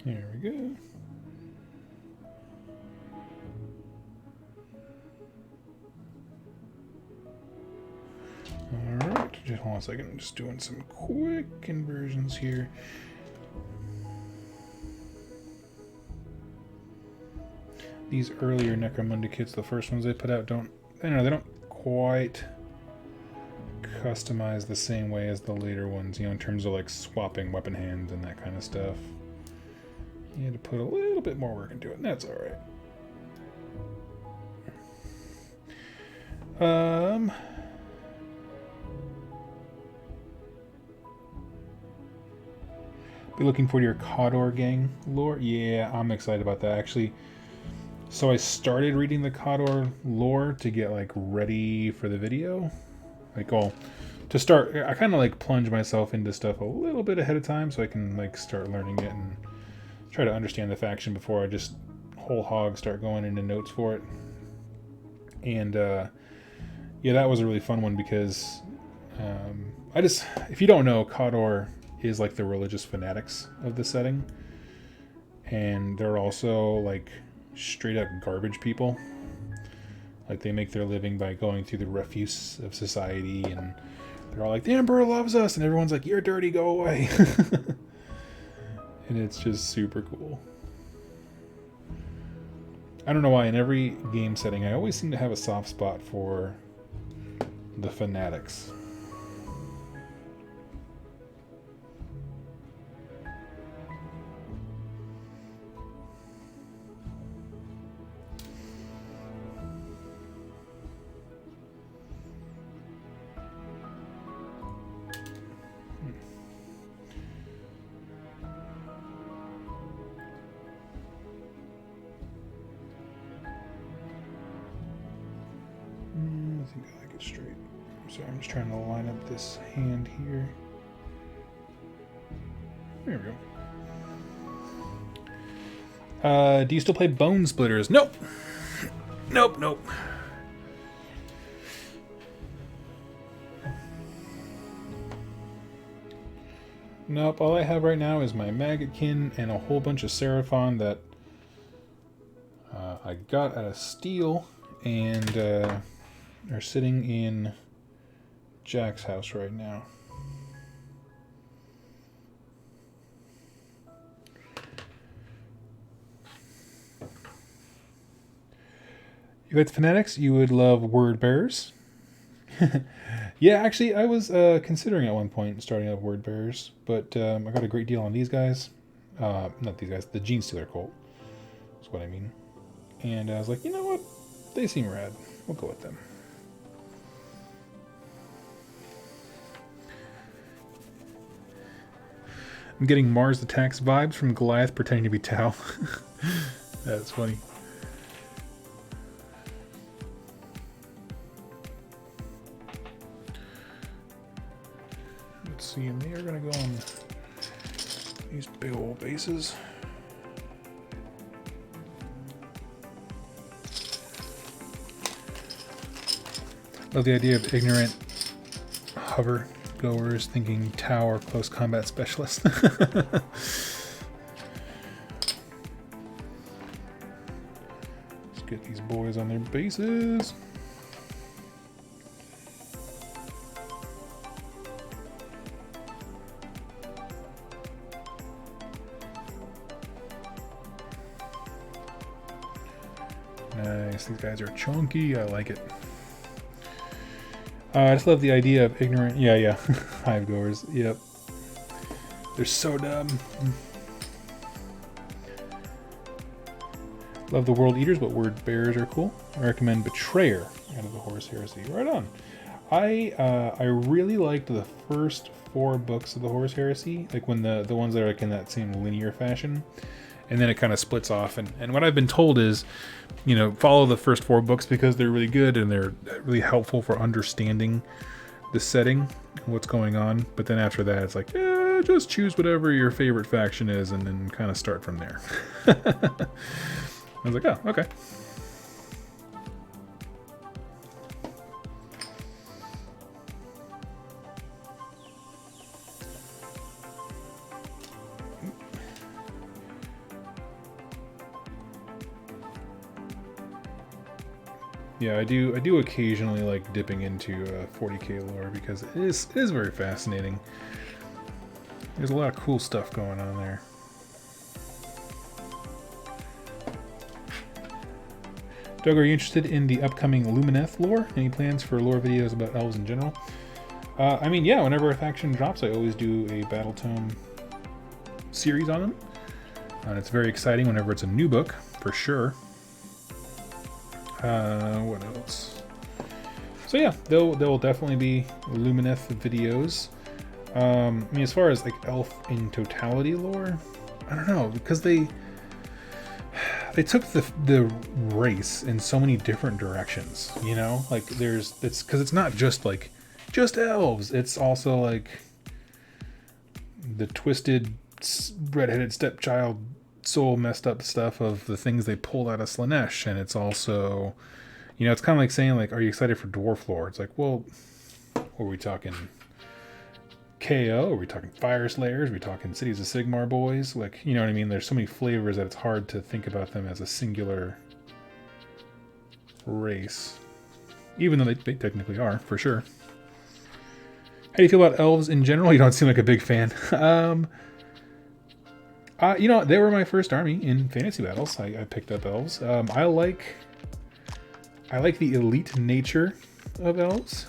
There we go. Alright, just hold on a second. I'm just doing some quick conversions here. These earlier Necromunda kits, the first ones they put out, they don't quite customize the same way as the later ones, you know, in terms of like swapping weapon hands and that kind of stuff. You had to put a little bit more work into it, and that's alright. Be looking for your Khador gang lore? Yeah, I'm excited about that, actually. So I started reading the Khador lore to get like ready for the video. Like, well, to start, I kind of like plunge myself into stuff a little bit ahead of time so I can like start learning it and try to understand the faction before I just whole hog start going into notes for it. And yeah, that was a really fun one because if you don't know, Khador is like the religious fanatics of the setting, and they're also like straight up garbage people. Like, they make their living by going through the refuse of society, and they're all like, the Emperor loves us, and everyone's like, you're dirty, go away. And it's just super cool. I don't know why in every game setting I always seem to have a soft spot for the fanatics. I think I like it straight. So I'm just trying to line up this hand here. There we go. Do you still play Bone Splitters? Nope. Nope. Nope, all I have right now is my Maggotkin and a whole bunch of Seraphon that I got at a steal and are sitting in Jack's house right now. You like the Fanatics? You would love Word Bearers. Yeah, actually, I was considering at one point starting up Word Bearers, but I got a great deal on these guys. Not these guys, the Genestealer cult is what I mean. And I was like, you know what? They seem rad. We'll go with them. I'm getting Mars Attacks vibes from Goliath pretending to be Tau. That's funny. Let's see, and they are going to go on these big old bases. Love the idea of ignorant hover goers thinking Tau or close combat specialist. Just Get these boys on their bases. Nice, these guys are chunky, I like it. I just love the idea of ignorant, yeah, hive goers, yep. They're so dumb. Love the World Eaters, but Word Bearers are cool. I recommend Betrayer out of the Horus Heresy. Right on. I really liked the first 4 books of the Horus Heresy, like when the ones that are like in that same linear fashion, and then it kind of splits off. And what I've been told is, you know, follow the first 4 books because they're really good and they're really helpful for understanding the setting, what's going on. But then after that, it's like, yeah, just choose whatever your favorite faction is and then kind of start from there. I was like, oh, okay. Yeah, I do occasionally like dipping into 40k lore because it is very fascinating. There's a lot of cool stuff going on there. Doug, are you interested in the upcoming Lumineth lore? Any plans for lore videos about elves in general? I mean, yeah, whenever a faction drops, I always do a Battle Tome series on them. And it's very exciting whenever it's a new book, for sure. What else? So yeah, there will definitely be Lumineth videos. I mean, as far as like elf in totality lore, I don't know, because they took the race in so many different directions, you know? Like it's because it's not just like just elves, it's also like the twisted redheaded stepchild soul messed up stuff of the things they pulled out of Slanesh, and it's also, you know, it's kind of like saying like, are you excited for dwarf lore? It's like, well, are we talking KO? Are we talking Fire Slayers? Are we talking Cities of Sigmar boys? Like, you know what I mean? There's so many flavors that it's hard to think about them as a singular race, even though they technically are, for sure. How do you feel about elves in general? You don't seem like a big fan. You know, they were my first army in fantasy battles. I picked up elves. I like the elite nature of elves.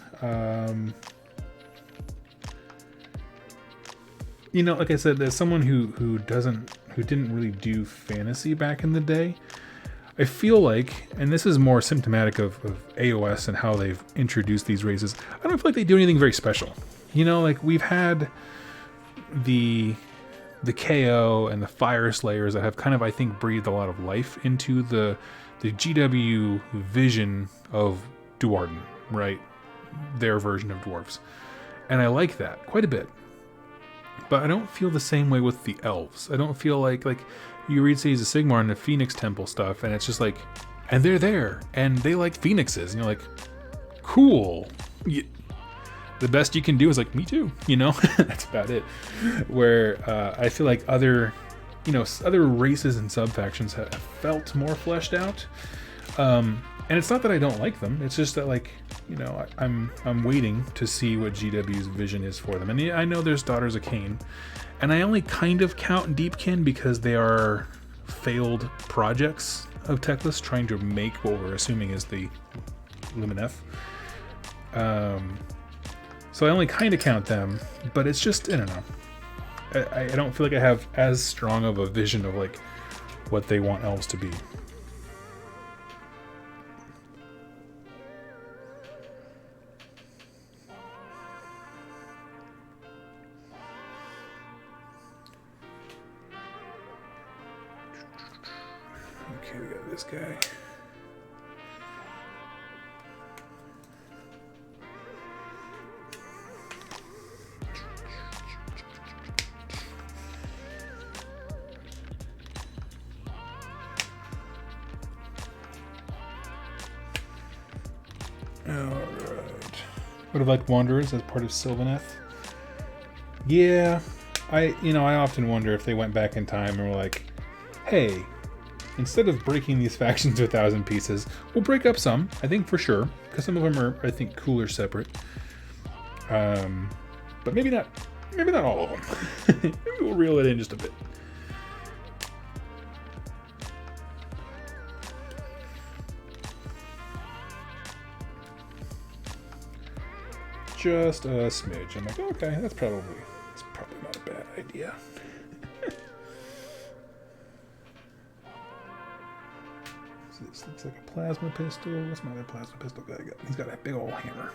You know, like I said, as someone who didn't really do fantasy back in the day, I feel like, and this is more symptomatic of AoS and how they've introduced these races, I don't feel like they do anything very special. You know, like we've had the KO and the Fire Slayers that have kind of, I think, breathed a lot of life into the GW vision of Duarden, right? Their version of dwarves. And I like that quite a bit. But I don't feel the same way with the elves. I don't feel like you read Cities of Sigmar and the Phoenix Temple stuff, and it's just like, and they're there, and they like phoenixes, and you're like, cool. The best you can do is like, me too, you know? That's about it. Where I feel like other races and sub-factions have felt more fleshed out. And it's not that I don't like them. It's just that, like, you know, I'm waiting to see what GW's vision is for them. And I know there's Daughters of Cain, and I only kind of count Deepkin because they are failed projects of Teclis trying to make what we're assuming is the Lumineth. So I only kind of count them, but it's just, I don't know. I don't feel like I have as strong of a vision of like what they want elves to be. Okay, we got this guy. Alright. Would have liked Wanderers as part of Sylvaneth. Yeah, I often wonder if they went back in time and were like, hey, instead of breaking these factions to 1,000 pieces, we'll break up some, I think for sure, because some of them are, I think, cooler separate. But maybe not all of them. Maybe we'll reel it in just a bit. Just a smidge. I'm like, okay, that's probably not a bad idea. So this looks like a plasma pistol. What's my other plasma pistol guy got? He's got a big old hammer.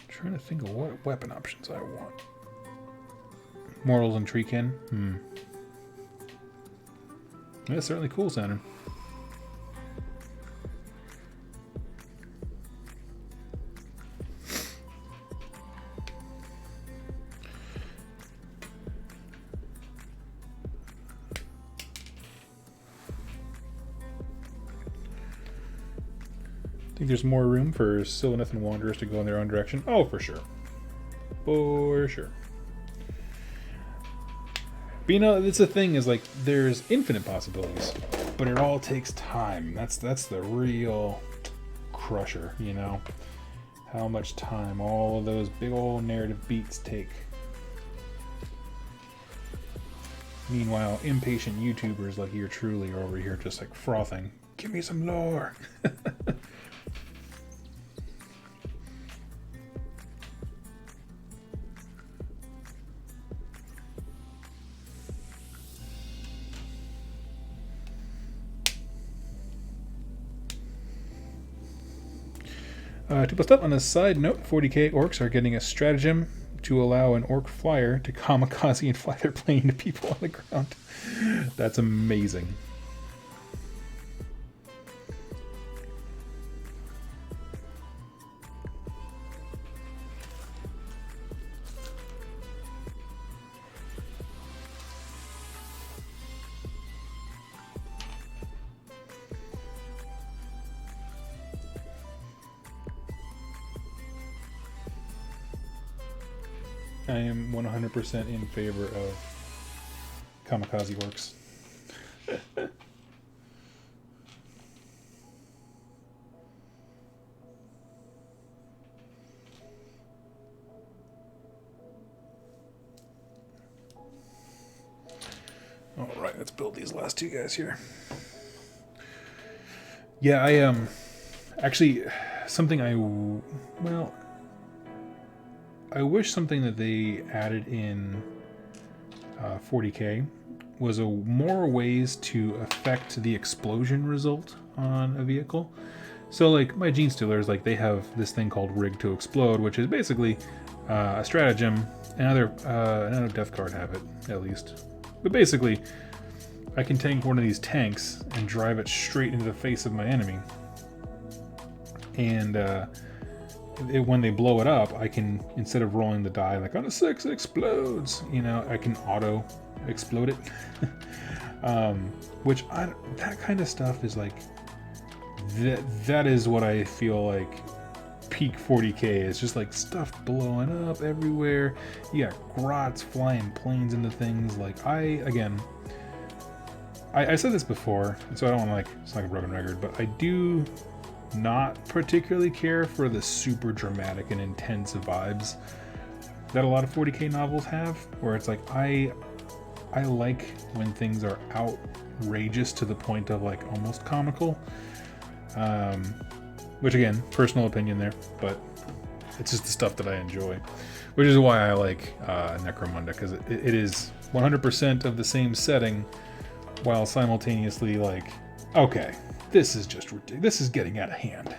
Trying to think of what weapon options I want. Mortals and Treekin. That's certainly cool sounding. Think there's more room for Sylvaneth and Wanderers to go in their own direction? Oh, for sure. For sure. But you know, it's the thing is like there's infinite possibilities, but it all takes time. That's the real crusher, you know? How much time all of those big old narrative beats take. Meanwhile, impatient YouTubers like you truly are over here just like frothing. Give me some lore. To post up on a side note, 40k orcs are getting a stratagem to allow an orc flyer to kamikaze and fly their plane to people on the ground. That's amazing. I am 100% in favor of kamikaze orcs. All right, let's build these last two guys here. Yeah, I actually something I wish something that they added in 40k was more ways to affect the explosion result on a vehicle. So like my Genestealers, like they have this thing called Rig to Explode, which is basically a stratagem. Another Death Card have it, at least. But basically, I can take one of these tanks and drive it straight into the face of my enemy. And when they blow it up, I can, instead of rolling the die like on a 6 it explodes, you know, I can auto explode it. Which that kind of stuff is like that is what I feel like peak 40k is, just like stuff blowing up everywhere. You got grots flying planes into things. Like I said this before, so I don't want to like it's like a broken record, but I do not particularly care for the super dramatic and intense vibes that a lot of 40k novels have, where it's like I like when things are outrageous to the point of like almost comical, which again, personal opinion there, but it's just the stuff that I enjoy, which is why I like Necromunda, because it is 100% of the same setting while simultaneously like, okay, this is just ridiculous. This is getting out of hand.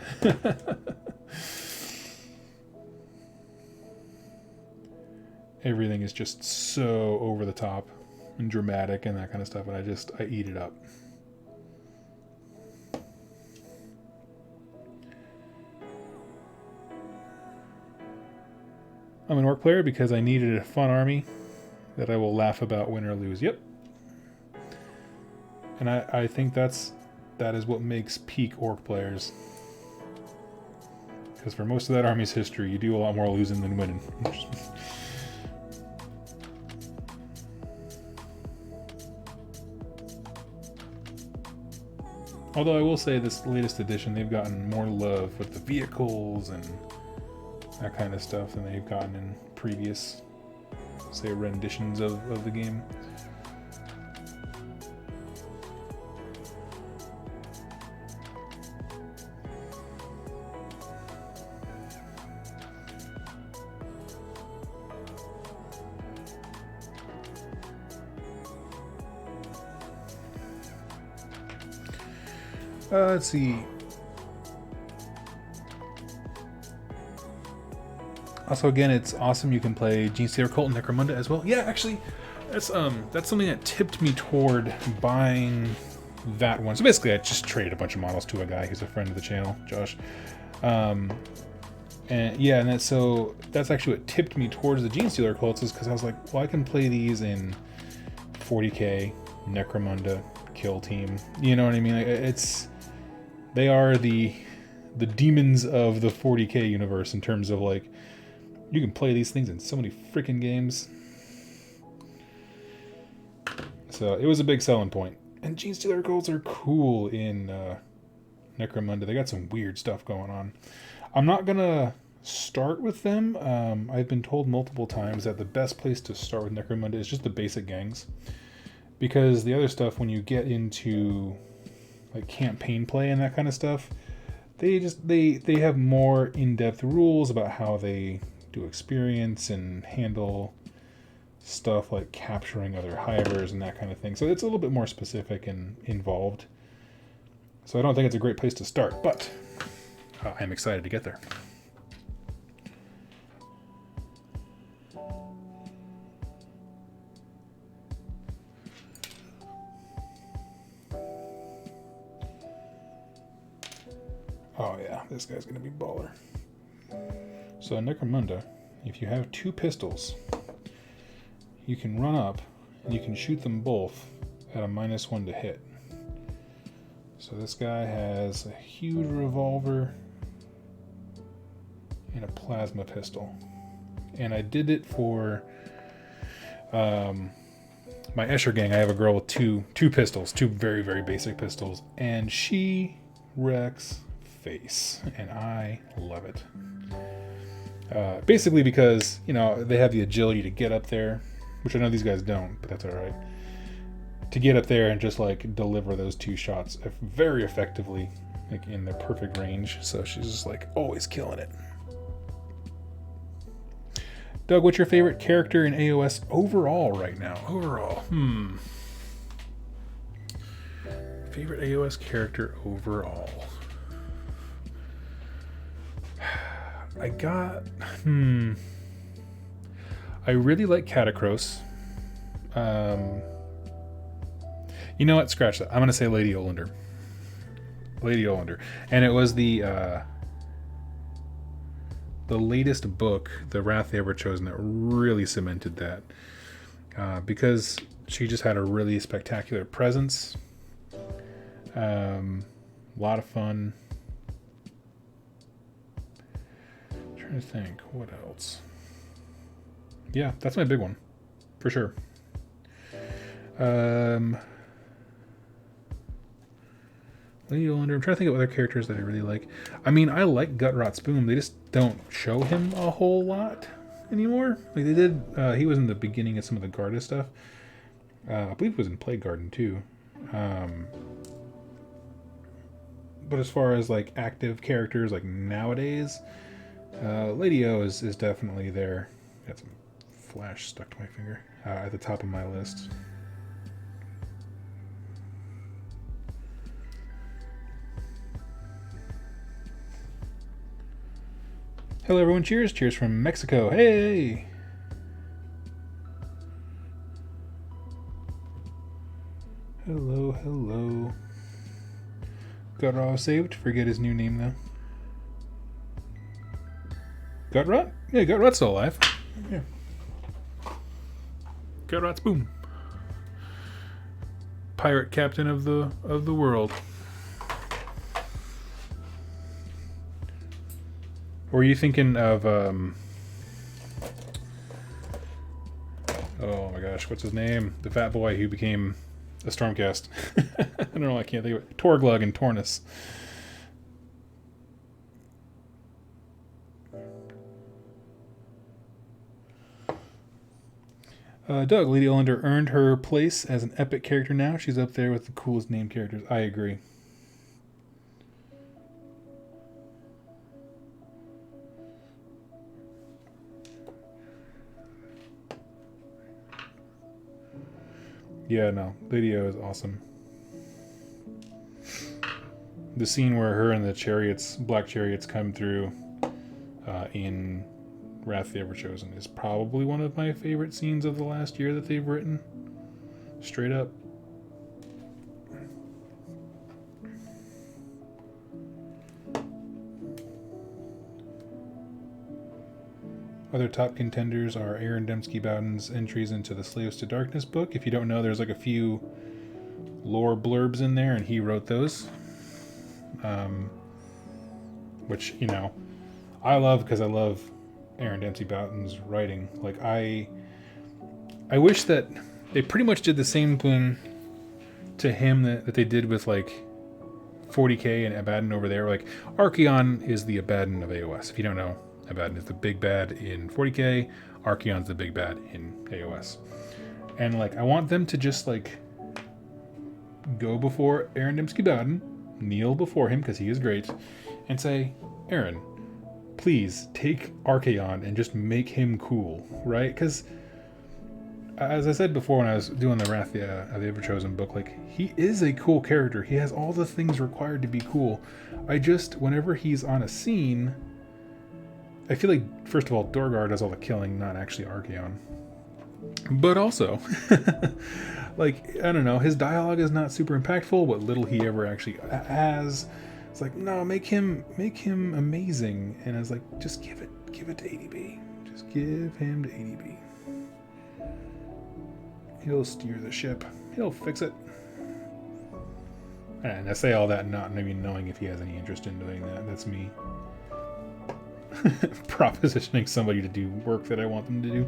Everything is just so over the top and dramatic and that kind of stuff, and I eat it up. I'm an orc player because I needed a fun army that I will laugh about, win or lose. Yep. And I think that is what makes peak orc players. Because for most of that army's history, you do a lot more losing than winning. Although I will say this latest edition, they've gotten more love with the vehicles and that kind of stuff than they've gotten in previous, say, renditions of the game. Let's see. Also, again, it's awesome. You can play Genestealer Cult and Necromunda as well. Yeah, actually, that's something that tipped me toward buying that one. So basically, I just traded a bunch of models to a guy who's a friend of the channel, Josh. And yeah, and that's actually what tipped me towards the Genestealer Cults, is because I was like, well, I can play these in 40k, Necromunda, Kill Team. You know what I mean? They are the demons of the 40k universe in terms of, like, you can play these things in so many freaking games. So it was a big selling point. And Genestealer Cults are cool in Necromunda. They got some weird stuff going on. I'm not gonna start with them. I've been told multiple times that the best place to start with Necromunda is just the basic gangs, because the other stuff, when you get into like campaign play and that kind of stuff, they have more in-depth rules about how they do experience and handle stuff like capturing other hivers and that kind of thing. So it's a little bit more specific and involved. So I don't think it's a great place to start, but I'm excited to get there. Oh yeah, this guy's gonna be baller. So in Necromunda, if you have 2 pistols, you can run up and you can shoot them both at a -1 to hit. So this guy has a huge revolver and a plasma pistol. And I did it for my Escher gang. I have a girl with two pistols, 2 very, very basic pistols, and she wrecks face, and I love it. Basically because, you know, they have the agility to get up there, which I know these guys don't, but that's alright. To get up there and just like deliver those 2 shots very effectively, like in the perfect range. So she's just like always killing it. Doug, what's your favorite character in AoS overall right now? Overall, favorite AoS character overall. I really like Catacross. You know what? Scratch that. I'm gonna say Lady Olander. Lady Olander, and it was the latest book, The Wrath They Ever Chosen, that really cemented that. Because she just had a really spectacular presence. A lot of fun. Trying to think, what else? Yeah, that's my big one, for sure. Lady Olander. I'm trying to think of other characters that I really like. I mean, I like Gutrot Spoon. They just don't show him a whole lot anymore. Like they did. He was in the beginning of some of the Garda stuff. I believe he was in Plague Garden too. But as far as like active characters, like nowadays, Lady O is definitely there. Got some flash stuck to my finger at the top of my list. Hello everyone, cheers. Cheers from Mexico. Hey! Hello, hello. Gutrot saved. Forget his new name though. Gutrot? Yeah, Gutrot's still alive. Yeah. Gutrot's boom. pirate captain of the world. Or are you thinking of oh my gosh, what's his name? The fat boy who became a Stormcast. I don't know, I can't think of it. Torglug and Tornus. Doug, Lady Olander earned her place as an epic character now. She's up there with the coolest named characters. I agree. Yeah, no. Lady O is awesome. The scene where her and the chariots, black chariots, come through in Wrath of the Everchosen is probably one of my favorite scenes of the last year that they've written. Straight up. Other top contenders are Aaron Dembski-Bowden's entries into the Slaves to Darkness book. If you don't know, there's like a few lore blurbs in there, and he wrote those. Which, you know, I love because I love Aaron Dembski-Bowden's writing. Like, I wish that they pretty much did the same thing to him that they did with, like, 40k and Abaddon over there. Like, Archaon is the Abaddon of AoS. If you don't know, Abaddon is the big bad in 40k, Archaon's the big bad in AoS. And, like, I want them to just, like, go before Aaron Dembski-Bowden, kneel before him, because he is great, and say, Aaron, please take Archaon and just make him cool, right? Because, as I said before when I was doing the Wrath of the Everchosen book, like, he is a cool character. He has all the things required to be cool. I just, whenever he's on a scene, I feel like, first of all, Dorgar does all the killing, not actually Archaon. But also, like, I don't know, his dialogue is not super impactful. What little he ever actually has, it's like, no, make him amazing. And I was like, just give it to ADB. Just give him to ADB. He'll steer the ship. He'll fix it. And I say all that not even knowing if he has any interest in doing that. That's me propositioning somebody to do work that I want them to do.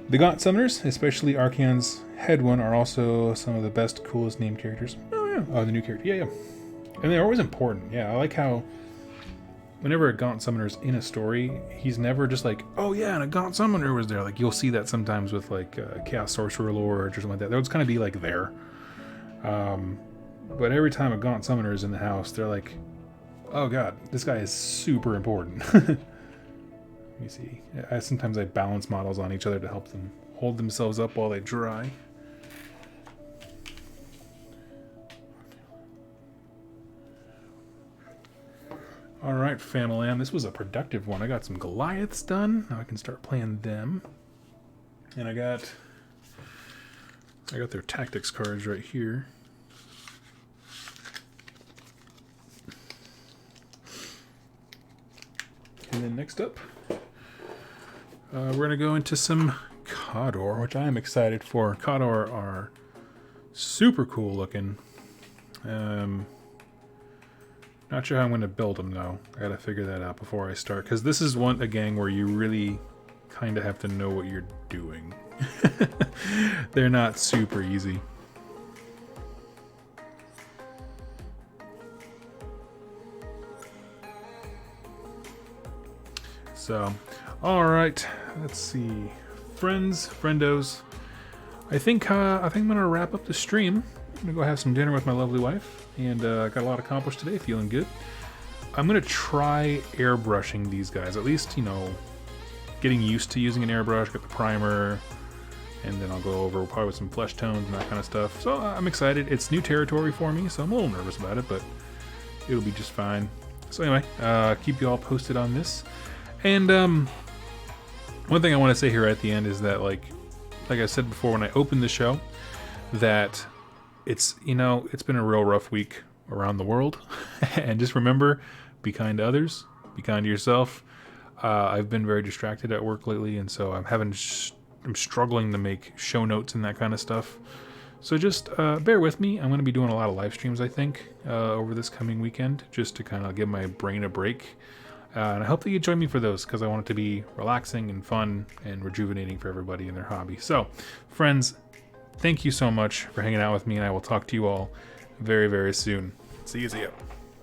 The Gaunt Summoners, especially Archaon's head one, are also some of the best, coolest named characters. Oh yeah. Oh, the new character. Yeah. And they're always important. Yeah, I like how whenever a Gaunt Summoner's in a story, he's never just like, oh yeah, and a Gaunt Summoner was there. Like, you'll see that sometimes with, like, Chaos Sorcerer Lord or something like that. That would kind of be, like, there. But every time a Gaunt Summoner is in the house, they're like, oh god, this guy is super important. Let me see. Sometimes I balance models on each other to help them hold themselves up while they dry. Alright, Famalam, this was a productive one. I got some Goliaths done. Now I can start playing them. And I got their tactics cards right here. And then next up, we're going to go into some Khador, which I am excited for. Khador are super cool looking. Not sure how I'm going to build them, though. I got to figure that out before I start. Because this is a gang where you really kind of have to know what you're doing. They're not super easy. So, alright, let's see. Friendos. I think I'm gonna wrap up the stream. I'm gonna go have some dinner with my lovely wife, and got a lot accomplished today, feeling good. I'm gonna try airbrushing these guys, at least, you know, getting used to using an airbrush, get the primer, and then I'll go over probably with some flesh tones and that kind of stuff. So I'm excited. It's new territory for me, so I'm a little nervous about it, but it'll be just fine. So anyway, keep you all posted on this. And one thing I want to say here at the end is that, like I said before when I opened the show, that it's been a real rough week around the world. And just remember, be kind to others, be kind to yourself. I've been very distracted at work lately, and so I'm struggling to make show notes and that kind of stuff. So just bear with me. I'm going to be doing a lot of live streams, I think, over this coming weekend, just to kind of give my brain a break. And I hope that you join me for those, because I want it to be relaxing and fun and rejuvenating for everybody in their hobby. So, friends, thank you so much for hanging out with me, and I will talk to you all very, very soon. See you.